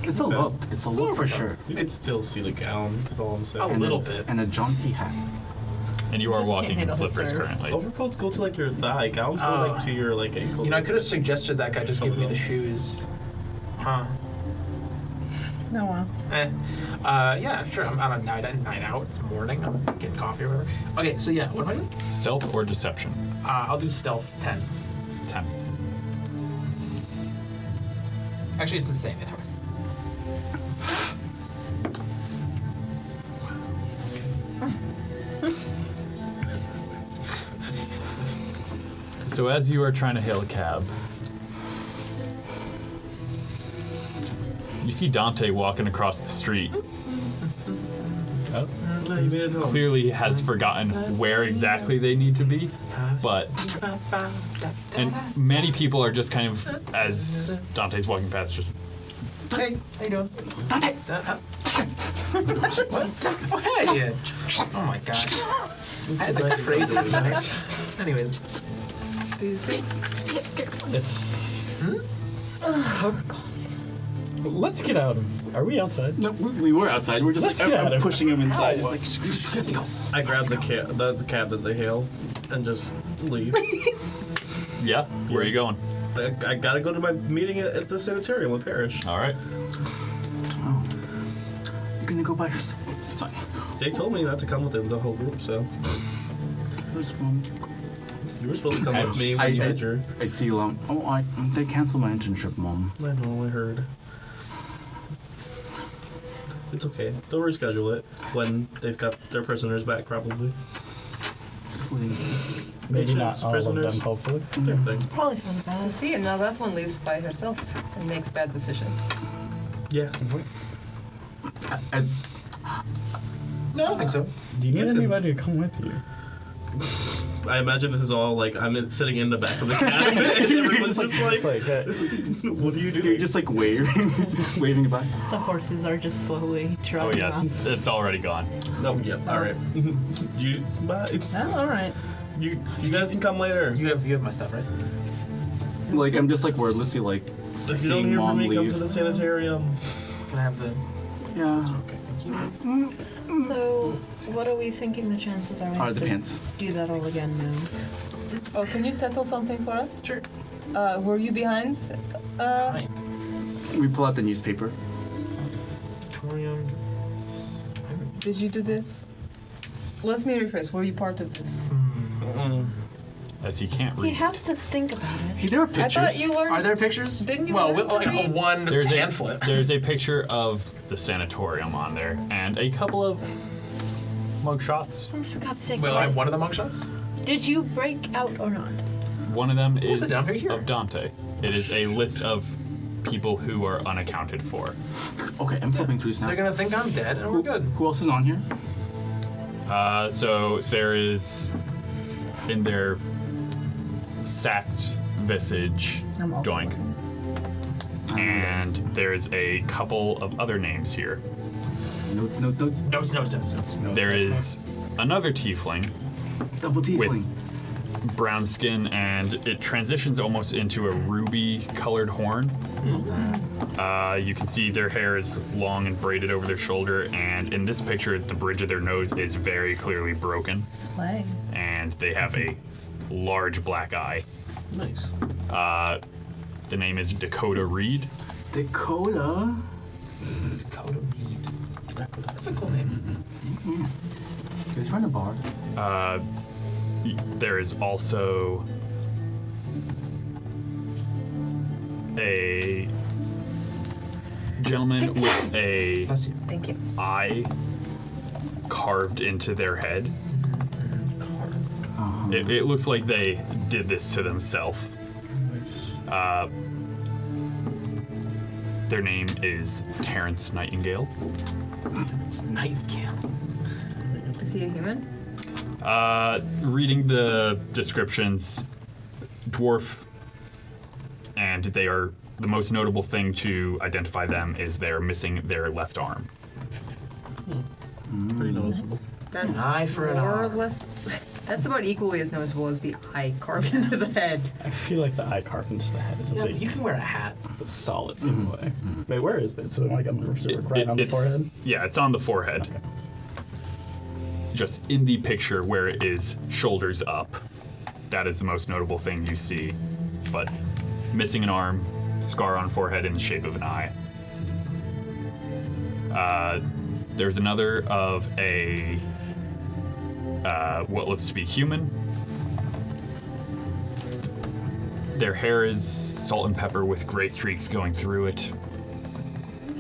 Speaker 8: It's a look. It's a look for sure.
Speaker 2: you could still see the gown. That's all I'm saying.
Speaker 5: a
Speaker 8: And
Speaker 5: little
Speaker 8: a-
Speaker 5: bit.
Speaker 8: And a jaunty hat.
Speaker 1: And you are
Speaker 9: Just
Speaker 1: walking in
Speaker 9: can't handle the
Speaker 1: slippers
Speaker 9: serve.
Speaker 1: currently.
Speaker 2: Overcoats go to like your thigh. Gowns go like to your like ankle.
Speaker 5: You know, I could have suggested that guy just give me the shoes. Huh?
Speaker 9: No, wow.
Speaker 5: Yeah, sure. I'm on a night out. It's morning. I'm getting coffee or whatever. Okay, so yeah, what am I doing?
Speaker 1: Stealth or deception?
Speaker 5: I'll do stealth 10.
Speaker 1: 10.
Speaker 5: Actually, it's the same either way.
Speaker 1: So as you are trying to hail a cab, you see Dante walking across the street.
Speaker 2: No, you made it home.
Speaker 1: Clearly has forgotten where exactly they need to be, but and many people are just kind of, as Dante's walking past, just
Speaker 5: Hey, how you doing?
Speaker 8: Dante!
Speaker 5: What? Hey! Oh my god. I had like crazy tonight. Anyways.
Speaker 4: Do you see?
Speaker 3: It's. Let's get out of. Are we outside?
Speaker 8: No, we were outside. We're just
Speaker 3: Let's
Speaker 8: like
Speaker 3: get out
Speaker 8: I'm
Speaker 3: of-
Speaker 8: pushing him inside. Just like just get to go.
Speaker 2: I grab the cab that they hail and just leave.
Speaker 1: yeah. Where are you going?
Speaker 2: I gotta go to my meeting at the Sanatorium with Parrish.
Speaker 1: All right.
Speaker 8: Oh, you're gonna go by yourself. It's fine.
Speaker 2: They told me not to come with the whole group, so
Speaker 8: Where's Mom?
Speaker 2: you were supposed to come with me
Speaker 8: I-
Speaker 2: with Major.
Speaker 8: I see. They canceled my internship, Mom.
Speaker 2: I know, I heard. It's okay. They'll reschedule it when they've got their prisoners back, probably.
Speaker 3: Maybe not
Speaker 2: Patients,
Speaker 3: all
Speaker 2: prisoners.
Speaker 3: of them, hopefully.
Speaker 2: Same thing.
Speaker 9: Probably for the
Speaker 4: You
Speaker 9: best.
Speaker 4: see, and now that one lives by herself and makes bad decisions.
Speaker 2: Yeah.
Speaker 8: As,
Speaker 5: No, I don't think so.
Speaker 3: Do you need
Speaker 2: Listen.
Speaker 3: anybody to come with you?
Speaker 2: I imagine this is all like sitting in the back of the cab, and everyone's just
Speaker 3: It's
Speaker 2: like,
Speaker 3: like,
Speaker 2: "What are you
Speaker 8: you're
Speaker 2: doing?"
Speaker 8: just like waving, waving goodbye.
Speaker 9: The horses are just slowly
Speaker 1: Oh
Speaker 9: trotting
Speaker 1: yeah,
Speaker 9: off.
Speaker 1: it's already gone.
Speaker 2: Oh, yep. All right. You bye.
Speaker 9: Oh, all right.
Speaker 2: You guys can come later.
Speaker 5: You have my stuff, right?
Speaker 8: Like I'm just like wordlessly like
Speaker 2: If you don't
Speaker 8: seeing
Speaker 2: hear from
Speaker 8: Mom
Speaker 2: me, come
Speaker 8: leave.
Speaker 2: to the Sanitarium.
Speaker 5: Can I have the?
Speaker 8: Yeah.
Speaker 5: Okay, thank you.
Speaker 9: So, what are we thinking the chances are? We
Speaker 8: Are
Speaker 9: have
Speaker 8: the
Speaker 9: to
Speaker 8: pants?
Speaker 9: do that all again now.
Speaker 4: Oh, can you settle something for us?
Speaker 5: Sure.
Speaker 4: Were you behind?
Speaker 5: Right.
Speaker 8: We pull out the newspaper.
Speaker 5: Sanatorium.
Speaker 4: Did you do this? Let me rephrase. Were you part of this?
Speaker 1: As he can't
Speaker 9: He
Speaker 1: read.
Speaker 9: has to think about it.
Speaker 8: Hey, there are pictures.
Speaker 4: I thought you learned.
Speaker 5: Are there pictures?
Speaker 4: Didn't you
Speaker 5: Well,
Speaker 4: learn to
Speaker 5: like a
Speaker 4: read?
Speaker 5: one
Speaker 1: There's
Speaker 5: pamphlet.
Speaker 1: there's a picture of the sanatorium on there and a couple of mugshots.
Speaker 9: Oh, for God's sake.
Speaker 5: Well, I have one of the mugshots.
Speaker 9: Did you break out or not?
Speaker 1: One of them
Speaker 5: course
Speaker 1: is
Speaker 5: it's down here.
Speaker 1: of Dante. It is a list of people who are unaccounted for.
Speaker 8: Okay, I'm flipping through
Speaker 5: They're
Speaker 8: now.
Speaker 5: gonna think I'm dead, and we're good.
Speaker 8: Who else is on here?
Speaker 1: So there is in their sacked visage
Speaker 9: I'm also
Speaker 1: Doink, and there's a couple of other names here.
Speaker 8: Notes.
Speaker 5: Notes.
Speaker 1: There is another tiefling,
Speaker 8: Double tiefling.
Speaker 1: brown skin, and it transitions almost into a ruby-colored horn. You can see their hair is long and braided over their shoulder, and in this picture, the bridge of their nose is very clearly broken,
Speaker 9: Slay.
Speaker 1: and they have a large black eye.
Speaker 2: Nice.
Speaker 1: The name is Dakota Reed.
Speaker 8: Dakota.
Speaker 5: Dakota Reed. That's a cool name.
Speaker 8: He's running a bar.
Speaker 1: There is also a gentleman with a
Speaker 5: Bless you.
Speaker 4: Thank you.
Speaker 1: eye carved into their head. It looks like they did this to themselves. Their name is Terrence Nightingale.
Speaker 5: It's night camp.
Speaker 4: Is he a human?
Speaker 1: Reading the descriptions, dwarf, and they are the most notable thing to identify them is they're missing their left arm.
Speaker 2: Pretty noticeable.
Speaker 4: That's
Speaker 5: eye for an
Speaker 4: more or
Speaker 5: eye.
Speaker 4: less. That's about equally as noticeable as the eye carved into the head.
Speaker 3: I feel like the eye carved into the head is a
Speaker 5: Yeah, but
Speaker 3: big,
Speaker 5: you can wear a hat.
Speaker 3: it's a solid giveaway. Wait, where is it? So like on the right on the
Speaker 1: It's-
Speaker 3: forehead?
Speaker 1: Yeah, it's on the forehead.
Speaker 3: Okay.
Speaker 1: Just in the picture where it is shoulders up. That is the most notable thing you see. But missing an arm, scar on forehead in the shape of an eye. There's another of a what looks to be human. Their hair is salt and pepper with gray streaks going through it.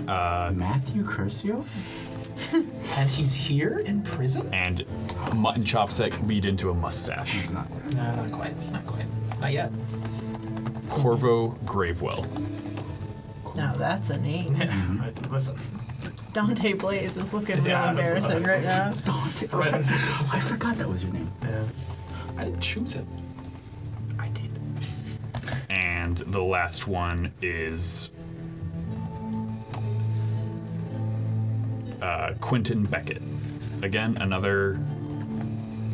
Speaker 8: Matthew Curcio?
Speaker 5: And he's here in prison?
Speaker 1: And mutton chops that lead into a mustache.
Speaker 8: He's not.
Speaker 5: No, not quite. Not quite. Not yet.
Speaker 1: Corvo Gravewell.
Speaker 9: Now that's a name.
Speaker 5: Listen.
Speaker 9: Dante Blaze is looking real
Speaker 5: Yeah, that's-
Speaker 9: embarrassing right now.
Speaker 8: Dante.
Speaker 5: Right.
Speaker 8: I forgot that was your name.
Speaker 5: Yeah. I didn't choose it. I did.
Speaker 1: And the last one is Quentin Beckett. Again, another,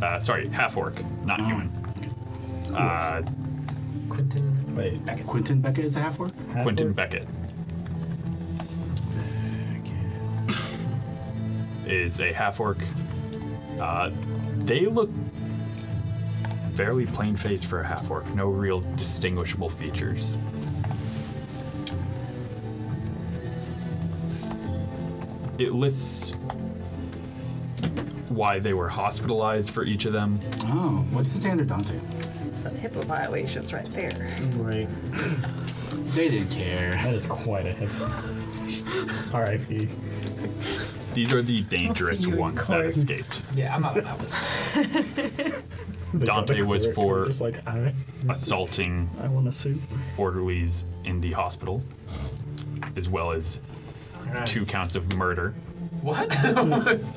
Speaker 1: half-orc, not human.
Speaker 5: Quentin.
Speaker 3: Wait,
Speaker 8: Quentin Beckett is a half-orc?
Speaker 1: Quentin Beckett is a half-orc. They look fairly plain-faced for a half-orc. No real distinguishable features. It lists why they were hospitalized for each of them.
Speaker 8: Oh, what's it say under Dante?
Speaker 4: Some HIPAA violations right there.
Speaker 2: Right.
Speaker 8: They didn't care.
Speaker 3: that is quite a hit. R.I.P.
Speaker 1: These are the dangerous
Speaker 9: you in
Speaker 1: ones that
Speaker 9: court.
Speaker 1: escaped.
Speaker 5: Yeah, I'm not about this.
Speaker 1: Dante was for
Speaker 3: Just like,
Speaker 1: assaulting
Speaker 3: I want a suit.
Speaker 1: orderlies in the hospital, as well as 2 counts of murder,
Speaker 5: What?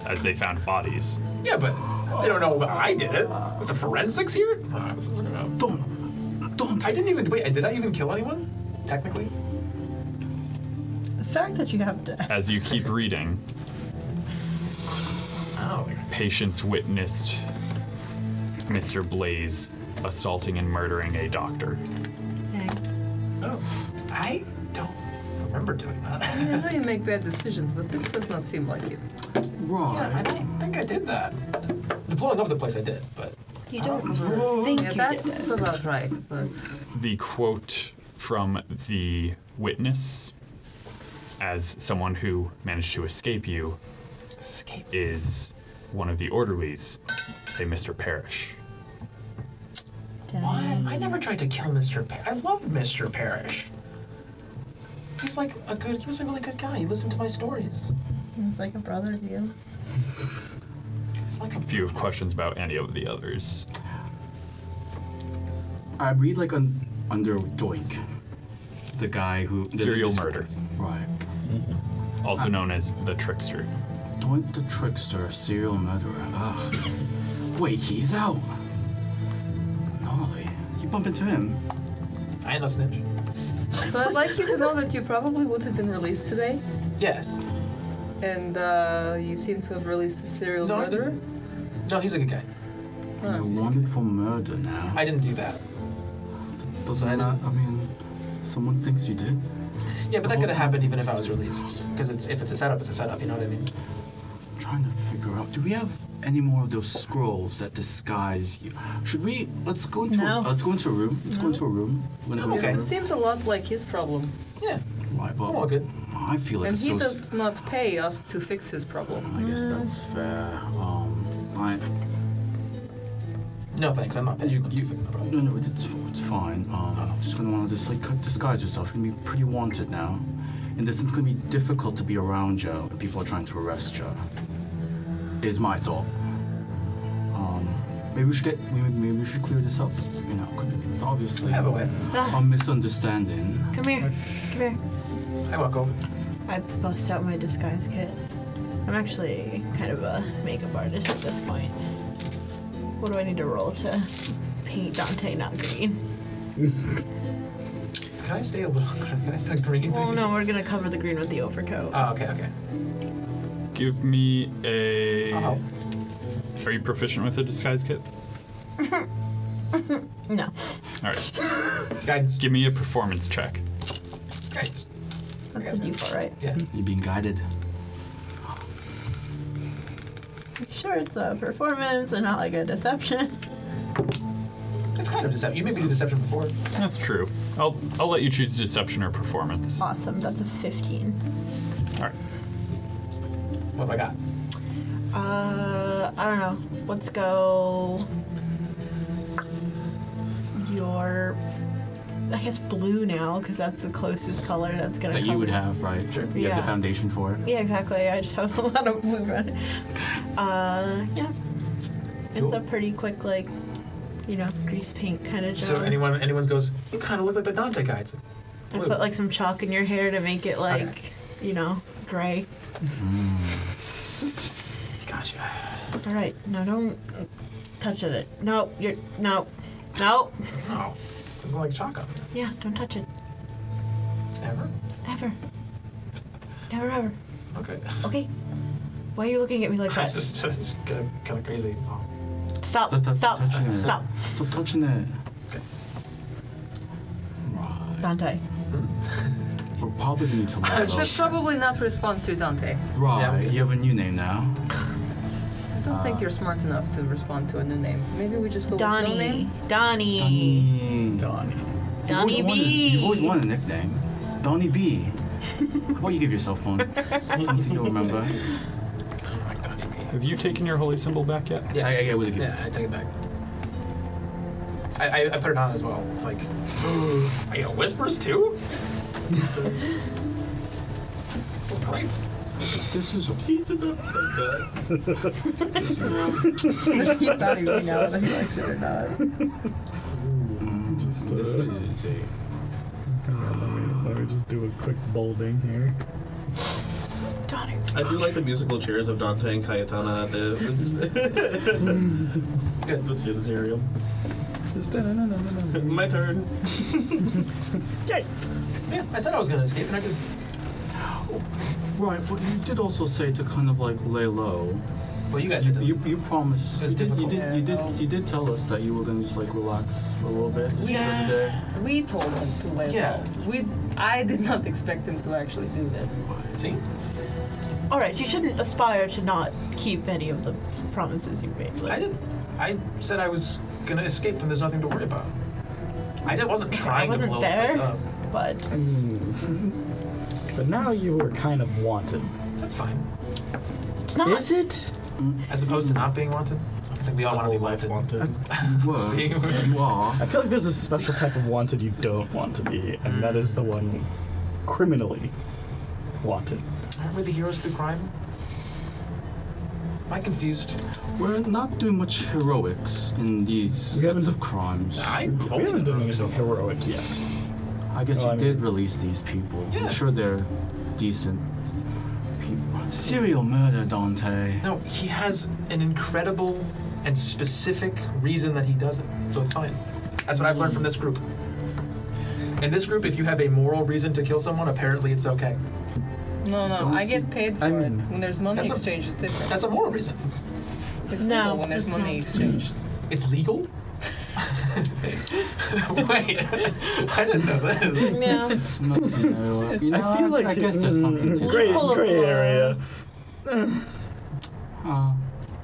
Speaker 1: as they found bodies.
Speaker 5: Yeah, but they don't know about I did it. What's a forensics here? This is about.
Speaker 8: Don't.
Speaker 5: I didn't even wait. Did I even kill anyone? Technically.
Speaker 9: The fact that you have to.
Speaker 1: As you keep reading,
Speaker 5: Oh.
Speaker 1: patients witnessed Mr. Blaze assaulting and murdering a doctor.
Speaker 9: Dang.
Speaker 5: Oh. I don't remember doing that.
Speaker 4: I know you make bad decisions, but this does not seem like you.
Speaker 8: Right.
Speaker 5: Yeah, I don't think I did that. The blowing up the place I did, but
Speaker 9: You don't think
Speaker 4: Yeah,
Speaker 9: you
Speaker 4: that's
Speaker 9: did it.
Speaker 4: about right, but
Speaker 1: The quote from the witness, as someone who managed to escape you,
Speaker 5: escape.
Speaker 1: is one of the orderlies, a Mr. Parrish.
Speaker 5: What? I never tried to kill Mr. I loved Mr. Parrish. He was a really good guy. He listened to my stories.
Speaker 9: It's like a brother to you.
Speaker 5: He's like a
Speaker 1: If you have questions about any of the others,
Speaker 8: I read like under Doink. The guy who...
Speaker 1: Serial murder.
Speaker 8: Right.
Speaker 1: also known as the Trickster.
Speaker 8: Doink the Trickster, serial murderer. Ugh. Wait, he's out. Gnarly. You bump into him.
Speaker 5: I ain't no snitch.
Speaker 4: So I'd like you to know that you probably would have been released today,
Speaker 5: Yeah.
Speaker 4: and you seem to have released a serial
Speaker 5: No, I
Speaker 4: murderer.
Speaker 5: No, he's a good guy.
Speaker 8: You're wanted for murder now.
Speaker 5: I didn't do that.
Speaker 8: Does that not? I mean, someone thinks you did.
Speaker 5: Yeah, but that could have happened even if I was released. Because if it's a setup, it's a setup. You know what I mean?
Speaker 8: I'm trying to figure out. Do we have any more of those scrolls that disguise you? Should we? Let's go into.
Speaker 9: No.
Speaker 8: Let's go into a room. Let's go into a room. We're gonna go into
Speaker 5: Okay.
Speaker 8: a
Speaker 4: This
Speaker 8: room.
Speaker 4: seems a lot like his problem,
Speaker 5: Yeah.
Speaker 8: Right, but
Speaker 5: I'm all good.
Speaker 8: I feel like
Speaker 4: and
Speaker 8: it's
Speaker 4: he
Speaker 8: so.
Speaker 4: does not pay us to fix his problem.
Speaker 8: I guess that's fair.
Speaker 5: No thanks. I'm not. You figure no problem.
Speaker 8: No, it's fine. Just gonna want to just like disguise yourself. You're gonna be pretty wanted now. And this it's gonna be difficult to be around you if people are trying to arrest you. Is my thought. Maybe we should clear this up. You know, it's obviously
Speaker 5: I have a way.
Speaker 8: a misunderstanding.
Speaker 9: Come here. Come here.
Speaker 5: I walk over.
Speaker 9: I bust out my disguise kit. I'm actually kind of a makeup artist at this point. What do I need to roll to paint Dante not green?
Speaker 5: Can I stay a little? Can I stay green?
Speaker 9: Oh no, we're gonna cover the green with the overcoat.
Speaker 5: Oh, okay.
Speaker 1: Give me a.
Speaker 5: I'll help.
Speaker 1: Are you proficient with the disguise kit?
Speaker 9: No.
Speaker 1: All right.
Speaker 5: Guidance.
Speaker 1: Give me a performance check.
Speaker 5: Guidance.
Speaker 9: That's a D4, right?
Speaker 5: Yeah.
Speaker 8: You're being guided.
Speaker 9: Sure, it's a performance and not like a deception.
Speaker 5: It's kind of deception. You made me do deception before.
Speaker 1: That's true. I'll let you choose deception or performance.
Speaker 9: Awesome, that's a 15.
Speaker 1: All right.
Speaker 5: What have I got?
Speaker 9: I don't know. Let's go. Your, I guess blue now, because that's the closest color that's gonna.
Speaker 8: That you
Speaker 9: cover-
Speaker 8: would have, right?
Speaker 5: Sure.
Speaker 8: You have
Speaker 9: Yeah.
Speaker 8: the foundation for it.
Speaker 9: Yeah, exactly. I just have a lot of blue on it. Yeah. It's
Speaker 5: Cool.
Speaker 9: a pretty quick, like, grease paint kind of job.
Speaker 5: So anyone goes, you kind of look like the Dante guy. It's
Speaker 9: I
Speaker 5: blue.
Speaker 9: put like some chalk in your hair to make it like, gray.
Speaker 5: Gotcha.
Speaker 9: All right, now don't touch it. No, no.
Speaker 5: Oh, it's like chalk on it.
Speaker 9: Yeah, don't touch it.
Speaker 5: Ever?
Speaker 9: Ever. Never ever.
Speaker 5: Okay.
Speaker 9: Okay. Why are you looking at me like that?
Speaker 5: just kind of crazy. That's all.
Speaker 9: Stop.
Speaker 8: Stop
Speaker 9: Stop.
Speaker 8: touching it.
Speaker 9: Stop.
Speaker 8: Stop touching it.
Speaker 9: Dante.
Speaker 8: We'll probably need to
Speaker 4: I
Speaker 8: let
Speaker 4: should probably not respond to Dante.
Speaker 8: Right,
Speaker 5: Yeah, okay.
Speaker 8: you have a new name now.
Speaker 4: I don't think you're smart enough to respond to a new name. Maybe we just go with no
Speaker 9: Donnie.
Speaker 4: name.
Speaker 9: Donnie.
Speaker 3: Donnie.
Speaker 9: Donnie B.
Speaker 8: You've always wanted a nickname. Donnie B. How about you give yourself one? Something you'll remember.
Speaker 5: I don't like Donnie B.
Speaker 1: Have you taken your holy symbol back yet?
Speaker 5: Yeah,
Speaker 8: I would give
Speaker 5: Yeah, I take it back. I put it on as well. Like, I got whispers too? This is great.
Speaker 8: This is
Speaker 5: He did not say that.
Speaker 4: He thought he would know whether he likes it or not.
Speaker 3: Just,
Speaker 8: this is a
Speaker 3: let me just do a quick bolding here.
Speaker 9: Donnie.
Speaker 2: I do like the musical chairs of Dante and Cayetana at the Sanatorium. My turn.
Speaker 5: Yeah, I said I was gonna escape, and I did.
Speaker 8: right, but you did also say to kind of like lay low.
Speaker 5: Well, you guys said that.
Speaker 8: You promised.
Speaker 5: It was difficult.
Speaker 8: You did tell us that you were gonna just like relax for a little bit, just for the day.
Speaker 4: We told him to lay
Speaker 5: Yeah.
Speaker 4: low. I did not expect him to actually do this.
Speaker 5: See?
Speaker 9: All right, you shouldn't aspire to not keep any of the promises you made.
Speaker 5: I didn't. I said I was gonna escape, and there's nothing to worry about. Wasn't trying
Speaker 9: I
Speaker 5: to
Speaker 9: wasn't
Speaker 5: blow the place
Speaker 9: there,
Speaker 5: up.
Speaker 9: but
Speaker 3: But now you were kind of wanted.
Speaker 5: That's fine.
Speaker 9: it's not.
Speaker 3: Is it?
Speaker 5: As opposed to not being wanted. I think we all want to be wanted.
Speaker 8: You were.
Speaker 5: See?
Speaker 8: You are.
Speaker 3: I feel like there's a special type of wanted you don't want to be, and that is the one criminally wanted.
Speaker 5: Aren't we the heroes through crime? Am I confused?
Speaker 8: We're not doing much heroics in these
Speaker 3: We
Speaker 8: sets
Speaker 3: haven't-
Speaker 8: of crimes.
Speaker 5: I
Speaker 3: We
Speaker 5: only
Speaker 3: haven't
Speaker 5: did
Speaker 3: done
Speaker 5: heroics so
Speaker 3: anything
Speaker 5: far.
Speaker 3: heroic yet.
Speaker 8: I guess
Speaker 3: Well,
Speaker 8: you
Speaker 3: I
Speaker 8: did
Speaker 3: mean-
Speaker 8: release these people.
Speaker 5: Yeah.
Speaker 8: I'm sure they're decent people. Serial murder, Dante.
Speaker 5: No, he has an incredible and specific reason that he does it, so it's fine. That's what I've learned from this group. In this group, if you have a moral reason to kill someone, apparently it's okay.
Speaker 4: No,
Speaker 8: Don't
Speaker 4: I get paid for
Speaker 3: I
Speaker 4: it.
Speaker 3: mean,
Speaker 4: When there's money
Speaker 5: that's a-
Speaker 4: exchange, it's different.
Speaker 5: That's a moral reason.
Speaker 4: It's
Speaker 9: No,
Speaker 4: legal when there's
Speaker 9: it's
Speaker 4: money
Speaker 9: not.
Speaker 4: exchanged.
Speaker 5: It's legal? Wait, I didn't know that.
Speaker 9: Yeah.
Speaker 8: It's mostly no. You know,
Speaker 3: I feel like
Speaker 8: I guess there's something to
Speaker 3: gray,
Speaker 9: Pull a
Speaker 3: gray
Speaker 9: plug.
Speaker 3: area.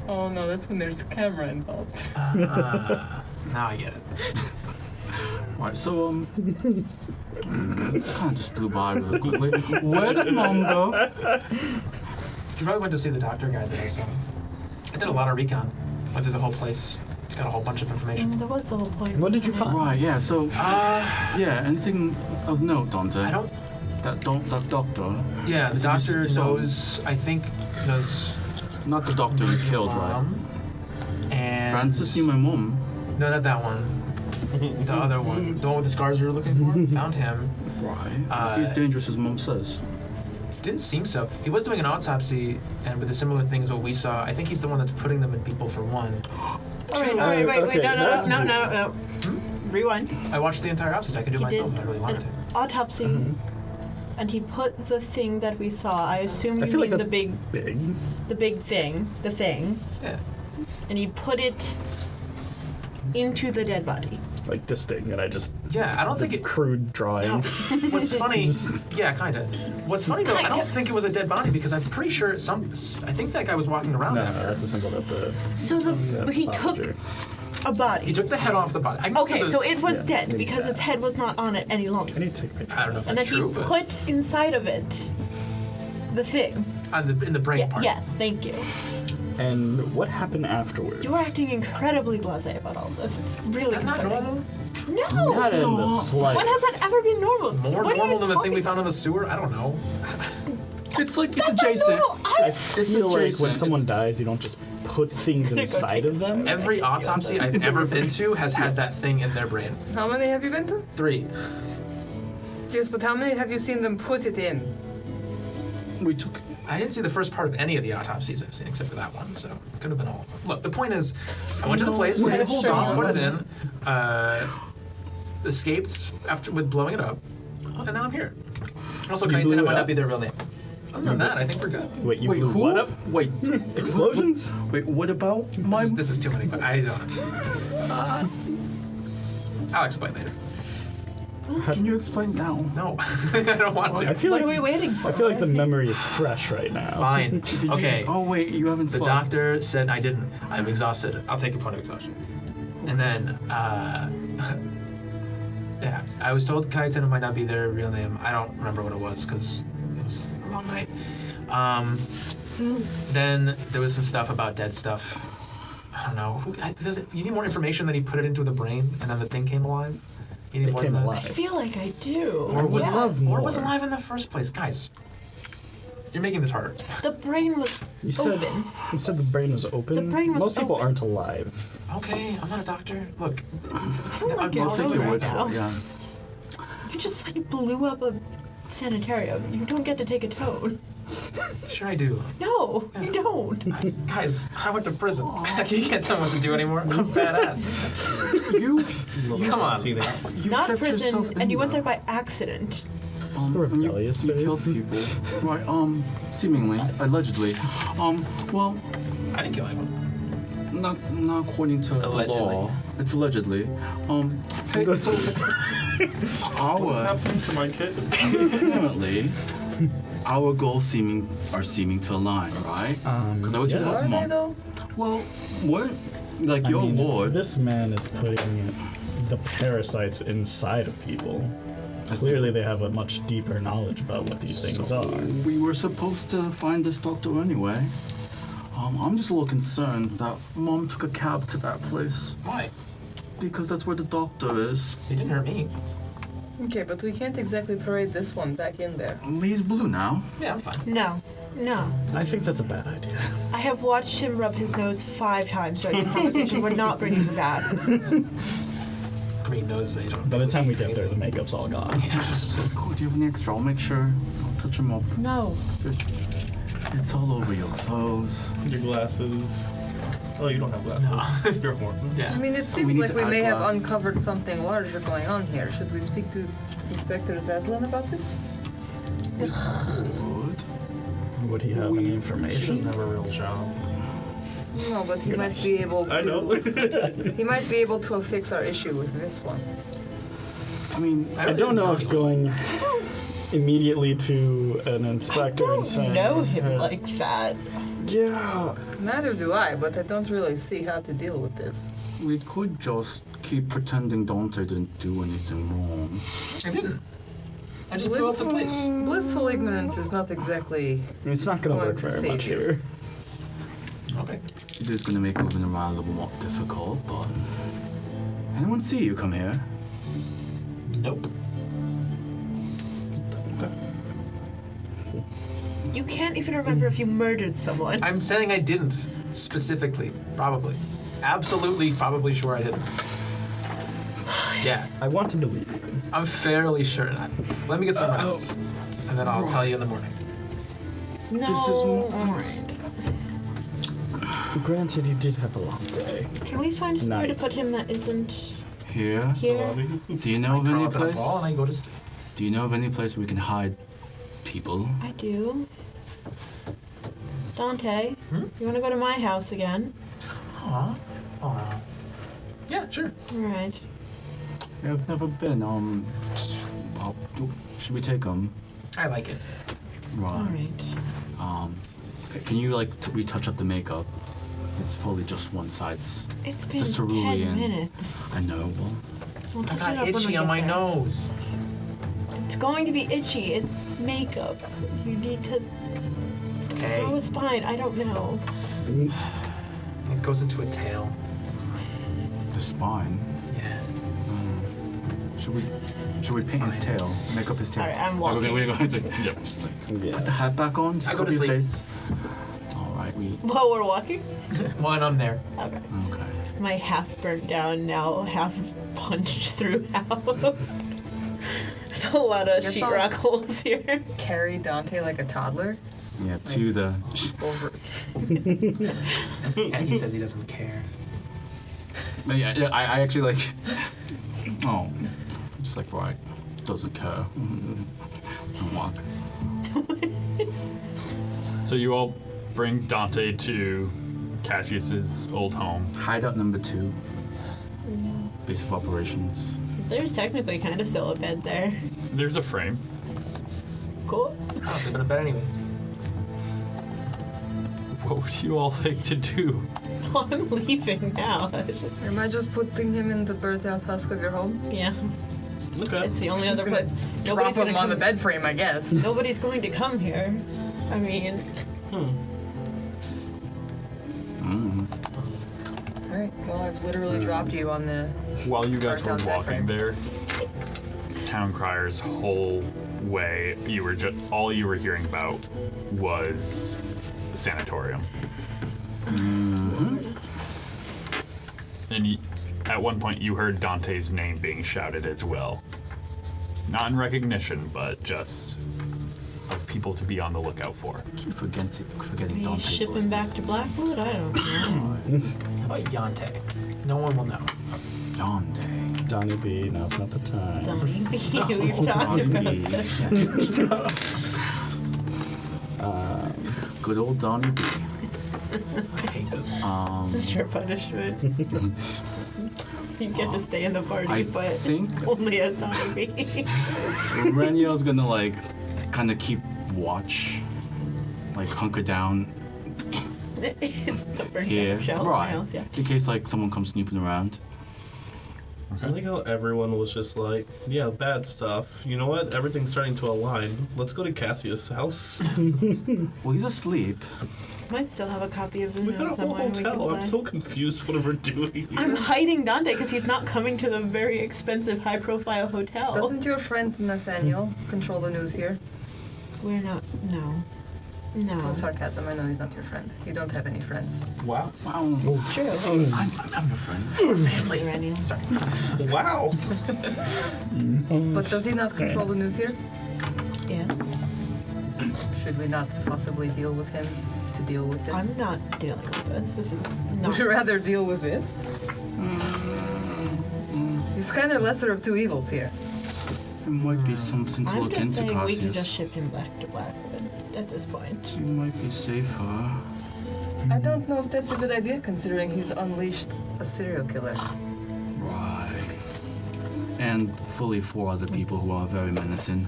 Speaker 4: Oh no, that's when there's a camera involved.
Speaker 5: Now I get it.
Speaker 8: Right, so kind of just blew by really quickly. Where did Mom go?
Speaker 5: You probably went to see the doctor guy that I saw. I did a lot of recon. Went through the whole place. Got a whole bunch of information.
Speaker 9: That was the whole point.
Speaker 3: What did you find?
Speaker 8: Right, yeah. So yeah, anything of note, Dante?
Speaker 5: I don't.
Speaker 8: That doctor,
Speaker 5: Yeah, the
Speaker 8: Is it just-
Speaker 5: doctor
Speaker 8: no.
Speaker 5: knows. I think knows.
Speaker 8: not the doctor you killed, right?
Speaker 5: Mom, and
Speaker 8: Francis knew my mom.
Speaker 5: No, not that one. The other one. The one with the scars we were looking for. Found him.
Speaker 8: Right. Is he as dangerous as Mom says?
Speaker 5: Didn't seem so. He was doing an autopsy, and with the similar things what we saw, I think he's the one that's putting them in people for one.
Speaker 9: All right, wait.
Speaker 3: okay, that's
Speaker 9: No. Rewind.
Speaker 5: I watched the entire autopsy. I could do it
Speaker 9: He
Speaker 5: myself
Speaker 9: did
Speaker 5: if I really wanted to.
Speaker 9: an autopsy, and he put the thing that we saw. I assume
Speaker 3: I
Speaker 9: you
Speaker 3: feel like
Speaker 9: mean
Speaker 3: that's big.
Speaker 9: the big thing,
Speaker 5: Yeah.
Speaker 9: and he put it into the dead body.
Speaker 3: Like this thing that I just
Speaker 5: Yeah, I don't think it.
Speaker 3: crude drawing.
Speaker 5: No. What's funny? Yeah, kind of. What's funny though, I don't think it was a dead body because I'm pretty sure I think that guy was walking around
Speaker 3: No,
Speaker 5: after.
Speaker 3: that's the symbol of the.
Speaker 9: So he took
Speaker 3: lavender.
Speaker 9: a body.
Speaker 5: He took the head off the body.
Speaker 9: Okay, so it was
Speaker 3: Yeah,
Speaker 9: dead
Speaker 3: maybe
Speaker 9: because
Speaker 3: that.
Speaker 9: its head was not on it any longer.
Speaker 3: I need to take a picture.
Speaker 5: I don't know if
Speaker 9: And
Speaker 5: that's
Speaker 9: then
Speaker 5: true,
Speaker 9: he
Speaker 5: but
Speaker 9: put inside of it the thing.
Speaker 5: in the brain part.
Speaker 9: Yes, thank you.
Speaker 3: And what happened afterwards?
Speaker 9: You are acting incredibly blasé about all this. It's really
Speaker 5: Is that not
Speaker 9: concerning.
Speaker 5: normal?
Speaker 9: No!
Speaker 3: Not in the
Speaker 9: When
Speaker 3: slightest.
Speaker 9: has that ever been normal?
Speaker 5: More
Speaker 9: What are
Speaker 5: normal
Speaker 9: you
Speaker 5: than the thing we
Speaker 9: talking
Speaker 5: found in the sewer? I don't know.
Speaker 8: It's like it's
Speaker 9: That's not
Speaker 8: adjacent.
Speaker 9: normal.
Speaker 3: I feel like when
Speaker 8: adjacent.
Speaker 3: someone dies, you don't just put things
Speaker 9: Gonna go
Speaker 3: inside
Speaker 9: take
Speaker 3: of
Speaker 9: a
Speaker 3: them.
Speaker 5: Every autopsy I've ever been to has had that thing in their brain.
Speaker 4: How many have you been to?
Speaker 5: 3.
Speaker 4: Yes, but how many have you seen them put it in?
Speaker 8: We took.
Speaker 5: I didn't see the first part of any of the autopsies I've seen except for that one, so it could have been all of them. Look, the point is, I went to the place, saw him put it in, escaped after with blowing it up, and now I'm here. Also,
Speaker 3: You
Speaker 5: Kaiten
Speaker 3: blew it
Speaker 5: might not
Speaker 3: up?
Speaker 5: be their real name. Other than that, I think we're good.
Speaker 3: Wait, you
Speaker 8: Wait,
Speaker 3: blew
Speaker 8: who?
Speaker 3: what up?
Speaker 8: Wait.
Speaker 3: Explosions?
Speaker 8: Wait, what about my?
Speaker 5: This is too many, but I don't. I'll explain later.
Speaker 8: Can you explain now?
Speaker 5: No, I don't want
Speaker 3: I
Speaker 5: to.
Speaker 3: feel
Speaker 9: What
Speaker 3: like
Speaker 9: are we waiting for?
Speaker 3: I feel like the memory is fresh right now.
Speaker 5: Fine. Okay.
Speaker 8: Oh wait, you haven't
Speaker 5: The
Speaker 8: slept.
Speaker 5: doctor said I didn't. I'm exhausted. I'll take a point of exhaustion. And then, yeah, I was told Kaiten might not be their real name. I don't remember what it was because it was a long night. Then there was some stuff about dead stuff. I don't know. You need more information that he put it into the brain and then the thing came alive? You need
Speaker 3: It
Speaker 5: more
Speaker 3: came
Speaker 5: than that?
Speaker 9: I
Speaker 3: alive.
Speaker 9: feel like I do.
Speaker 5: Or was,
Speaker 9: Yes.
Speaker 3: love
Speaker 5: or
Speaker 3: more.
Speaker 5: was alive in the first place? Guys, you're making this harder.
Speaker 9: The brain was
Speaker 3: You said
Speaker 9: open.
Speaker 3: you said the brain was open.
Speaker 9: The brain was
Speaker 3: Most people
Speaker 9: open.
Speaker 3: aren't alive.
Speaker 5: Okay, I'm not a doctor. Look,
Speaker 9: I don't like
Speaker 8: I'll
Speaker 9: your
Speaker 8: take
Speaker 9: tone
Speaker 8: your
Speaker 9: right
Speaker 8: word
Speaker 9: now.
Speaker 8: for it. Yeah.
Speaker 9: You just like blew up a sanitarium. You don't get to take a tone.
Speaker 5: sure I do.
Speaker 9: No, you don't.
Speaker 5: Guys, I went to prison. You can't tell me what to do anymore. I'm badass.
Speaker 8: You
Speaker 5: Come on.
Speaker 8: you
Speaker 9: Not
Speaker 8: kept
Speaker 9: prison,
Speaker 8: yourself in
Speaker 9: and you went there
Speaker 8: there.
Speaker 9: by accident.
Speaker 3: It's the rebellious
Speaker 8: you killed
Speaker 3: phase.
Speaker 8: people. Right, seemingly, allegedly. Well,
Speaker 5: I didn't kill anyone.
Speaker 8: not according to
Speaker 5: Allegedly.
Speaker 8: the law. It's allegedly. Hey, so
Speaker 2: What's happening to my kid?
Speaker 8: apparently, our goals are seeming to align, right? Because I was
Speaker 3: yeah.
Speaker 8: with
Speaker 4: Are they
Speaker 8: Mom.
Speaker 4: though?
Speaker 8: Well, what? Like
Speaker 3: I
Speaker 8: your
Speaker 3: mean, if
Speaker 8: ward.
Speaker 3: this man is putting the parasites inside of people.
Speaker 8: I
Speaker 3: Clearly, they have a much deeper knowledge about what these things are.
Speaker 8: We were supposed to find this doctor anyway. I'm just a little concerned that Mom took a cab to that place
Speaker 5: Why?
Speaker 8: because that's where the doctor is.
Speaker 5: He didn't hurt me.
Speaker 4: Okay, but we can't exactly parade this one back in there.
Speaker 8: He's blue now.
Speaker 5: Yeah, I'm fine.
Speaker 9: No, no.
Speaker 3: I think that's a bad idea.
Speaker 9: I have watched him rub his nose 5 times during this conversation. We're not bringing him back.
Speaker 5: Green nose, they don't.
Speaker 3: By the time we get there, the makeup's all gone.
Speaker 8: Cool, do you have any extra? I'll make sure. Don't touch him up.
Speaker 9: No.
Speaker 8: It's all over your clothes.
Speaker 2: Your glasses. Oh, you don't have glasses. You're horrible.
Speaker 4: I
Speaker 5: Yeah.
Speaker 4: mean, it
Speaker 8: We
Speaker 4: seems
Speaker 8: need
Speaker 4: like
Speaker 8: to
Speaker 4: we
Speaker 8: add
Speaker 4: may have
Speaker 8: glass.
Speaker 4: uncovered something larger going on here. Should we speak to Inspector Zazilin about this?
Speaker 8: Good.
Speaker 3: Would he have any
Speaker 2: Shouldn't
Speaker 3: information?
Speaker 2: have a real job.
Speaker 4: No, but he might be able to.
Speaker 2: I know.
Speaker 4: He might be able to fix our issue with this one.
Speaker 8: I mean,
Speaker 3: I don't know if going immediately to an
Speaker 9: I
Speaker 3: inspector and
Speaker 9: don't
Speaker 3: saying,
Speaker 9: know him
Speaker 3: "Hey,
Speaker 9: like that.
Speaker 3: Yeah,
Speaker 4: Neither do I, but I don't really see how to deal with this.
Speaker 8: we could just keep pretending Dante didn't do anything wrong.
Speaker 5: I didn't. I just blew up the place.
Speaker 4: Blissful ignorance is not exactly.
Speaker 3: it's not going to
Speaker 4: Going
Speaker 3: work
Speaker 4: to
Speaker 3: very
Speaker 4: save
Speaker 3: much
Speaker 4: you.
Speaker 3: here.
Speaker 5: Okay.
Speaker 8: It is gonna make moving around a little more difficult, but anyone see you come here?
Speaker 5: Nope.
Speaker 9: You can't even remember if you murdered someone.
Speaker 5: I'm saying I didn't. Specifically. Probably. Absolutely, probably sure I didn't. Yeah.
Speaker 3: I want to believe you.
Speaker 5: I'm fairly sure. Let me get some rest. And then I'll tell you in the morning.
Speaker 9: No.
Speaker 8: This is more-
Speaker 9: Alright.
Speaker 3: Granted, you did have a long day.
Speaker 9: Can we find somewhere to
Speaker 3: Night.
Speaker 9: put him that isn't
Speaker 8: Here?
Speaker 9: here?
Speaker 8: Do you know of
Speaker 5: Crawl
Speaker 8: any
Speaker 5: up in a
Speaker 8: place?
Speaker 5: ball and I go to sleep.
Speaker 8: Do you know of any place we can hide people?
Speaker 9: I do. Dante,
Speaker 5: Hmm?
Speaker 9: you want to go to my house again?
Speaker 5: Aw. Aw. Yeah, sure.
Speaker 9: Alright.
Speaker 8: I've never been. Should we take them?
Speaker 5: I like it.
Speaker 8: Right.
Speaker 9: Alright.
Speaker 8: Can you like retouch up the makeup? It's fully just one side's.
Speaker 9: It's
Speaker 8: a
Speaker 9: been 10
Speaker 8: cerulean.
Speaker 9: minutes.
Speaker 8: I know. Well,
Speaker 9: We'll
Speaker 5: I
Speaker 9: touch it
Speaker 5: got
Speaker 9: up when we
Speaker 5: itchy on
Speaker 9: get
Speaker 5: my
Speaker 9: there.
Speaker 5: nose.
Speaker 9: It's going to be itchy. It's makeup. You need to.
Speaker 5: okay.
Speaker 9: Grow a spine. I don't know.
Speaker 5: It goes into a tail.
Speaker 8: The spine.
Speaker 5: Yeah.
Speaker 8: Should we paint his tail? Make up his tail?
Speaker 9: All right, I'm
Speaker 8: Like,
Speaker 9: walking.
Speaker 8: we're going to
Speaker 1: Yep.
Speaker 8: just like
Speaker 3: Yeah.
Speaker 8: put the hat back on. Just
Speaker 5: I go
Speaker 8: cover
Speaker 5: to
Speaker 8: your
Speaker 5: sleep.
Speaker 8: face. All right, we.
Speaker 9: While we're walking?
Speaker 5: Well, and I'm there.
Speaker 9: Okay.
Speaker 8: Okay.
Speaker 9: My half burnt down, now half punched through house. There's a lot of
Speaker 4: Guess
Speaker 9: sheetrock holes here.
Speaker 4: Carry Dante like a toddler
Speaker 8: Yeah, to the.
Speaker 4: over.
Speaker 5: And he says he doesn't care.
Speaker 8: Yeah, I actually like. Oh, just like right, doesn't care. And walk.
Speaker 1: So you all bring Dante to Cassius's old home.
Speaker 8: Hideout number 2. Base of operations.
Speaker 9: There's technically kind of still a bed there.
Speaker 1: There's a frame.
Speaker 9: Cool.
Speaker 5: I'll sleep in a bed anyways.
Speaker 1: What would you all like to do?
Speaker 9: Well, I'm leaving now. It's just,
Speaker 4: Am I just putting him in the burnt-out husk of your home?
Speaker 9: yeah,
Speaker 2: Okay.
Speaker 9: it's the only other place.
Speaker 4: Drop
Speaker 9: Nobody's
Speaker 4: him
Speaker 9: gonna
Speaker 4: on the
Speaker 9: come.
Speaker 4: bed frame, I guess.
Speaker 9: Nobody's going to come here. I mean,
Speaker 4: All right. Well, I've literally dropped you on the.
Speaker 1: While you guys were
Speaker 4: Burnt out
Speaker 1: walking
Speaker 4: bed
Speaker 1: there, Town Crier's whole way, all you were hearing about was the Sanatorium. And at one point, you heard Dante's name being shouted as well. Not in recognition, but just of people to be on the lookout for.
Speaker 8: Keep forgetting
Speaker 9: we
Speaker 8: Dante.
Speaker 9: ship
Speaker 8: boys.
Speaker 9: him back to Blackwood? I don't know.
Speaker 5: How about Yante? No one will know.
Speaker 8: Dante.
Speaker 3: Donnie B, now's not the time.
Speaker 9: Donnie B. We've talked about
Speaker 8: Donnie B.
Speaker 9: this.
Speaker 8: Good old Donnie B.
Speaker 5: I hate this.
Speaker 9: This is your punishment. You get to stay in the party,
Speaker 8: I
Speaker 9: but
Speaker 8: think
Speaker 9: only as Donnie B.
Speaker 8: Raniel's gonna like kind of keep watch, like hunker down
Speaker 9: The burnt
Speaker 8: here,
Speaker 9: down shell in my
Speaker 8: right?
Speaker 9: house, yeah.
Speaker 8: In case like someone comes snooping around.
Speaker 2: I like how everyone was just like, yeah, bad stuff. You know what? Everything's starting to align. Let's go to Cassius' house.
Speaker 8: Well, he's asleep.
Speaker 9: Might still have a copy of the
Speaker 2: We got a
Speaker 9: note
Speaker 2: whole
Speaker 9: somewhere we can
Speaker 2: hotel. I'm
Speaker 9: play.
Speaker 2: so confused what we're doing here.
Speaker 9: I'm hiding Dante because he's not coming to the very expensive, high-profile hotel.
Speaker 4: Doesn't your friend Nathaniel control the news here?
Speaker 9: We're not. No. No.
Speaker 4: No sarcasm. I know he's not your friend. You don't have any friends.
Speaker 2: Wow.
Speaker 8: Wow.
Speaker 9: It's true.
Speaker 8: I'm your friend.
Speaker 9: Family. Raniel.
Speaker 2: Wow.
Speaker 4: But does he not control the news here?
Speaker 9: Yes.
Speaker 4: Should we not possibly deal with him to deal with this?
Speaker 9: I'm not dealing with this. This is not.
Speaker 4: Would you rather deal with this? He's kind of lesser of two evils here.
Speaker 8: It might be something to
Speaker 9: I'm
Speaker 8: look
Speaker 9: just
Speaker 8: into,
Speaker 9: saying we can just
Speaker 8: Cassius.
Speaker 9: ship him back to Blackwood at this point.
Speaker 8: It might be safer.
Speaker 4: I don't know if that's a good idea, considering he's unleashed a serial killer.
Speaker 8: Right. And fully 4 other people who are very menacing.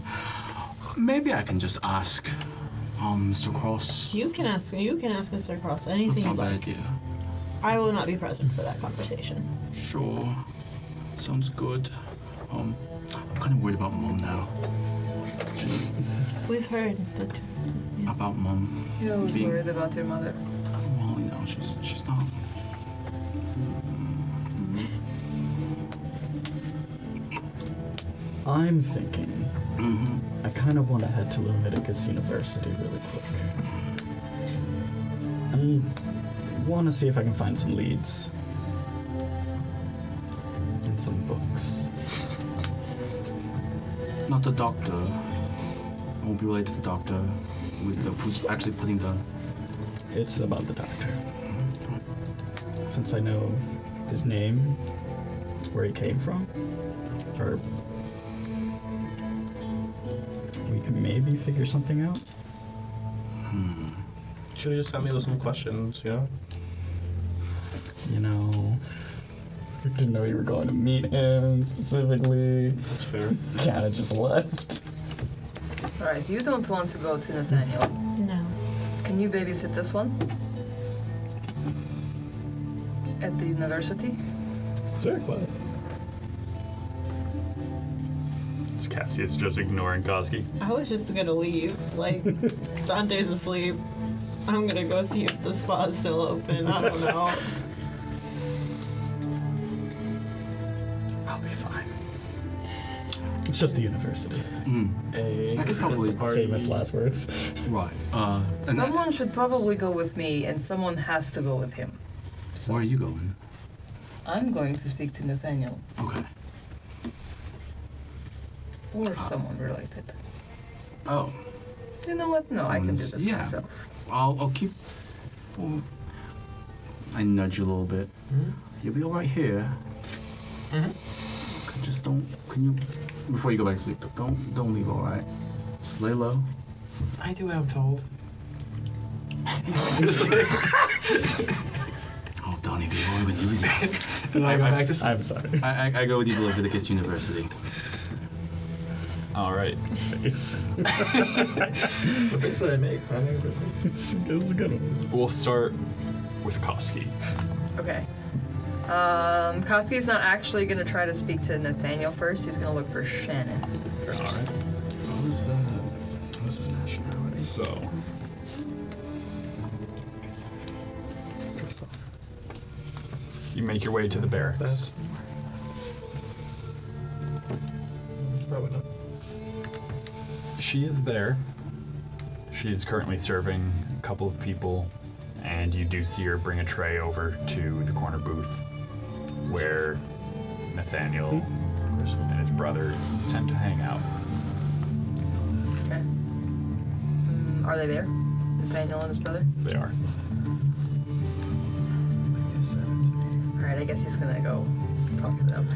Speaker 8: Maybe I can just ask, Mr. Cross.
Speaker 9: You can ask Mr. Cross anything
Speaker 8: That's
Speaker 9: you'd
Speaker 8: not a bad
Speaker 9: like.
Speaker 8: idea.
Speaker 9: I will not be present for that conversation.
Speaker 8: Sure. Sounds good. I'm kind of worried about Mom now.
Speaker 9: We've heard that.
Speaker 8: About Mom.
Speaker 4: You're always
Speaker 8: being-
Speaker 4: worried about your mother.
Speaker 8: Well, you know, she's not.
Speaker 3: I'm thinking I kind of want to head to Leviticus University really quick. I want to see if I can find some leads and some books.
Speaker 8: Not the doctor. I won't be related to the doctor. With the who's actually putting the.
Speaker 3: It's about the doctor. Since I know his name, where he came from, or we can maybe figure something out.
Speaker 2: Should have just sent me with some questions, you know?
Speaker 3: You know, I didn't know you were going to meet him specifically.
Speaker 2: That's fair.
Speaker 3: Kind of just left.
Speaker 4: Alright, you don't want to go to Nathaniel.
Speaker 9: No.
Speaker 4: Can you babysit this one? At the university?
Speaker 3: It's very quiet.
Speaker 1: Is Cassius just ignoring Koski?
Speaker 9: I was just gonna leave. Like, Dante's asleep. I'm gonna go see if the spa is still open. I don't know.
Speaker 8: I'll be fine.
Speaker 3: It's just the university.
Speaker 2: A
Speaker 8: I could probably
Speaker 3: Famous last words.
Speaker 8: Right. And
Speaker 4: Someone should probably go with me, and someone has to go with him.
Speaker 8: where are you going?
Speaker 4: I'm going to speak to Nathaniel,
Speaker 8: Okay.
Speaker 4: or someone related.
Speaker 8: Oh,
Speaker 4: You know what? No, I can do
Speaker 8: Someone's-
Speaker 4: this
Speaker 8: yeah.
Speaker 4: myself.
Speaker 8: I'll keep. Well, I nudge you a little bit. You'll be all right here.
Speaker 5: Mhm.
Speaker 8: Okay, just don't. Can you? Before you go back to sleep, don't leave. All right. Just lay low.
Speaker 5: I do what I'm told.
Speaker 8: Oh, Donnie, baby, what am I doing with you?
Speaker 5: And I go back to sleep.
Speaker 3: I'm sorry.
Speaker 8: I go with you to Leviticus University.
Speaker 1: All right.
Speaker 3: Face.
Speaker 5: What face did I make? I think a face.
Speaker 3: It was a good one.
Speaker 1: We'll start with Koski.
Speaker 4: Okay. Koski's not actually going to try to speak to Nathaniel first. He's going to look for Shannon first.
Speaker 1: All right.
Speaker 8: What was that? What was his nationality?
Speaker 1: So. You make your way to the barracks.
Speaker 5: Probably not.
Speaker 1: She is there. She's currently serving a couple of people, and you do see her bring a tray over to the corner booth where Nathaniel and his brother tend to hang out.
Speaker 4: Okay. Are they there? Nathaniel and his brother?
Speaker 1: They are.
Speaker 4: Alright, I guess he's going to go talk to them.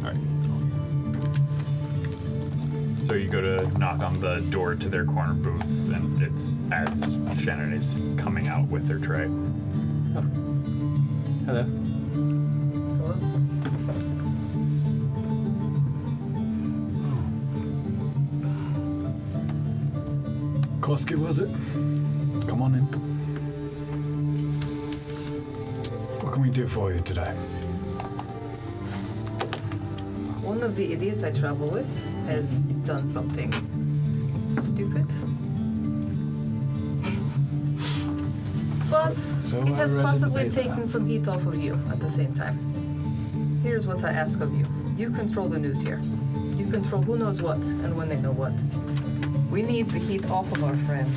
Speaker 1: All right. So you go to knock on the door to their corner booth, and it's as Shannon is coming out with their tray.
Speaker 6: Hello.
Speaker 4: Hello?
Speaker 1: Koski, was it? Come on in. What can we do for you today?
Speaker 4: One of the idiots I travel with has done something stupid. But
Speaker 1: So
Speaker 4: it
Speaker 1: I
Speaker 4: has
Speaker 1: read in the
Speaker 4: possibly
Speaker 1: paper.
Speaker 4: taken some heat off of you at the same time. Here's what I ask of you. You control the news here. You control who knows what and when they know what. We need the heat off of our friend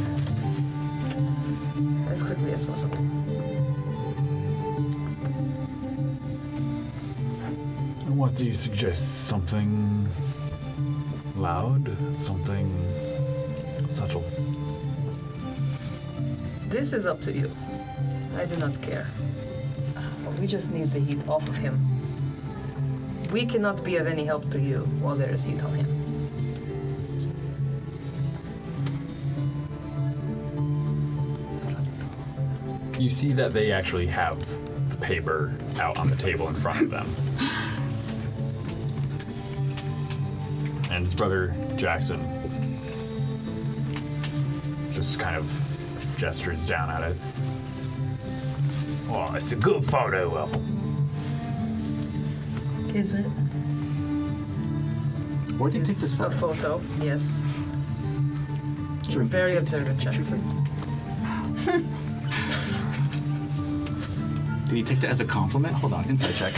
Speaker 4: as quickly as possible.
Speaker 1: And what do you suggest? Something loud? Something subtle?
Speaker 4: This is up to you. I do not care. But we just need the heat off of him. We cannot be of any help to you while there is heat on him.
Speaker 1: You see that they actually have the paper out on the table in front of them. And his brother Jackson just kind of gestures down at it. Oh, it's a good photo of him.
Speaker 9: Is it?
Speaker 8: Where did you take this
Speaker 4: A
Speaker 8: photo?
Speaker 4: photo, yes. You're very observant, Jackson.
Speaker 8: Did he take that as a compliment? Hold on, insight check.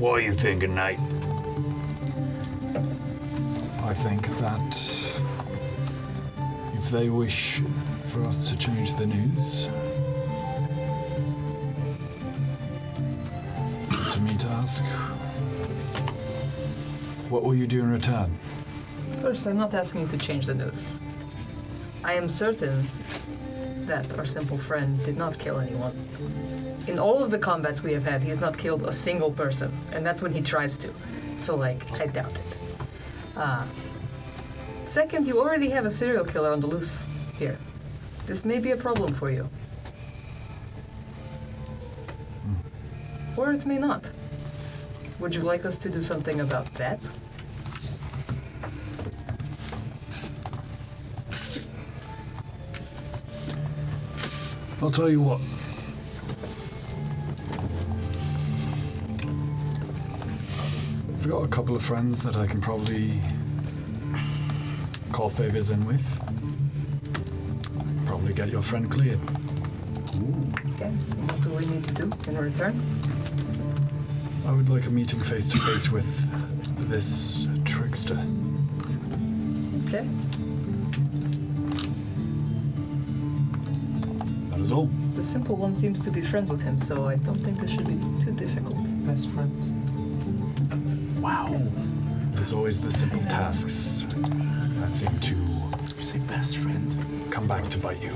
Speaker 1: What are you thinking, Nate? I think that if they wish for us to change the news, to me to ask, what will you do in return?
Speaker 4: First, I'm not asking you to change the news. I am certain that our simple friend did not kill anyone. In all of the combats we have had, he has not killed a single person, and that's when he tries to. So, I doubt it. Second, you already have a serial killer on the loose here. This may be a problem for you. Or it may not. Would you like us to do something about that?
Speaker 1: I'll tell you what. I've got a couple of friends that I can probably call favors in with. Probably get your friend cleared.
Speaker 4: Okay. What do we need to do in return?
Speaker 1: I would like a meeting face to face with this trickster.
Speaker 4: Okay.
Speaker 1: That is all.
Speaker 4: The simple one seems to be friends with him, so I don't think this should be too difficult.
Speaker 5: Best friend.
Speaker 8: Wow.
Speaker 1: It is always the simple tasks that seem to
Speaker 8: You say best friend.
Speaker 1: come back to bite you.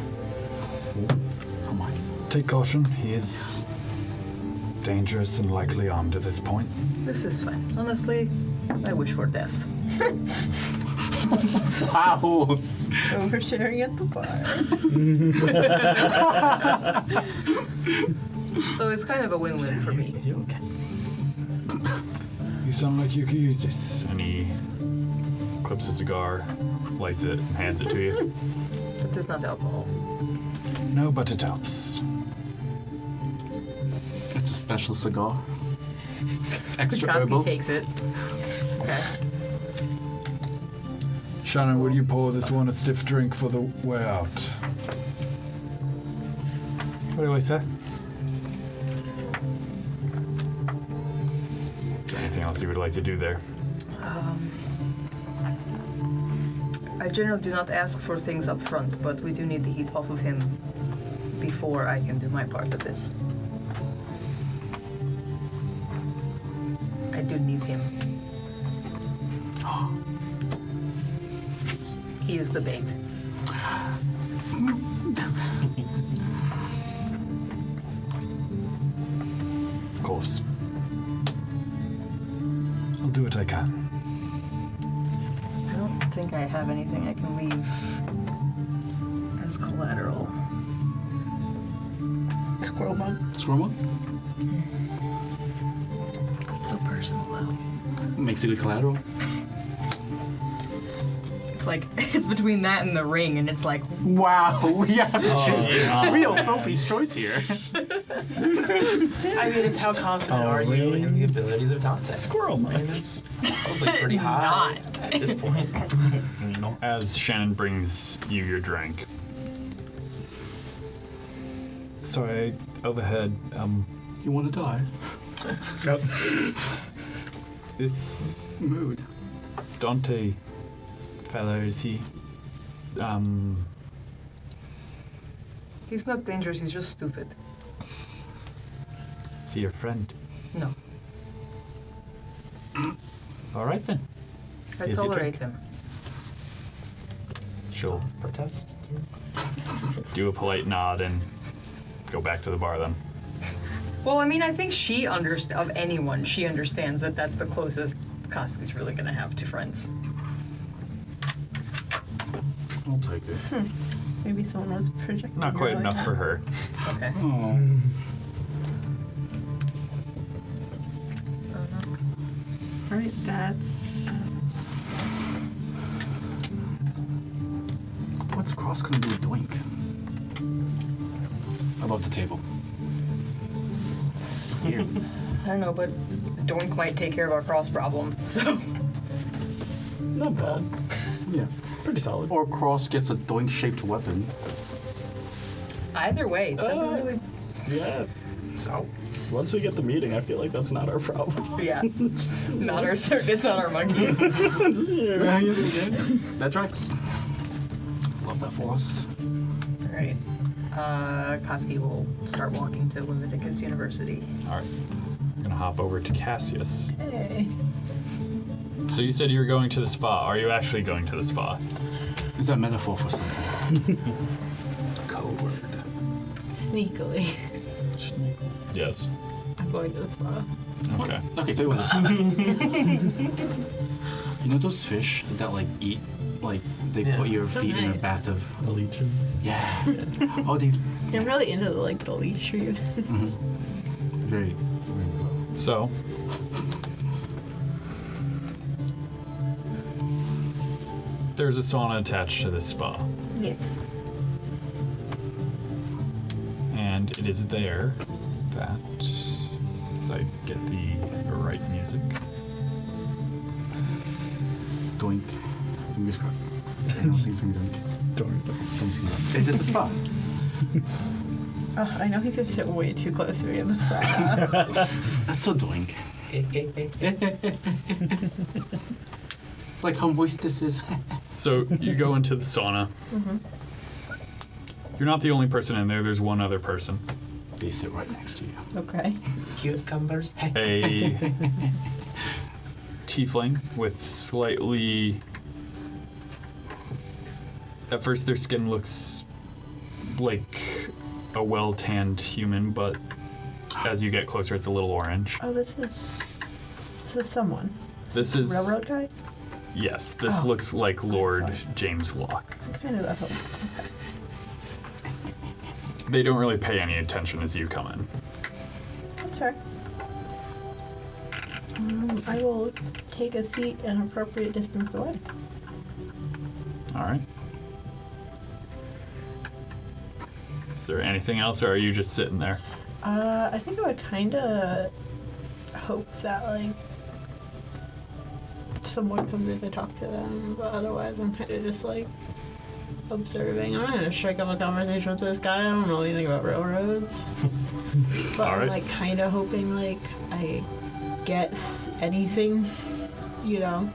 Speaker 8: Oh my.
Speaker 1: Take caution. He is dangerous and likely armed at this point.
Speaker 4: This is fine. Honestly, I wish for death.
Speaker 8: Wow.
Speaker 9: Oversharing at the bar.
Speaker 4: So it's kind of a win-win for me.
Speaker 3: You okay?
Speaker 1: You sound like you could use this. And he clips a cigar, lights it, and hands it to you.
Speaker 4: But it's not alcohol.
Speaker 1: No, but it helps.
Speaker 8: It's a special cigar. Extra
Speaker 4: Koski
Speaker 8: herbal.
Speaker 4: takes it. Okay.
Speaker 1: Shannon, would you pour this one a stiff drink for the way out? What do I say? Is there anything else you would like to do there?
Speaker 4: I generally do not ask for things up front, but we do need the heat off of him before I can do my part of this. I do need him. He is the bait.
Speaker 1: Of course. I'll do what I can.
Speaker 4: I don't think I have anything I can leave as collateral.
Speaker 9: Squirrel bug.
Speaker 8: Squirrel?
Speaker 4: It's so personal though.
Speaker 8: Makes it good collateral.
Speaker 4: It's like, it's between that and the ring, and it's like,
Speaker 8: Wow, we have to choose. Real Sophie's choice here.
Speaker 5: I mean, it's how confident are you
Speaker 3: really?
Speaker 5: in the abilities of Dante?
Speaker 3: Squirrel
Speaker 5: I mean,
Speaker 3: much.
Speaker 5: it's probably pretty high
Speaker 4: Not.
Speaker 5: at this point.
Speaker 1: As Shannon brings you your drink. Sorry, overheard.
Speaker 8: You want to die?
Speaker 1: This
Speaker 8: Mood.
Speaker 1: Dante fellow, is he?
Speaker 4: He's not dangerous, he's just stupid.
Speaker 1: Is he your friend?
Speaker 4: No.
Speaker 1: All right then.
Speaker 4: I
Speaker 1: Is he
Speaker 4: tolerate
Speaker 1: drink?
Speaker 4: him.
Speaker 1: She'll
Speaker 5: Protest?
Speaker 1: do a polite nod and go back to the bar then.
Speaker 4: Well, I mean, I think she of anyone, she understands that that's the closest Koski's really gonna have to friends.
Speaker 8: I'll take it.
Speaker 9: Maybe someone was projecting.
Speaker 1: Not quite
Speaker 9: your
Speaker 1: enough
Speaker 9: light.
Speaker 1: for her.
Speaker 4: Okay.
Speaker 8: Oh.
Speaker 9: Alright, that's.
Speaker 8: What's Cross gonna do with Doink? Above the table.
Speaker 4: I don't know, but Doink might take care of our cross problem, so.
Speaker 3: Not bad.
Speaker 8: Yeah.
Speaker 3: Pretty solid.
Speaker 8: Or Cross gets a Doink-shaped weapon.
Speaker 4: Either way, it doesn't really.
Speaker 3: Yeah.
Speaker 5: So,
Speaker 3: Once we get the meeting, I feel like that's not our problem.
Speaker 4: Yeah. Not our circus, not our monkeys.
Speaker 8: That tracks. Love that for us.
Speaker 4: Alright. Koski will start walking to Leviticus University.
Speaker 1: All right. I'm gonna hop over to Cassius.
Speaker 9: Hey.
Speaker 1: So you said you were going to the spa. Are you actually going to the spa?
Speaker 8: Is that metaphor for something?
Speaker 5: code word.
Speaker 9: Sneakily.
Speaker 1: Yes.
Speaker 9: I'm going to the spa.
Speaker 1: Okay.
Speaker 8: Okay, so it was this. You know those fish that like eat, like they
Speaker 5: Yeah.
Speaker 8: put your
Speaker 9: So
Speaker 8: feet in a
Speaker 9: nice.
Speaker 8: bath of.
Speaker 3: Allegiance.
Speaker 8: Yeah. Oh, they.
Speaker 9: I'm really into the leash read.
Speaker 8: Very.
Speaker 1: So. There's a sauna attached to this spa.
Speaker 9: Yeah.
Speaker 1: And it is there that, as I get the right music,
Speaker 8: Doink. Fingers crossed. Is it the spot?
Speaker 9: Oh, I know he's gonna sit way too close to me in the side.
Speaker 8: That's so Doink. Like how moist this is.
Speaker 1: So you go into the sauna. You're not the only person in there. There's one other person.
Speaker 8: They sit right next to you.
Speaker 9: Okay.
Speaker 5: Cucumbers.
Speaker 1: A tiefling with slightly. At first, their skin looks like a well-tanned human, but as you get closer, it's a little orange.
Speaker 9: Oh, this is someone.
Speaker 1: This is
Speaker 9: Railroad guy?
Speaker 1: Yes, this
Speaker 9: Oh.
Speaker 1: looks like Lord
Speaker 9: Sorry.
Speaker 1: James Locke.
Speaker 9: Kind of a hope.
Speaker 1: They don't really pay any attention as you come in.
Speaker 9: That's fair. I will take a seat an appropriate distance away.
Speaker 1: All right. Is there anything else, or are you just sitting there?
Speaker 9: I think I would kind of hope that, like, someone comes in to talk to them, but otherwise I'm kind of just, like, observing. I'm not going to strike up a conversation with this guy. I don't know anything about railroads. But
Speaker 1: All
Speaker 9: I'm,
Speaker 1: right.
Speaker 9: like, kind of hoping, like, I get anything, you know?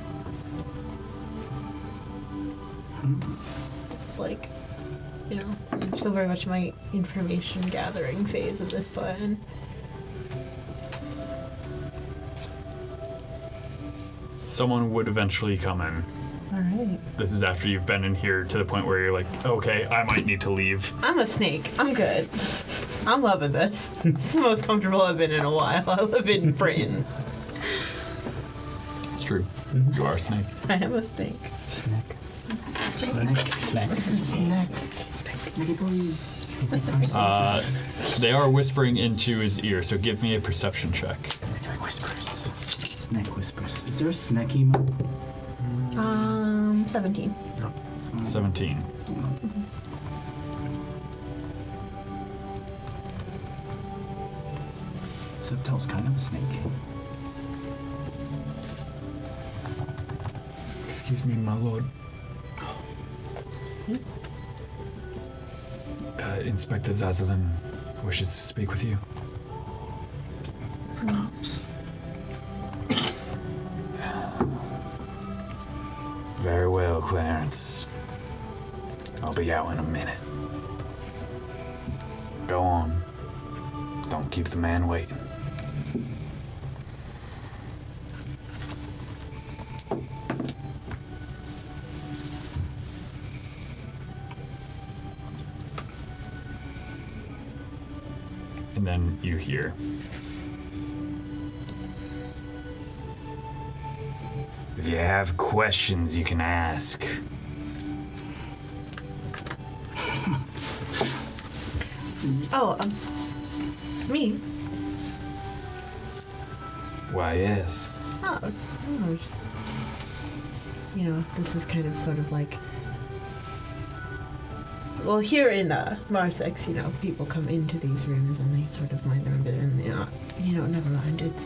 Speaker 9: Like, you know, I'm still very much in my information gathering phase of this plan.
Speaker 1: Someone would eventually come in.
Speaker 9: All right.
Speaker 1: This is after you've been in here to the point where you're like, okay, I might need to leave.
Speaker 9: I'm a snake. I'm good. I'm loving this. This is the most comfortable I've been in a while. I live in Britain.
Speaker 1: It's true. You are a snake.
Speaker 9: I am a snake.
Speaker 1: They are whispering into his ear, so give me a perception check.
Speaker 8: They're doing whispers. Snack whispers. Is there a snack emo?
Speaker 9: 17.
Speaker 1: 17.
Speaker 8: Subtle's kind of a snake.
Speaker 10: Excuse me, my lord. Inspector Zazilin wishes to speak with you. Very well, Clarence. I'll be out in a minute. Go on. Don't keep the man waiting.
Speaker 1: And then you hear.
Speaker 10: If you have questions, you can ask.
Speaker 9: Oh, me?
Speaker 10: Why, yes.
Speaker 9: Oh, just, you know, this is kind of sort of like, well, here in Marsex, you know, people come into these rooms and they sort of mind their own business, and you know, never mind, it's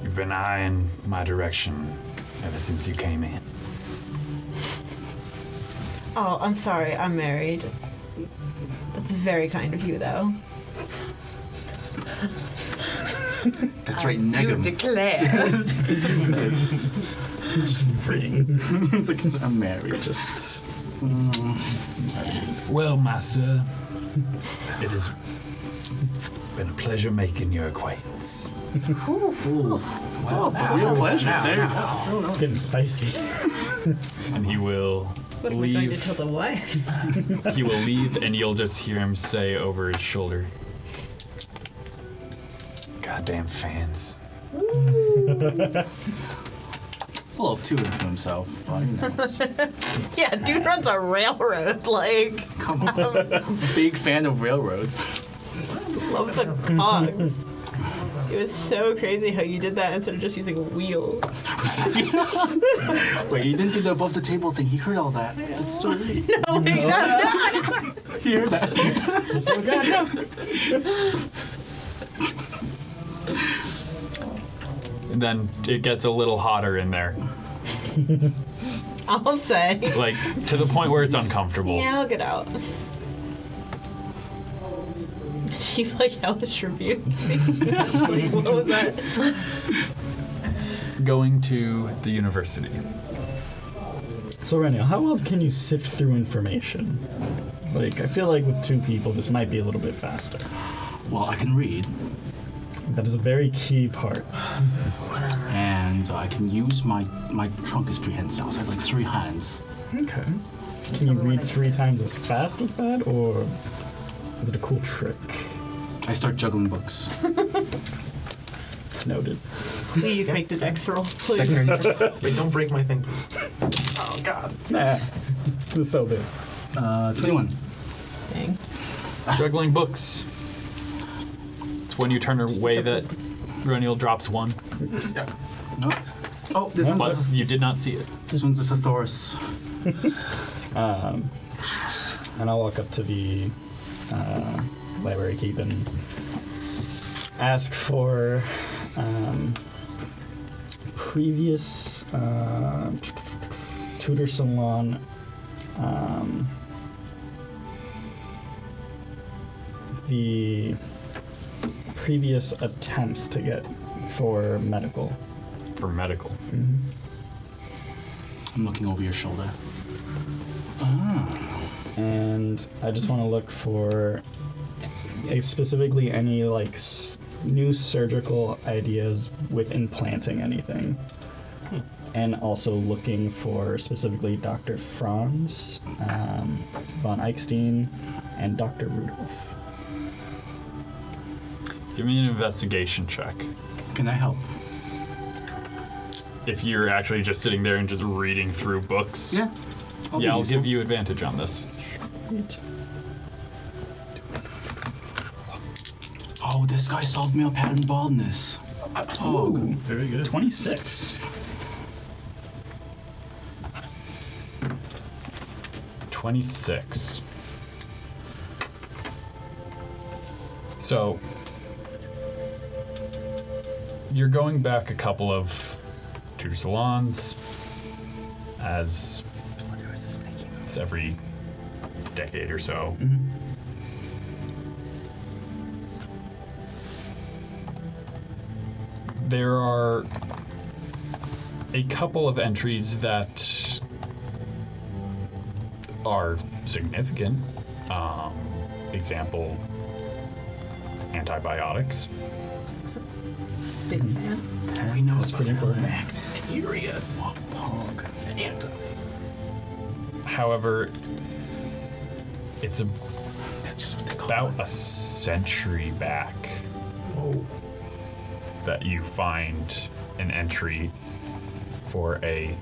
Speaker 10: You've been eyeing my direction ever since you came in.
Speaker 9: Oh, I'm sorry, I'm married. That's very kind of you, though.
Speaker 8: That's right,
Speaker 4: You
Speaker 8: Negum.
Speaker 4: declare.
Speaker 8: It's like I'm married. Just.
Speaker 10: Well, master, it has been a pleasure making your acquaintance.
Speaker 8: Real pleasure. There.
Speaker 3: It's getting spicy.
Speaker 1: And he will
Speaker 9: What am I going to
Speaker 1: leave.
Speaker 9: tell the wife?
Speaker 1: He will leave, and you'll just hear him say over his shoulder,
Speaker 10: Goddamn fans.
Speaker 8: A little tutor to himself, but you know.
Speaker 9: Yeah, dude runs a railroad, like,
Speaker 8: Come on. Big fan of railroads.
Speaker 9: love the cogs. It was so crazy how you did that instead of just using wheels.
Speaker 8: Wait, you didn't do the above the table thing. He heard all that. That's so weird.
Speaker 9: No, wait, no.
Speaker 8: He heard that.
Speaker 1: and then it gets a little hotter in there.
Speaker 9: I'll say.
Speaker 1: Like, to the point where it's uncomfortable.
Speaker 9: Yeah, I'll get out. She's like hellish rebuke. Like, what was that?
Speaker 1: Going to the university.
Speaker 3: So, Reniel, how well can you sift through information? Like, I feel like with 2 people, this might be a little bit faster.
Speaker 8: Well, I can read,
Speaker 3: That is a very key part.
Speaker 8: and I can use my trunk is prehensile, so I have like 3 hands.
Speaker 3: Okay. Can you read 3 times as fast with that, or is it a cool trick?
Speaker 8: I start juggling books.
Speaker 3: Noted.
Speaker 9: Please make the dex roll, please.
Speaker 5: Wait, don't break my thing, please. Oh, God.
Speaker 3: Nah. This is so big.
Speaker 8: 21.
Speaker 9: Dang.
Speaker 1: Juggling books. It's when you turn away that Roniel drops 1.
Speaker 5: Yeah.
Speaker 8: No. Oh, this
Speaker 1: But
Speaker 8: one's
Speaker 1: you did not see it.
Speaker 8: this one's a Sathoris.
Speaker 3: And I'll walk up to the library keep and ask for previous Tutor Salon the previous attempts to get for medical.
Speaker 1: For medical.
Speaker 8: I'm looking over your shoulder.
Speaker 3: And I just want to look for specifically any like new surgical ideas with implanting anything. And also looking for specifically Dr. Franz, von Eichstein, and Dr. Rudolph.
Speaker 1: Give me an investigation check.
Speaker 8: Can I help?
Speaker 1: If you're actually just sitting there and just reading through books.
Speaker 8: Yeah.
Speaker 1: I'll give you advantage on this.
Speaker 8: Oh, this guy solved male pattern baldness. Oh,
Speaker 3: Very good. 26.
Speaker 1: 26. So, you're going back a couple of tutor salons, as it's every decade or so. There are a couple of entries that are significant. Example, antibiotics.
Speaker 9: Big fan.
Speaker 8: we know
Speaker 3: That's pretty important.
Speaker 5: Bacteria.
Speaker 8: Pog.
Speaker 5: Anta.
Speaker 1: However, it's
Speaker 5: That's just what they call
Speaker 1: about
Speaker 5: it.
Speaker 1: a century back
Speaker 5: Whoa.
Speaker 1: that you find an entry for a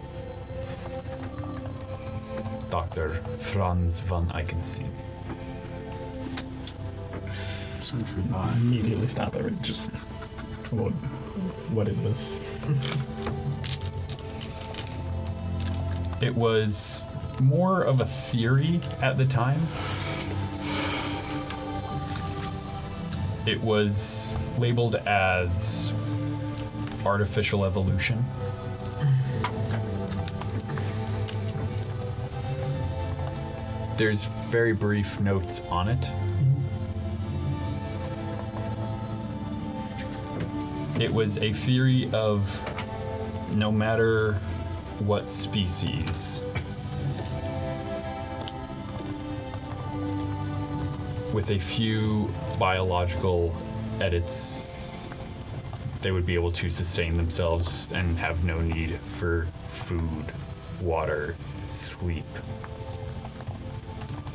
Speaker 1: Dr. Franz von Eichenstein.
Speaker 8: Century by.
Speaker 3: Immediately stop there. Just what is this?
Speaker 1: It was more of a theory at the time. It was labeled as artificial evolution. There's very brief notes on it. It was a theory of no matter what species, with a few biological edits, they would be able to sustain themselves and have no need for food, water, sleep,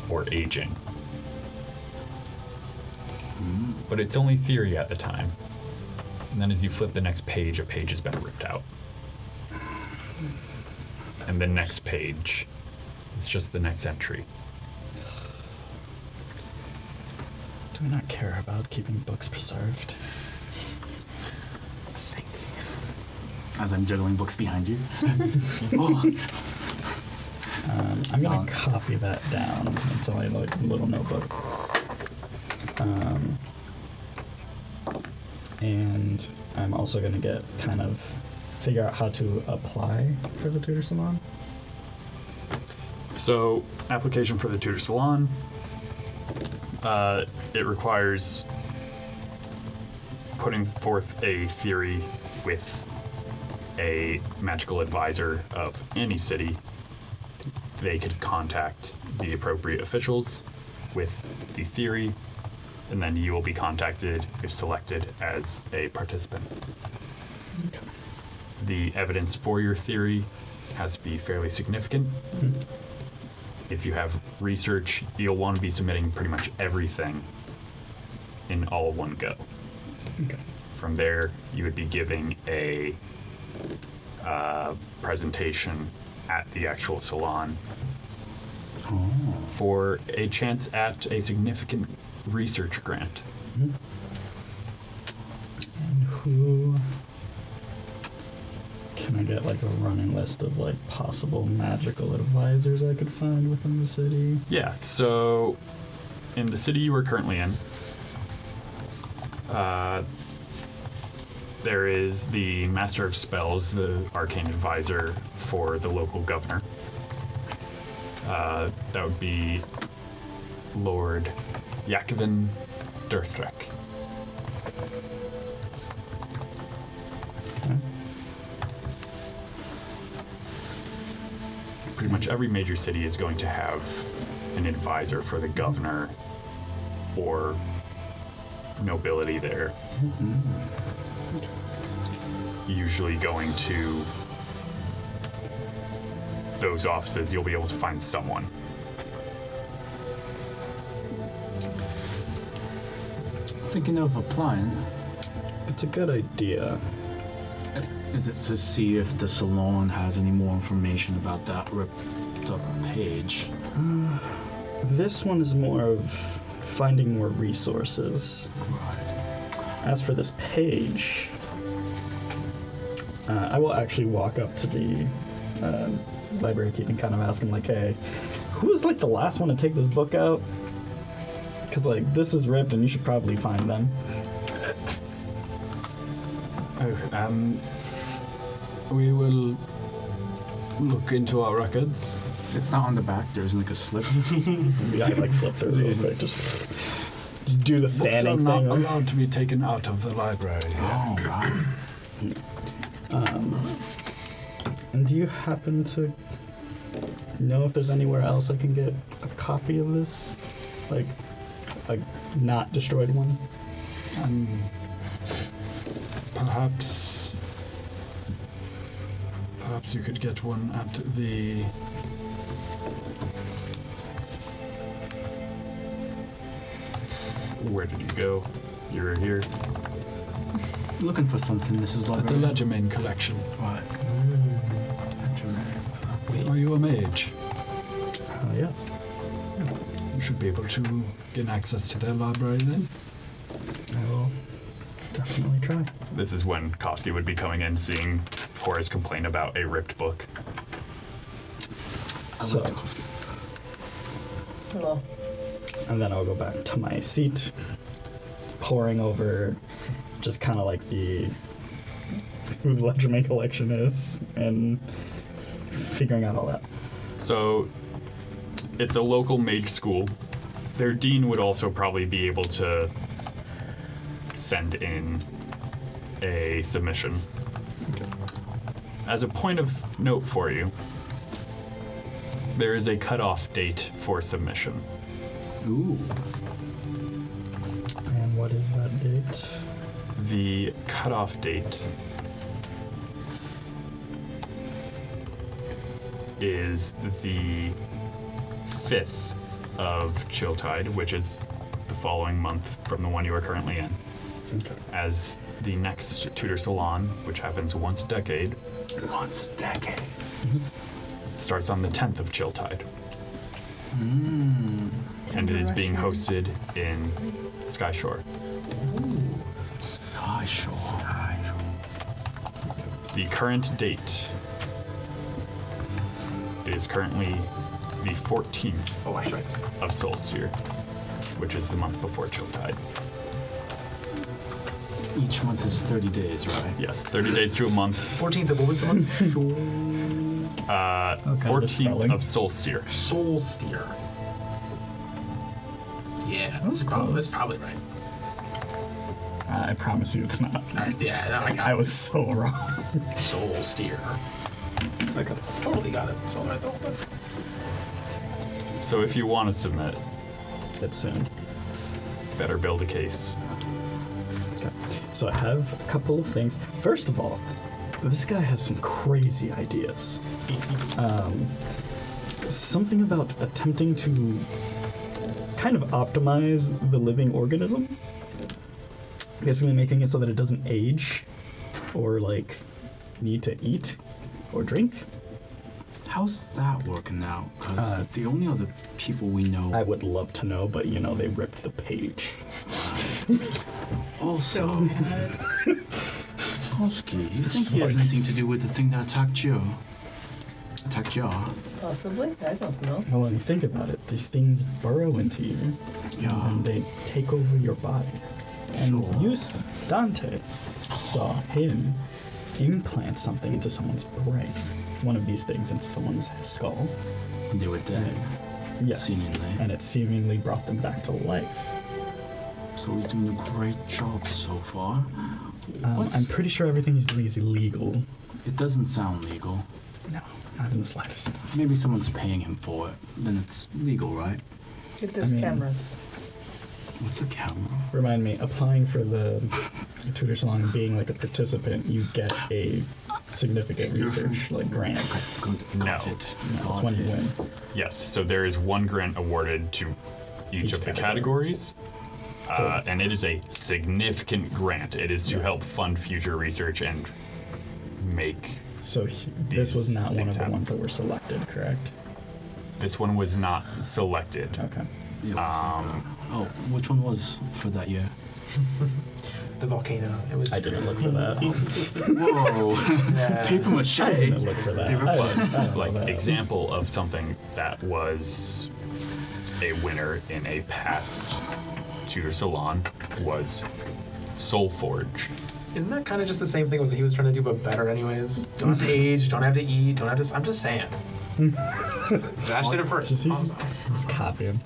Speaker 1: or aging. But it's only theory at the time. And then as you flip the next page, a page has been ripped out. And the next page is just the next entry.
Speaker 3: Do I not care about keeping books preserved?
Speaker 8: As I'm juggling books behind you.
Speaker 3: I'm gonna copy that down into my like little notebook. And I'm also gonna get kind of figure out how to apply for the Tutor Salon?
Speaker 1: So, application for the Tutor Salon, it requires putting forth a theory with a magical advisor of any city. They could contact the appropriate officials with the theory, and then you will be contacted if selected as a participant.
Speaker 3: Okay.
Speaker 1: The evidence for your theory has to be fairly significant.
Speaker 3: Mhm.
Speaker 1: If you have research, you'll want to be submitting pretty much everything in all one go.
Speaker 3: Okay.
Speaker 1: From there, you would be giving a presentation at the actual salon
Speaker 8: Oh.
Speaker 1: for a chance at a significant research grant.
Speaker 3: And who can I get like a running list of like possible magical advisors I could find within the city?
Speaker 1: Yeah, so in the city you are currently in, there is the Master of Spells, the arcane advisor for the local governor. That would be Lord Yakovin Durthrek.
Speaker 3: Okay.
Speaker 1: Pretty much every major city is going to have an advisor for the governor or nobility there. Usually going to those offices, you'll be able to find someone.
Speaker 8: Thinking of applying.
Speaker 3: It's a good idea.
Speaker 8: Is it to see if the Salon has any more information about that ripped up page?
Speaker 3: This one is more of finding more resources. As for this page, I will actually walk up to the library keep and kind of ask him, like, hey, who was like the last one to take this book out? Because like this is ripped and you should probably find them.
Speaker 10: We will look into our records.
Speaker 8: It's not on the back. There's like a slip.
Speaker 3: Maybe I like flip through real quick. Just do the
Speaker 10: Books are
Speaker 3: fanning
Speaker 10: not
Speaker 3: thing.
Speaker 10: allowed to be taken out of the library.
Speaker 8: Oh, right.
Speaker 3: And do you happen to know if there's anywhere else I can get a copy of this? Like, a not destroyed one?
Speaker 10: Perhaps you could get one at the...
Speaker 1: Where did you go? You were here.
Speaker 8: Looking for something, Mrs.
Speaker 10: at the
Speaker 8: Lover.
Speaker 10: Legerdemain collection.
Speaker 8: Right.
Speaker 10: Are you a mage?
Speaker 3: Yes.
Speaker 10: You should be able to gain access to their library then.
Speaker 3: I will definitely try.
Speaker 1: This is when Kofsky would be coming in, seeing Horace complain about a ripped book.
Speaker 3: So,
Speaker 4: Hello.
Speaker 3: and then I'll go back to my seat, poring over just kind of like who the Legerdemain collection is, and figuring out all that.
Speaker 1: So, it's a local mage school. Their dean would also probably be able to send in a submission. As a point of note for you, there is a cutoff date for submission.
Speaker 8: Ooh.
Speaker 3: And what is that date?
Speaker 1: The cutoff date is the 5th of Chilltide, which is the following month from the one you are currently in.
Speaker 3: Okay.
Speaker 1: As the next Tutor Salon, which happens once a decade,
Speaker 8: Once a decade.
Speaker 1: starts on the 10th of Chilltide.
Speaker 8: Mmm.
Speaker 1: And it is being hosted in Skyshore.
Speaker 8: Sky Shore.
Speaker 1: The current date is currently the 14th
Speaker 5: Oh, I should write this down.
Speaker 1: of Solstice, which is the month before Chilltide.
Speaker 8: each month is 30 days, right?
Speaker 1: Yes, 30 days to a month.
Speaker 5: 14th of what was the month?
Speaker 1: 14th
Speaker 3: spelling.
Speaker 1: of Solstier.
Speaker 5: Soul Steer. Yeah, that's probably right.
Speaker 3: I promise you it's not.
Speaker 5: Yeah, no, I got
Speaker 3: I was so wrong.
Speaker 5: Soul Steer. I got it. Totally got it. So I thought.
Speaker 1: So if you want to submit,
Speaker 3: That's soon.
Speaker 1: better build a case.
Speaker 3: Okay. So I have a couple of things. First of all, this guy has some crazy ideas. Something about attempting to kind of optimize the living organism. Basically making it so that it doesn't age or like need to eat or drink.
Speaker 8: How's that working out? Because the only other people we know.
Speaker 3: I would love to know, but you know, they ripped the page.
Speaker 8: Also, Hosky, you think he has anything to do with the thing that attacked you? Attacked you?
Speaker 4: Possibly. I don't know.
Speaker 3: Well, when you think about it, these things burrow into you,
Speaker 8: Yeah.
Speaker 3: and they take over your body. And you, Dante, saw him implant something into someone's brain. One of these things into someone's skull.
Speaker 8: They were dead.
Speaker 3: Yes.
Speaker 8: Seemingly.
Speaker 3: And it seemingly brought them back to life.
Speaker 8: So he's doing a great job so far.
Speaker 3: I'm pretty sure everything he's doing is illegal.
Speaker 8: It doesn't sound legal.
Speaker 3: No, not in the slightest.
Speaker 8: Maybe someone's paying him for it. Then it's legal, right?
Speaker 4: If there's
Speaker 3: I mean-
Speaker 4: cameras.
Speaker 8: What's a camera?
Speaker 3: Remind me, applying for the Tutor Salon and being like a participant, you get a significant research like grant.
Speaker 8: Got it.
Speaker 3: That's when you win.
Speaker 1: Yes, so there is one grant awarded to each of the categories, and it is a significant grant. It is to help fund future research and make.
Speaker 3: So this was not one
Speaker 1: things
Speaker 3: of the
Speaker 1: happen.
Speaker 3: ones that were selected, correct?
Speaker 1: This one was not selected.
Speaker 3: Okay.
Speaker 8: Oh, which one was for that year?
Speaker 5: The volcano. It was.
Speaker 3: I didn't look for that.
Speaker 8: Whoa.
Speaker 5: Yeah.
Speaker 8: Paper mache.
Speaker 3: I didn't look for that. I don't know
Speaker 1: Like
Speaker 3: that.
Speaker 1: example of something that was a winner in a past Tutor Salon was Soulforge.
Speaker 5: Isn't that kind of just the same thing as what he was trying to do, but better anyways? Don't have to age, don't have to eat, don't have to. I'm just saying. Zash did it first.
Speaker 3: Just he's copying.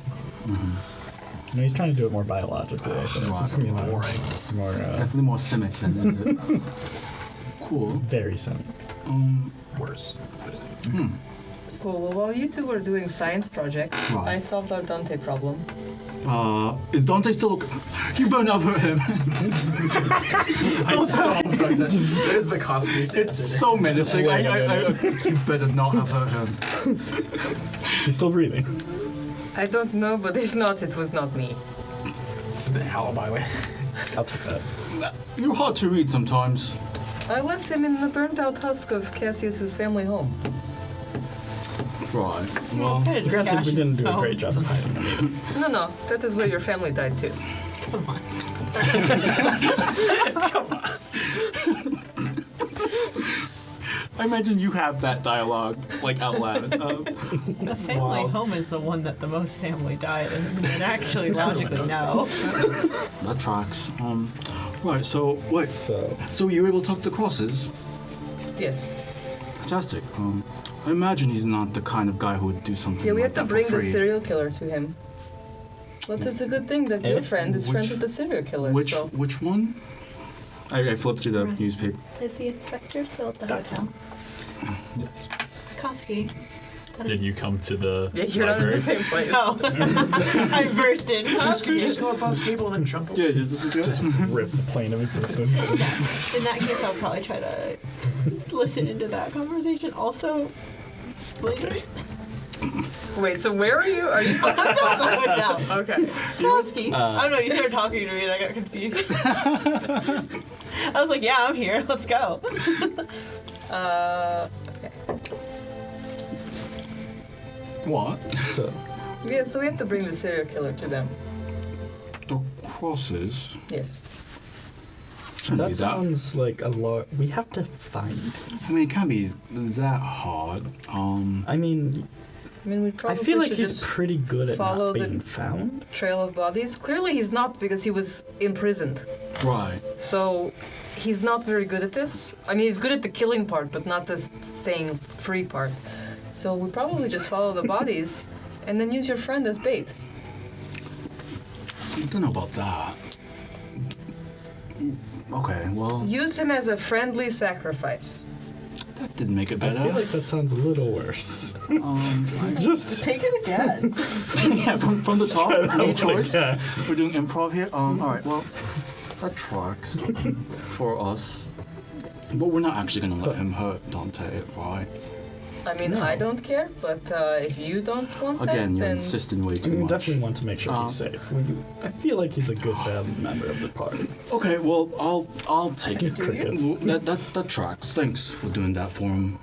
Speaker 3: No, he's trying to do it more biologically. I think.
Speaker 8: Right.
Speaker 3: You know,
Speaker 5: Boring.
Speaker 3: more
Speaker 8: Definitely more Simic than is it? Cool.
Speaker 3: very similar.
Speaker 5: Worse.
Speaker 4: Cool. Well, while you two were doing science projects,
Speaker 8: Right.
Speaker 4: I solved our Dante problem.
Speaker 8: Is Dante still? You better not hurt him.
Speaker 5: This is the costume.
Speaker 8: It's so menacing. You better not have hurt him.
Speaker 3: Is he still breathing?
Speaker 4: I don't know, but if not, it was not me.
Speaker 5: It's the alibi way.
Speaker 3: I'll take that.
Speaker 8: You're hard to read sometimes.
Speaker 4: I left him in the burnt-out husk of Cassius's family home.
Speaker 8: Right. Well,
Speaker 3: Granted, we didn't do a great job of hiding him either.
Speaker 4: No, that is where your family died too.
Speaker 8: I imagine you have that dialogue like out loud.
Speaker 9: The family home is the one that the most family died in. And actually, logically, no.
Speaker 8: That tracks. Right. So wait. So you were able to talk to crosses?
Speaker 4: Yes.
Speaker 8: Fantastic. I imagine he's not the kind of guy who would do something
Speaker 4: Yeah, we
Speaker 8: like
Speaker 4: have to
Speaker 8: that
Speaker 4: bring
Speaker 8: for
Speaker 4: the
Speaker 8: free.
Speaker 4: serial killer to him. But it's a good thing that your friend is friends with the serial killer.
Speaker 8: Which
Speaker 4: so.
Speaker 8: which one? I flipped through the newspaper.
Speaker 9: Is the inspector still at the hotel?
Speaker 1: Yes.
Speaker 9: Koski.
Speaker 1: Did you come to the
Speaker 4: Yeah, you're not in
Speaker 1: library?
Speaker 4: the same place.
Speaker 9: No. I burst in. Koski.
Speaker 5: Just go above the table and then jump over.
Speaker 8: Yeah, just
Speaker 3: Rip the plane of existence.
Speaker 9: In that case, I'll probably try to listen into that conversation also later.
Speaker 4: Wait, so where are you? Are you still
Speaker 9: I'm still at the window.
Speaker 4: Okay.
Speaker 9: Koski. I don't know, you started talking to me and I got confused. I was like, yeah, I'm here. Let's go. Okay.
Speaker 8: what?
Speaker 3: So,
Speaker 4: Yeah, so we have to bring the serial killer to them.
Speaker 8: The crosses.
Speaker 4: Yes.
Speaker 8: Shouldn't be
Speaker 3: that sounds like a lot. We have to find.
Speaker 8: I mean, it can't be that hard.
Speaker 3: I mean,
Speaker 4: I mean, we
Speaker 3: I
Speaker 4: probably
Speaker 3: feel like
Speaker 4: should
Speaker 3: he's
Speaker 4: just
Speaker 3: pretty good at
Speaker 4: follow
Speaker 3: not
Speaker 4: the-
Speaker 3: being found.
Speaker 4: trail of bodies. Clearly, he's not because he was imprisoned.
Speaker 7: Right.
Speaker 4: So he's not very good at this. I mean, he's good at the killing part, but not the staying free part. So we probably just follow the bodies and then use your friend as bait.
Speaker 7: I don't know about that. Okay, well,
Speaker 4: Use him as a friendly sacrifice.
Speaker 7: that didn't make it
Speaker 3: I
Speaker 7: better.
Speaker 3: feel like that sounds a little worse.
Speaker 9: Just take it again.
Speaker 7: Yeah, from the top, no choice.
Speaker 3: Yeah.
Speaker 7: We're doing improv here. All right, well, that tracks for us. But we're not actually gonna let him hurt Dante, right?
Speaker 4: I mean,
Speaker 3: No.
Speaker 4: I don't care, but if you don't want
Speaker 7: Again,
Speaker 4: that,
Speaker 7: you're
Speaker 4: then
Speaker 7: insisting way too
Speaker 3: We
Speaker 7: much.
Speaker 3: definitely want to make sure he's safe. I feel like he's a good member of the party.
Speaker 7: Okay, well, I'll take it.
Speaker 3: Crickets.
Speaker 7: That tracks. Thanks for doing that for him.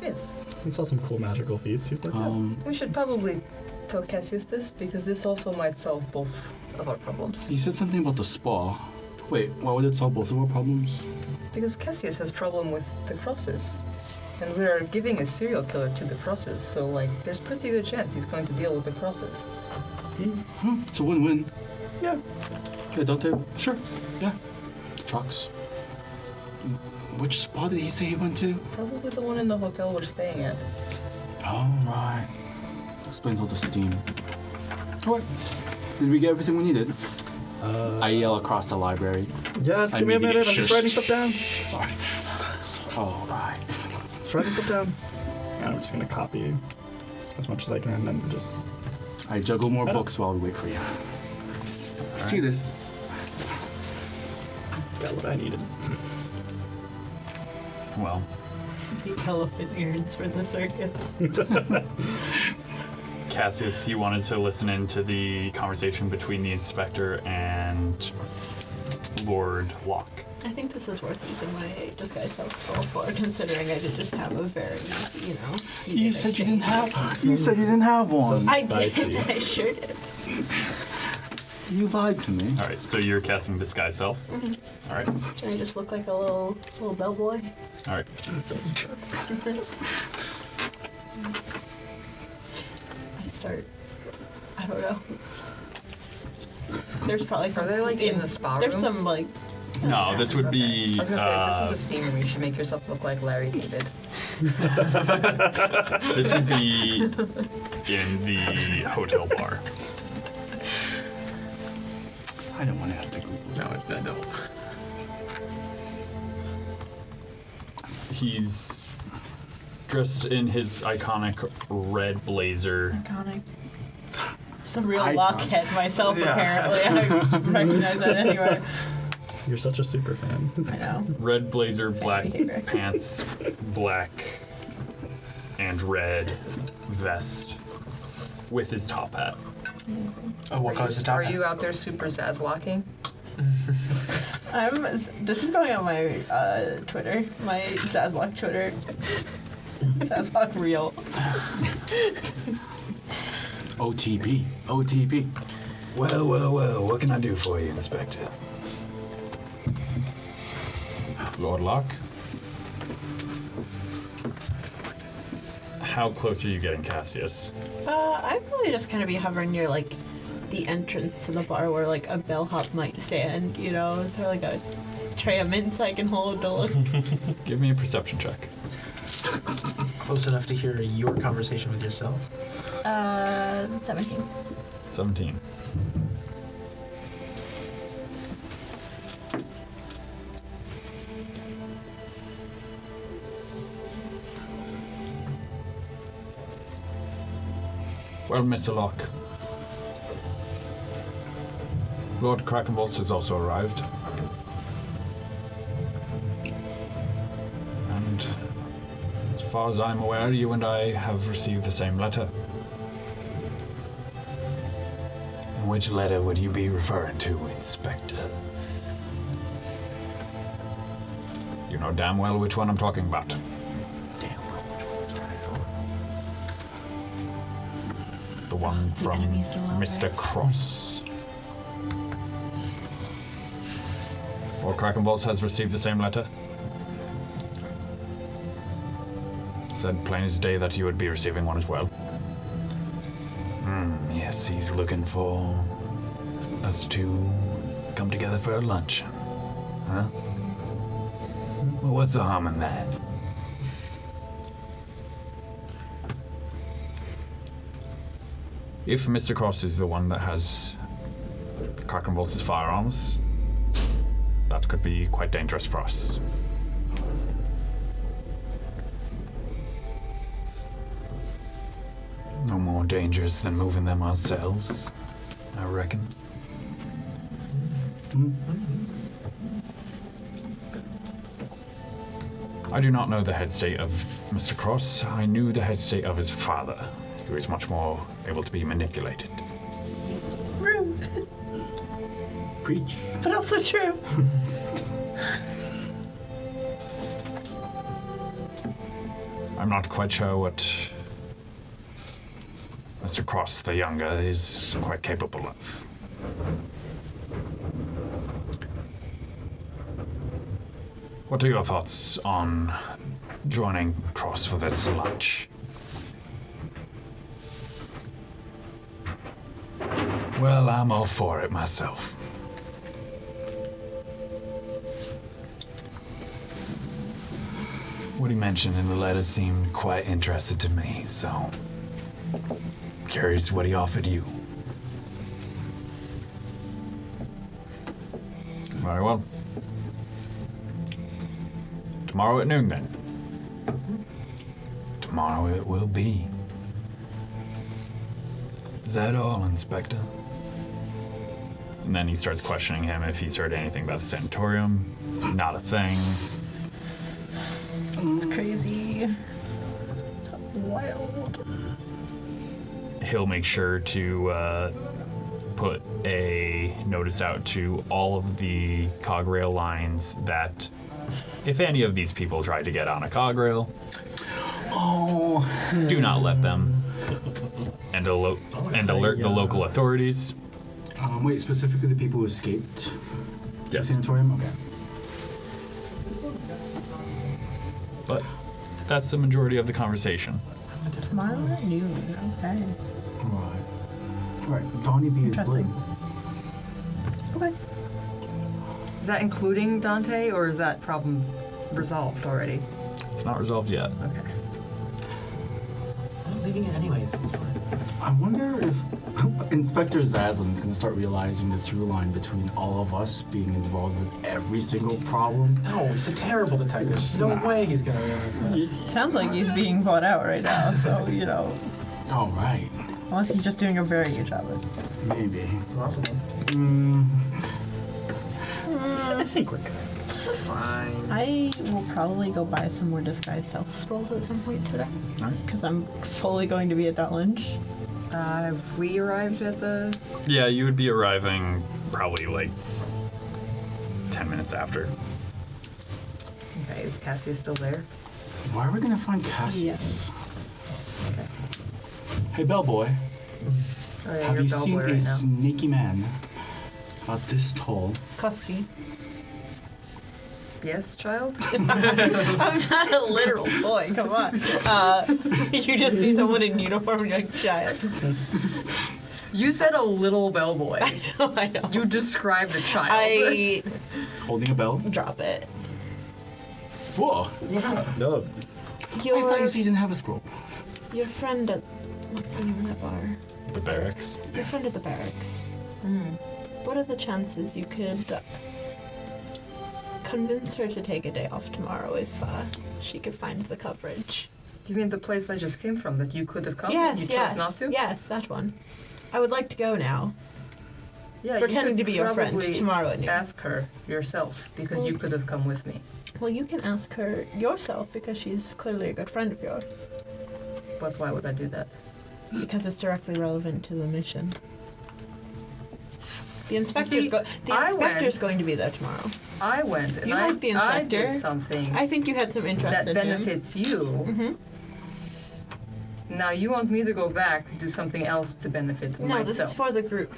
Speaker 4: yes.
Speaker 3: He saw some cool magical feats. He's like, yeah.
Speaker 4: We should probably tell Cassius this because this also might solve both of our problems.
Speaker 7: He said something about the spa. Wait, why would it solve both of our problems?
Speaker 4: Because Cassius has problem with the crosses. And we are giving a serial killer to the crosses, so like there's pretty good chance he's going to deal with the crosses.
Speaker 7: It's a win-win.
Speaker 3: Yeah.
Speaker 7: Yeah, Dante, sure. Yeah. The trucks. Which spa did he say he went to?
Speaker 4: Probably the one in the hotel we're staying at.
Speaker 7: Oh, right. Explains all the steam. All right. Did we get everything we needed? I yell across the library.
Speaker 3: Yes,
Speaker 7: I
Speaker 3: give me a
Speaker 7: maybe
Speaker 3: minute.
Speaker 7: get
Speaker 3: I'm just
Speaker 7: shushed.
Speaker 3: writing stuff down.
Speaker 7: Sorry. All right.
Speaker 3: Just writing stuff down. And I'm just going to copy as much as I can and then just...
Speaker 7: I juggle more books while we wait for you. See this?
Speaker 3: Got what I needed.
Speaker 1: Well,
Speaker 9: The elephant ears for the circus.
Speaker 1: Cassius, you wanted to listen into the conversation between the inspector and Lord Locke.
Speaker 9: I think this is worth using my disguise self-scroll for, considering I did just have a very, heated
Speaker 7: You said you
Speaker 9: exchange.
Speaker 7: didn't have. You said you didn't have one.
Speaker 3: So-
Speaker 9: I did.
Speaker 3: Spicy.
Speaker 9: I sure did.
Speaker 7: You lied to me.
Speaker 1: All right, so you're casting disguise self. All right,
Speaker 9: Can I just look like a little bellboy?
Speaker 1: all right.
Speaker 9: I start. I don't know. There's probably some.
Speaker 4: Are they like in the spa
Speaker 9: There's
Speaker 4: room?
Speaker 9: some like.
Speaker 1: No, this would be.
Speaker 4: I was gonna say, if this was the steam room, you should make yourself look like Larry David.
Speaker 1: This would be in the hotel bar.
Speaker 7: I don't want to have to Google.
Speaker 5: No, no.
Speaker 1: He's dressed in his iconic red blazer.
Speaker 9: Iconic. It's a real
Speaker 7: Icon.
Speaker 9: lockhead myself, apparently. I recognize that anywhere.
Speaker 3: You're such a super fan.
Speaker 9: I know.
Speaker 1: Red blazer, black
Speaker 9: Behavior.
Speaker 1: pants, black and red vest with his top hat.
Speaker 5: Oh, what color is the top
Speaker 4: Are
Speaker 5: hat?
Speaker 4: you out there super Zazlocking?
Speaker 9: This is going on my Twitter, my Zazlock Twitter. Zazlock real.
Speaker 7: OTP. OTP.
Speaker 10: Well, what can I do for you, Inspector?
Speaker 1: Lord Locke? How close are you getting, Cassius?
Speaker 9: I'd probably just kind of be hovering near like the entrance to the bar where like a bellhop might stand, Is there like a tray of mints I can hold to look?
Speaker 1: Give me a perception check.
Speaker 5: Close enough to hear your conversation with yourself.
Speaker 9: 17.
Speaker 1: 17. Well, Mr. Locke, Lord Krakenbolts has also arrived. And as far as I'm aware, you and I have received the same letter.
Speaker 10: Which letter would you be referring to, Inspector?
Speaker 1: You know damn well which one I'm talking about. The one from
Speaker 9: enemies to lovers.
Speaker 1: Mr. Cross. Lord Krakenbolts has received the same letter.
Speaker 10: said plain as day that you would be receiving one as well. Yes, he's looking for us to come together for a luncheon. Huh? Well, what's the harm in that? If Mr. Cross is the one that has Krakenbolt's firearms, that could be quite dangerous for us. No more dangerous than moving them ourselves, I reckon. I do not know the head state of Mr. Cross. I knew the head state of his father, who is much more able to be manipulated.
Speaker 9: Rude,
Speaker 8: Preach.
Speaker 9: but also true.
Speaker 10: I'm not quite sure what Mr. Cross the Younger is quite capable of. What are your thoughts on joining Cross for this lunch? Well, I'm all for it myself. What he mentioned in the letter seemed quite interested to me, so curious what he offered you. Very well. Tomorrow at noon, then. Tomorrow it will be. Is that all, Inspector? And then he starts questioning him if he's heard anything about the Sanatorium. Not a thing.
Speaker 9: It's crazy. Wild.
Speaker 10: He'll make sure to put a notice out to all of the cog rail lines that if any of these people try to get on a cog rail, do not let them. And alert the local authorities.
Speaker 8: Wait, specifically the people who escaped the
Speaker 10: Yes.
Speaker 8: sanatorium? Okay.
Speaker 10: But that's the majority of the conversation.
Speaker 9: Tomorrow at noon. Okay.
Speaker 8: Alright, Donnie B is blue.
Speaker 9: Interesting. Okay.
Speaker 4: Is that including Dante, or is that problem resolved already?
Speaker 10: It's not resolved yet.
Speaker 4: Okay.
Speaker 5: I'm leaving it anyways. It's fine.
Speaker 8: I wonder if Inspector Zazilin is going to start realizing the through line between all of us being involved with every single problem.
Speaker 5: No, he's a terrible detective. There's no way he's gonna realize that.
Speaker 9: Sounds like he's being bought out right now, so, you know.
Speaker 8: Oh, right.
Speaker 9: Unless he's just doing a very good job of it.
Speaker 8: Maybe.
Speaker 5: Possible.
Speaker 3: I think we're good.
Speaker 5: Fine.
Speaker 9: I will probably go buy some more disguise self scrolls at some point today.
Speaker 10: Alright.
Speaker 9: Because I'm fully going to be at that lunch.
Speaker 4: Have we arrived at the...
Speaker 10: Yeah, you would be arriving probably like 10 minutes after.
Speaker 4: Okay, is Cassia still there?
Speaker 8: Why are we going to find Cassius?
Speaker 9: Yes.
Speaker 8: Hey, bellboy.
Speaker 4: Oh, yeah,
Speaker 8: Have
Speaker 4: you're
Speaker 8: you
Speaker 4: bellboy
Speaker 8: seen
Speaker 4: right
Speaker 8: a
Speaker 4: now.
Speaker 8: snaky man about this tall?
Speaker 9: Kusky.
Speaker 4: Yes, child?
Speaker 9: I'm not a literal boy, come on. You just see someone in uniform and you're like, child.
Speaker 4: You said a little bellboy.
Speaker 9: I know.
Speaker 4: You described a child.
Speaker 9: I
Speaker 8: Holding a bell?
Speaker 9: drop it.
Speaker 8: Whoa!
Speaker 3: No.
Speaker 8: I thought
Speaker 9: Your,
Speaker 8: you said you didn't have a scroll.
Speaker 9: your friend at... What's the name of that bar?
Speaker 10: The barracks.
Speaker 9: Your friend at the barracks.
Speaker 4: Hmm.
Speaker 9: What are the chances you could convince her to take a day off tomorrow if she could find the coverage?
Speaker 4: Do you mean the place I just came from that you could have come?
Speaker 9: Yes,
Speaker 4: You chose
Speaker 9: yes.
Speaker 4: not to?
Speaker 9: Yes, that one. I would like to go now.
Speaker 4: Yeah,
Speaker 9: Pretending
Speaker 4: you
Speaker 9: to
Speaker 4: could
Speaker 9: be your friend
Speaker 4: probably
Speaker 9: tomorrow at noon.
Speaker 4: ask her yourself, because
Speaker 9: Well-
Speaker 4: you could have come with me.
Speaker 9: Well, you can ask her yourself because she's clearly a good friend of yours.
Speaker 4: But why would I do that?
Speaker 9: Because it's directly relevant to the mission. The inspector's,
Speaker 4: see,
Speaker 9: the
Speaker 4: I
Speaker 9: inspector's
Speaker 4: went-
Speaker 9: going to be there tomorrow.
Speaker 4: I went and
Speaker 9: You
Speaker 4: I,
Speaker 9: like the
Speaker 4: I
Speaker 9: inspector.
Speaker 4: did something
Speaker 9: I think you had some interest
Speaker 4: that
Speaker 9: in
Speaker 4: benefits you.
Speaker 9: him.
Speaker 4: Now you want me to go back to do something else to benefit
Speaker 9: No, this is
Speaker 4: myself.
Speaker 9: for the group.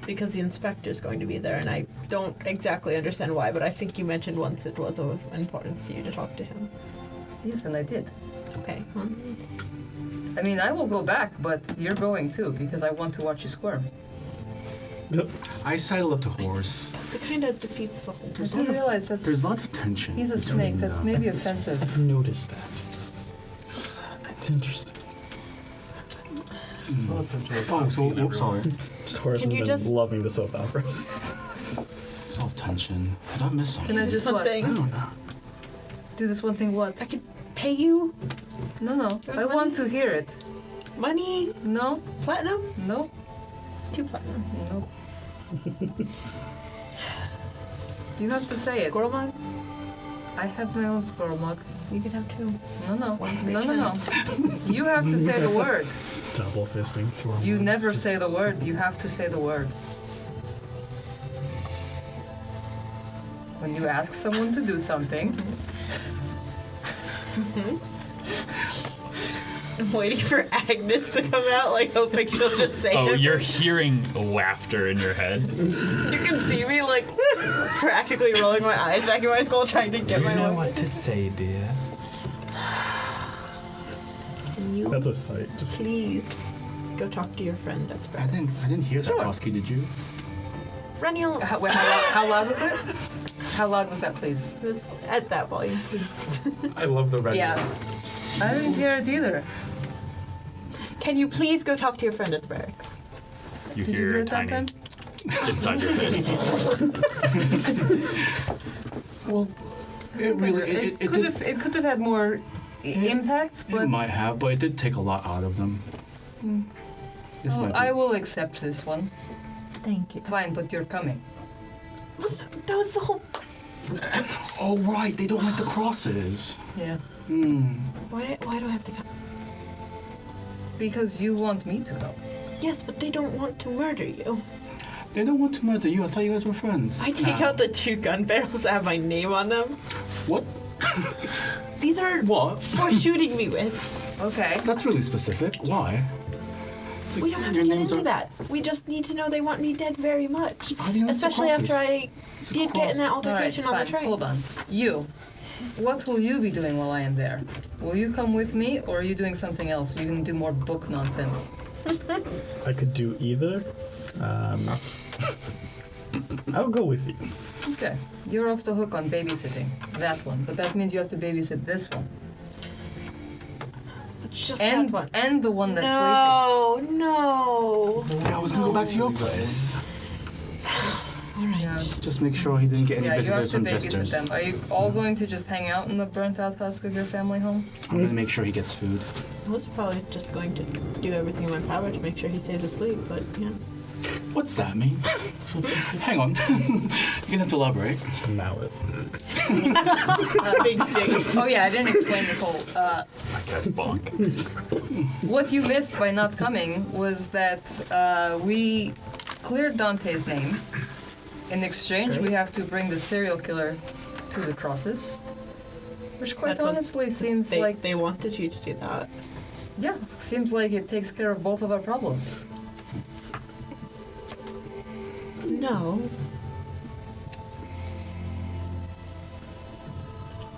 Speaker 9: Because the inspector's going to be there, and I don't exactly understand why, but I think you mentioned once it was of importance to you to talk to him.
Speaker 4: Yes, and I did.
Speaker 9: Okay.
Speaker 4: I mean, I will go back, but you're going too, because I want to watch you squirm.
Speaker 8: I sidle up to horse.
Speaker 9: That kind of defeats the whole
Speaker 4: I didn't realize
Speaker 8: There's lots of tension.
Speaker 4: he's a
Speaker 8: between,
Speaker 4: snake. That's maybe offensive.
Speaker 3: I've noticed that. It's interesting.
Speaker 8: Oh, so sorry.
Speaker 3: Just Horace
Speaker 9: Can
Speaker 3: has
Speaker 9: you
Speaker 3: been
Speaker 9: just-
Speaker 3: loving the soap operas.
Speaker 8: Soft tension. Did I miss something?
Speaker 4: Can I just
Speaker 9: One
Speaker 4: what?
Speaker 9: thing.
Speaker 8: I don't know.
Speaker 4: Do this one thing what?
Speaker 9: I could pay you
Speaker 4: No. I want to hear it.
Speaker 9: money,
Speaker 4: No,
Speaker 9: platinum,
Speaker 4: no,
Speaker 9: 2 platinum.
Speaker 4: no. You have to say it.
Speaker 9: Squirrel mug,
Speaker 4: I have my own squirrel mug.
Speaker 9: you could have 2.
Speaker 4: No.
Speaker 9: One for
Speaker 4: No.
Speaker 9: each
Speaker 4: You have to say the word.
Speaker 3: Double fisting. Swirl
Speaker 4: You
Speaker 3: moves.
Speaker 4: never say the word. You have to say the word. When you ask someone to do something,
Speaker 9: I'm waiting for Agnes to come out, like hoping she'll just say
Speaker 10: Oh,
Speaker 9: it.
Speaker 10: you're hearing laughter in your head.
Speaker 9: You can see me like practically rolling my eyes back in my skull, trying to get
Speaker 10: You
Speaker 9: my
Speaker 10: know
Speaker 9: words
Speaker 10: what to say, dear.
Speaker 9: Can you
Speaker 3: That's a sight. Just
Speaker 9: please go talk to your friend at
Speaker 8: I didn't hear that,
Speaker 9: Sure.
Speaker 8: Koski, did you?
Speaker 9: Reniel.
Speaker 4: wait, how loud was it? How loud was that, please?
Speaker 9: It was at that volume, please.
Speaker 2: I love the red.
Speaker 4: Yeah. I didn't hear it either.
Speaker 9: Can you please go talk to your friend at the barracks?
Speaker 10: You
Speaker 4: Did you
Speaker 10: hear
Speaker 4: hear
Speaker 10: a
Speaker 4: it that
Speaker 10: tiny
Speaker 4: time?
Speaker 10: inside your head.
Speaker 8: Well, it really it did,
Speaker 4: It could have had more impact, but
Speaker 8: it might have, but it did take a lot out of them. This
Speaker 4: oh,
Speaker 8: might be.
Speaker 4: I will accept this one.
Speaker 9: Thank you.
Speaker 4: Fine, but you're coming.
Speaker 9: That was the whole.
Speaker 8: Oh right, they don't like the crosses.
Speaker 4: Yeah.
Speaker 9: Why do I have to come?
Speaker 4: Because you want me to know.
Speaker 9: Yes, but they don't want to murder you.
Speaker 8: They don't want to murder you. I thought you guys were friends.
Speaker 9: I take out the 2 gun barrels that have my name on them.
Speaker 8: What?
Speaker 9: These are
Speaker 8: What?
Speaker 9: for shooting me with.
Speaker 4: Okay.
Speaker 8: That's really specific. Why? It's like
Speaker 9: We don't have
Speaker 8: your
Speaker 9: to get
Speaker 8: names
Speaker 9: into
Speaker 8: are-
Speaker 9: that. We just need to know they want me dead very much.
Speaker 8: How do you know it's the
Speaker 9: Especially after
Speaker 8: crosses?
Speaker 9: I
Speaker 8: It's the
Speaker 9: did get in that
Speaker 4: All right,
Speaker 9: altercation on
Speaker 4: fine.
Speaker 9: the train.
Speaker 4: Hold on. You. What will you be doing while I am there? Will you come with me, or are you doing something else? Are you going to do more book nonsense?
Speaker 3: I could do either. I'll go with you.
Speaker 4: Okay. You're off the hook on babysitting. That one. But that means you have to babysit this one.
Speaker 9: Just
Speaker 4: And,
Speaker 9: that one.
Speaker 4: and the one that's
Speaker 9: No.
Speaker 8: I was gonna go back to your place.
Speaker 9: All right.
Speaker 4: sleeping. Yeah.
Speaker 8: Just make sure he didn't get any
Speaker 4: Yeah, you have
Speaker 8: visitors
Speaker 4: to
Speaker 8: from
Speaker 4: babysit
Speaker 8: jesters.
Speaker 4: them. Are you all going to just hang out in the burnt out husk of your family home?
Speaker 8: I'm gonna make sure he gets food.
Speaker 9: I was probably just going to do everything in my power to make sure he stays asleep, but yes.
Speaker 8: What's that mean? Hang on. You're gonna have to elaborate.
Speaker 3: Just a mallet.
Speaker 9: Big stick.
Speaker 4: Oh yeah, I didn't explain this whole.
Speaker 10: My cat's bonk.
Speaker 4: What you missed by not coming was that we cleared Dante's name. In exchange, we have to bring the serial killer to the crosses. Which quite
Speaker 9: That was-
Speaker 4: honestly seems
Speaker 9: They,
Speaker 4: like,
Speaker 9: they wanted you to do that.
Speaker 4: yeah, seems like it takes care of both of our problems.
Speaker 9: No.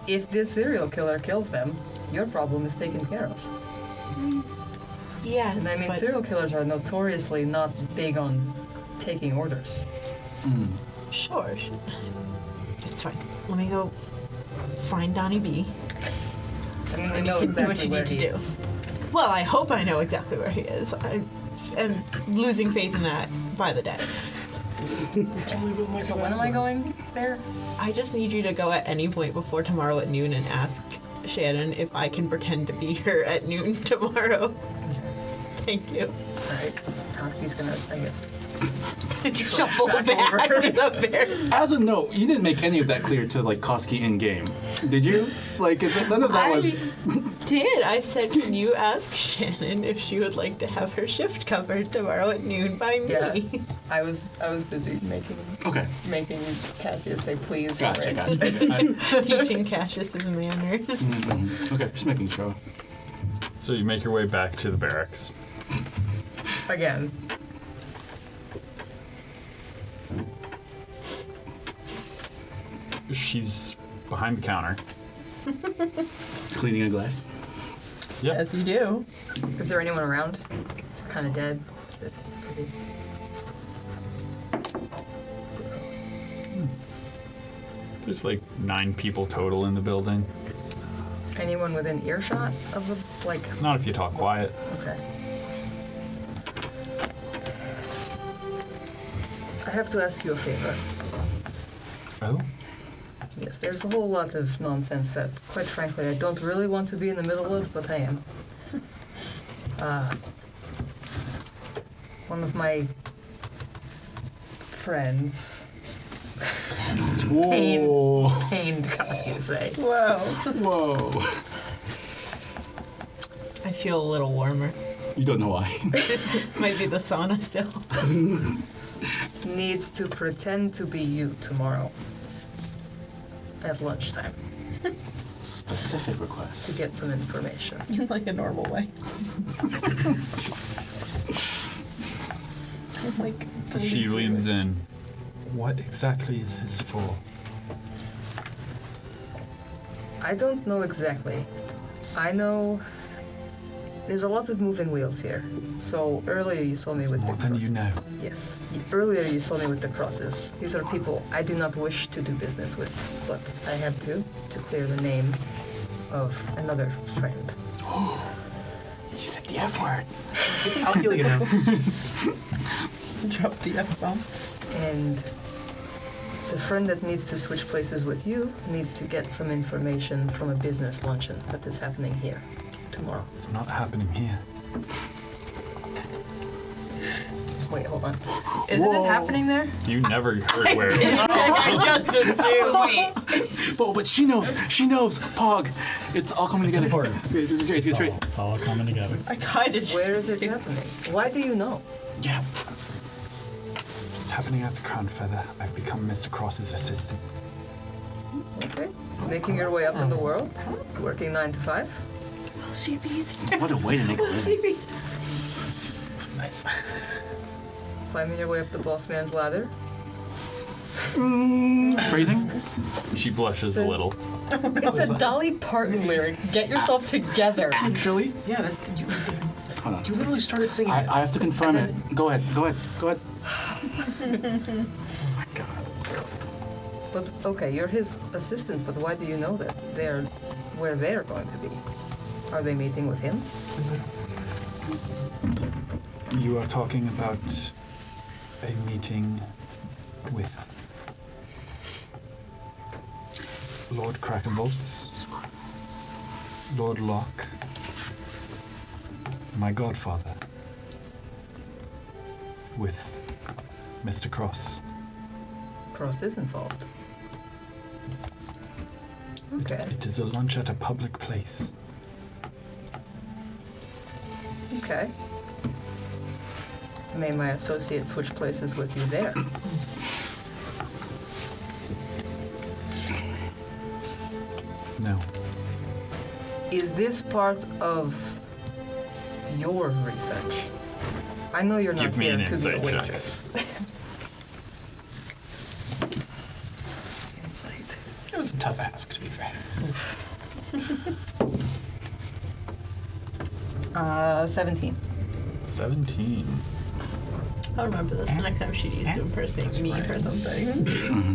Speaker 4: If this serial killer kills them, your problem is taken care of.
Speaker 9: Yes,
Speaker 4: And I mean,
Speaker 9: but
Speaker 4: serial killers are notoriously not big on taking orders.
Speaker 9: sure. It's fine. Let me go find Donnie B.
Speaker 4: I mean, we
Speaker 9: And
Speaker 4: know
Speaker 9: you can do what
Speaker 4: exactly
Speaker 9: you
Speaker 4: where
Speaker 9: need to
Speaker 4: he
Speaker 9: do.
Speaker 4: is.
Speaker 9: Well, I hope I know exactly where he is. I am losing faith in that by the day.
Speaker 4: So when am I going there?
Speaker 9: I just need you to go at any point before tomorrow at noon and ask Shannon if I can pretend to be here at noon tomorrow. Thank you.
Speaker 4: Alright, Koski's gonna, I guess.
Speaker 9: Shuffle
Speaker 4: back
Speaker 9: back
Speaker 4: over.
Speaker 9: to the bear.
Speaker 8: As a note, you didn't make any of that clear to like Koski in game, did you? Like none of that was.
Speaker 9: Did. I said, can you ask Shannon if she would like to have her shift covered tomorrow at noon by me?
Speaker 4: Yeah. I was busy making Cassius say please. for
Speaker 8: Gotcha,
Speaker 4: it.
Speaker 8: gotcha.
Speaker 9: Teaching Cassius his manners.
Speaker 8: Okay, just making sure.
Speaker 10: So you make your way back to the barracks.
Speaker 4: Again.
Speaker 10: She's behind the counter.
Speaker 8: Cleaning a glass.
Speaker 10: Yeah.
Speaker 9: As you do.
Speaker 4: Is there anyone around? Is it kind of dead? Is he...
Speaker 10: There's like 9 people total in the building.
Speaker 4: Anyone within earshot of the, like...
Speaker 10: Not if you talk quiet.
Speaker 4: Okay. I have to ask you a favor.
Speaker 10: Oh?
Speaker 4: Yes, there's a whole lot of nonsense that, quite frankly, I don't really want to be in the middle of, but I am. One of my friends... Pain to ask you to say.
Speaker 9: Whoa.
Speaker 8: Whoa.
Speaker 9: I feel a little warmer.
Speaker 8: You don't know why.
Speaker 9: Might be the sauna still.
Speaker 4: Needs to pretend to be you tomorrow at lunchtime
Speaker 8: Specific
Speaker 4: to
Speaker 8: request.
Speaker 4: get some information.
Speaker 9: In like a normal way. Like,
Speaker 10: She leans in. What exactly is this for?
Speaker 4: I don't know exactly. I know there's a lot of moving wheels here. So earlier you saw me with
Speaker 10: More
Speaker 4: the
Speaker 10: than
Speaker 4: cross-
Speaker 10: you know.
Speaker 4: Yes. Earlier you saw me with the crosses. These are people I do not wish to do business with, but I had to clear the name of another friend.
Speaker 8: You said the F word.
Speaker 5: I'll heal you now.
Speaker 9: drop the F-bomb.
Speaker 4: And the friend that needs to switch places with you needs to get some information from a business luncheon that is happening here tomorrow.
Speaker 10: It's not happening here.
Speaker 4: Wait, hold on. Isn't it happening there?
Speaker 10: You never heard where.
Speaker 9: I just assumed.
Speaker 4: Wait.
Speaker 8: But she knows. She knows. Pog. It's all coming together.
Speaker 3: important.
Speaker 8: This is great. It's great.
Speaker 3: It's all coming together.
Speaker 9: I kind of just
Speaker 4: Where is it
Speaker 9: assumed.
Speaker 4: happening? Why do you know?
Speaker 8: Yeah.
Speaker 10: It's happening at the Crown Feather. I've become Mr. Cross's assistant.
Speaker 4: Okay. Making your way up in the world, working 9 to 5.
Speaker 8: What a way to make a living.
Speaker 5: Nice.
Speaker 4: Climbing your way up the boss man's ladder.
Speaker 8: Phrasing?
Speaker 10: She blushes a little.
Speaker 4: It's a Dolly Parton lyric. Get yourself together.
Speaker 5: Actually, yeah, you
Speaker 8: Hold on.
Speaker 5: literally started singing it.
Speaker 8: I have to confirm
Speaker 5: And
Speaker 8: it. Go ahead. Go ahead. Go ahead.
Speaker 5: Oh my god.
Speaker 4: But okay, you're his assistant, but why do you know that they're where they're going to be? Are they meeting with him?
Speaker 10: You are talking about a meeting with Lord Crackenbolts, Lord Locke, my godfather, with Mr. Cross.
Speaker 4: Cross is involved. Okay.
Speaker 10: It is a lunch at a public place.
Speaker 4: Okay. May my associate switch places with you there.
Speaker 10: No.
Speaker 4: Is this part of your research? I know you're not
Speaker 10: Give me
Speaker 4: here
Speaker 10: an
Speaker 4: to be a
Speaker 10: insight check.
Speaker 4: waitress. Insight.
Speaker 5: It was a tough ask, to be fair.
Speaker 4: 17.
Speaker 10: 17.
Speaker 9: I'll remember this the next time she needs to impersonate
Speaker 5: That's
Speaker 9: me
Speaker 5: right.
Speaker 9: for something.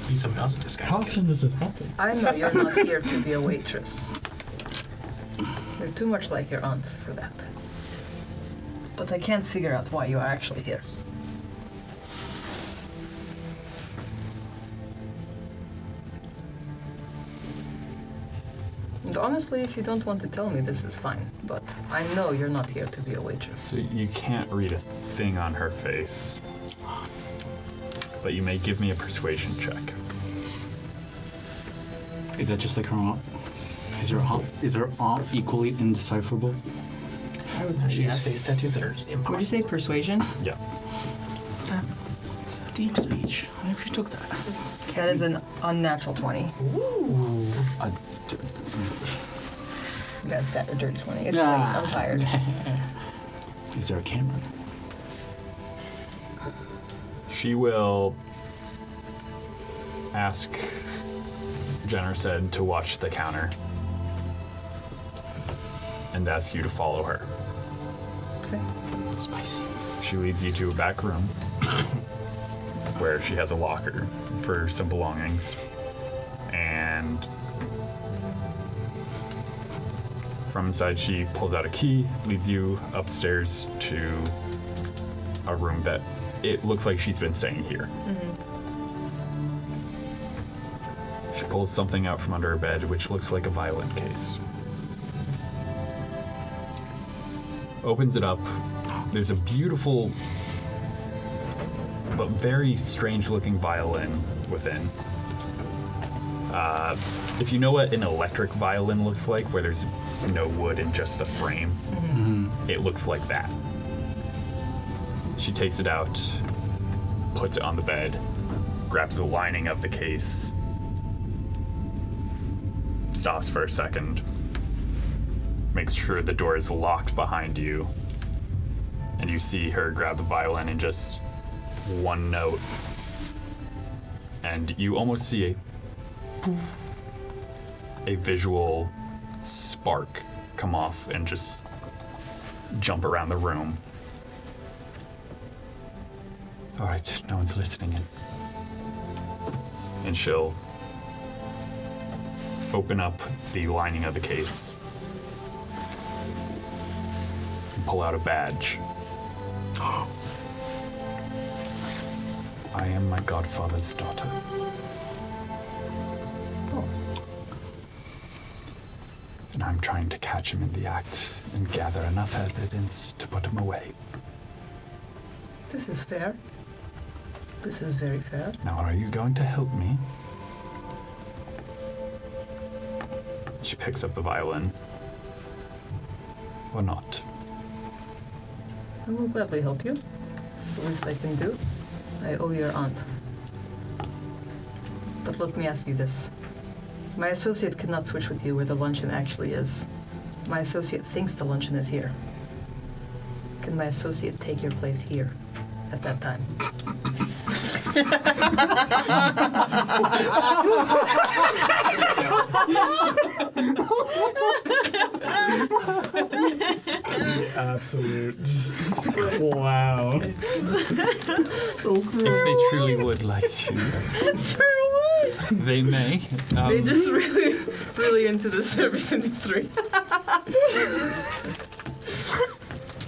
Speaker 5: Be someone else's disguise.
Speaker 3: How
Speaker 5: kid.
Speaker 3: often does this happen?
Speaker 4: I know you're not here to be a waitress. You're too much like your aunt for that. But I can't figure out why you are actually here. And honestly, if you don't want to tell me, this is fine. But I know you're not here to be a waitress.
Speaker 10: So you can't read a thing on her face. But you may give me a persuasion check.
Speaker 8: Is that just like her aunt? Is her aunt equally indecipherable?
Speaker 4: I would say
Speaker 5: She has
Speaker 4: yes.
Speaker 5: face tattoos that are impossible.
Speaker 4: Would you say persuasion?
Speaker 10: Yeah.
Speaker 8: What's that? Deep speech. I actually took that.
Speaker 4: That is an unnatural 20.
Speaker 8: I
Speaker 4: Yeah, a dirty 20. It's
Speaker 8: Ah.
Speaker 4: late. I'm tired.
Speaker 8: Is there a camera?
Speaker 10: She will ask Jenner said to watch the counter. and asks you to follow her.
Speaker 4: Okay.
Speaker 8: Spicy.
Speaker 10: She leads you to a back room where she has a locker for some belongings. And from inside, she pulls out a key, leads you upstairs to a room that it looks like she's been staying here. She pulls something out from under her bed, which looks like a violin case. Opens it up. There's a beautiful but very strange-looking violin within. If you know what an electric violin looks like, where there's no wood and just the frame, it looks like that. She takes it out, puts it on the bed, grabs the lining of the case, stops for a second, makes sure the door is locked behind you, and you see her grab the violin in just one note, and you almost see a visual spark come off and just jump around the room. All right, no one's listening in. And she'll open up the lining of the case and pull out a badge. I am my godfather's daughter. And I'm trying to catch him in the act and gather enough evidence to put him away.
Speaker 4: This is fair. This is very fair.
Speaker 10: Now, are you going to help me? She picks up the violin. Or not?
Speaker 4: I will gladly help you. It's the least I can do. I owe your aunt. But let me ask you this. My associate could not switch with you where the luncheon actually is. My associate thinks the luncheon is here. Can my associate take your place here at that time?
Speaker 3: Absolute. Just, wow.
Speaker 10: If they truly would like to,
Speaker 4: For what?
Speaker 10: they may.
Speaker 4: They just really into the service industry.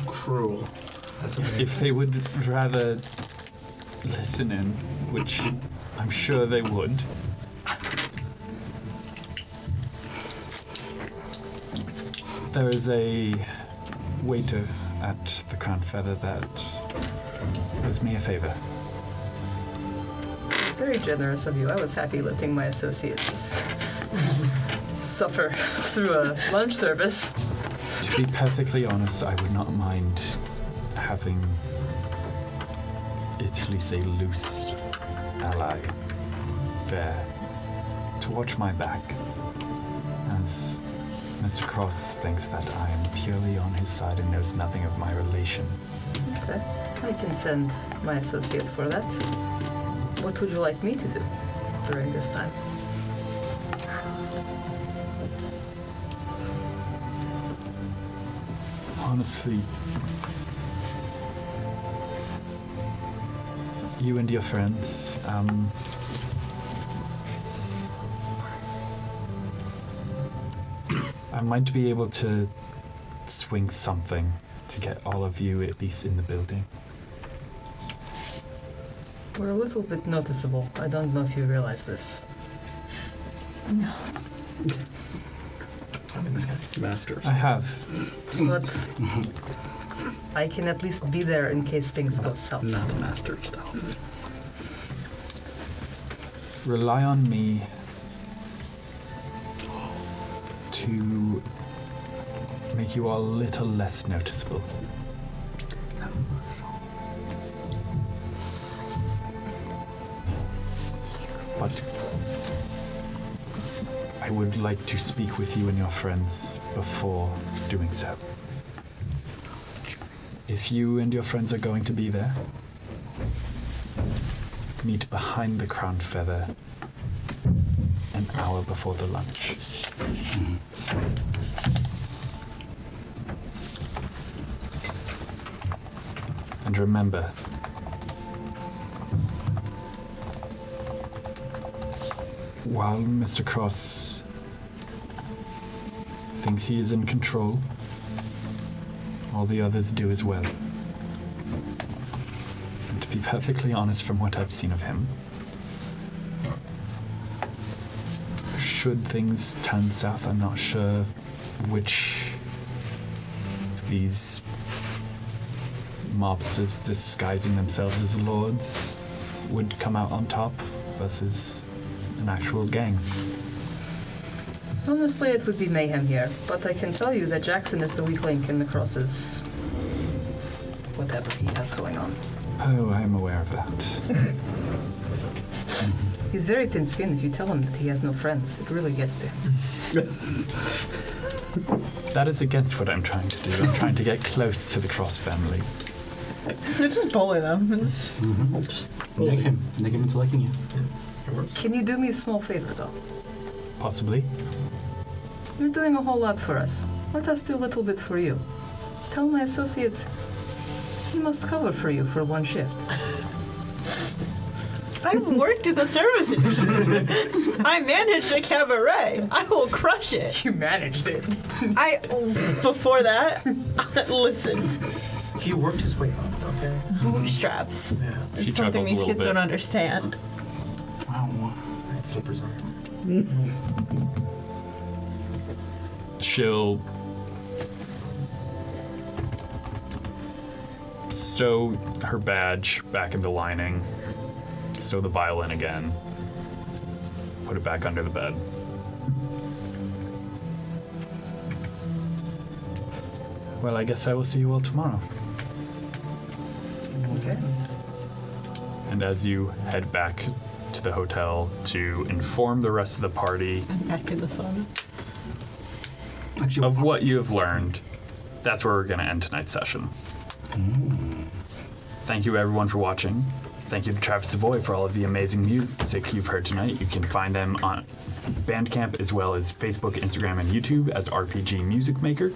Speaker 5: Cruel. That's amazing.
Speaker 10: If they would rather listen in, which I'm sure they would. There is a waiter at the Crown Feather that does me a favor.
Speaker 4: It's very generous of you. I was happy letting my associate just suffer through a lunch service.
Speaker 10: To be perfectly honest, I would not mind having at least a loose ally there to watch my back, as Mr. Cross thinks that I am purely on his side and knows nothing of my relation.
Speaker 4: Okay. I can send my associate for that. What would you like me to do during this time?
Speaker 10: Honestly, you and your friends, I might be able to swing something to get all of you at least in the building.
Speaker 4: We're a little bit noticeable. I don't know if you realize this.
Speaker 9: No.
Speaker 5: I mean, this guy.
Speaker 3: Masters.
Speaker 10: I have.
Speaker 4: But I can at least be there in case things go south.
Speaker 3: Not master stealth.
Speaker 10: Rely on me to make you all a little less noticeable. But I would like to speak with you and your friends before doing so. If you and your friends are going to be there, meet behind the Crown Feather an hour before the lunch. And remember, while Mr. Cross thinks he is in control, all the others do as well. And to be perfectly honest, from what I've seen of him, should things turn south, I'm not sure which of these mobsters disguising themselves as lords would come out on top versus an actual gang.
Speaker 4: Honestly, it would be mayhem here, but I can tell you that Jackson is the weak link in the Cross's whatever he has going on.
Speaker 10: Oh, I'm aware of that.
Speaker 4: He's very thin-skinned. If you tell him that he has no friends, it really gets to him.
Speaker 10: That is against what I'm trying to do. I'm trying to get close to the Cross family.
Speaker 9: It's just bully them. It's just
Speaker 8: Neg him into liking you.
Speaker 4: Can you do me a small favor, though?
Speaker 10: Possibly.
Speaker 4: You're doing a whole lot for us. Let us do a little bit for you. Tell my associate he must cover for you for one shift.
Speaker 9: I've worked in the service industry. I managed a cabaret. I will crush it.
Speaker 4: You managed it.
Speaker 9: Before that, listen,
Speaker 5: He worked his way up, okay?
Speaker 9: bootstraps.
Speaker 5: Yeah.
Speaker 9: It's
Speaker 10: She
Speaker 9: something
Speaker 10: chuckles a
Speaker 9: these
Speaker 10: little
Speaker 9: kids
Speaker 10: bit.
Speaker 9: don't understand.
Speaker 8: Wow.
Speaker 5: It's slippery zone.
Speaker 10: She'll stow her badge back in the lining, stow the violin again, put it back under the bed. Well, I guess I will see you all tomorrow.
Speaker 4: Okay.
Speaker 10: And as you head back to the hotel to inform the rest of the party
Speaker 9: I'm back in the sauna.
Speaker 8: Actually,
Speaker 10: of what you have learned, that's where we're going to end tonight's session. Thank you, everyone, for watching. Thank you to Travis Savoy for all of the amazing music you've heard tonight. You can find them on Bandcamp as well as Facebook, Instagram, and YouTube as RPG Music Maker.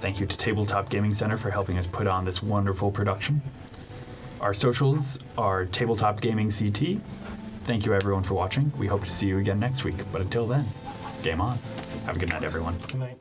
Speaker 10: Thank you to Tabletop Gaming Center for helping us put on this wonderful production. Our socials are Tabletop Gaming CT. Thank you, everyone, for watching. We hope to see you again next week. But until then, game on. Have a good night, everyone.
Speaker 2: Good night.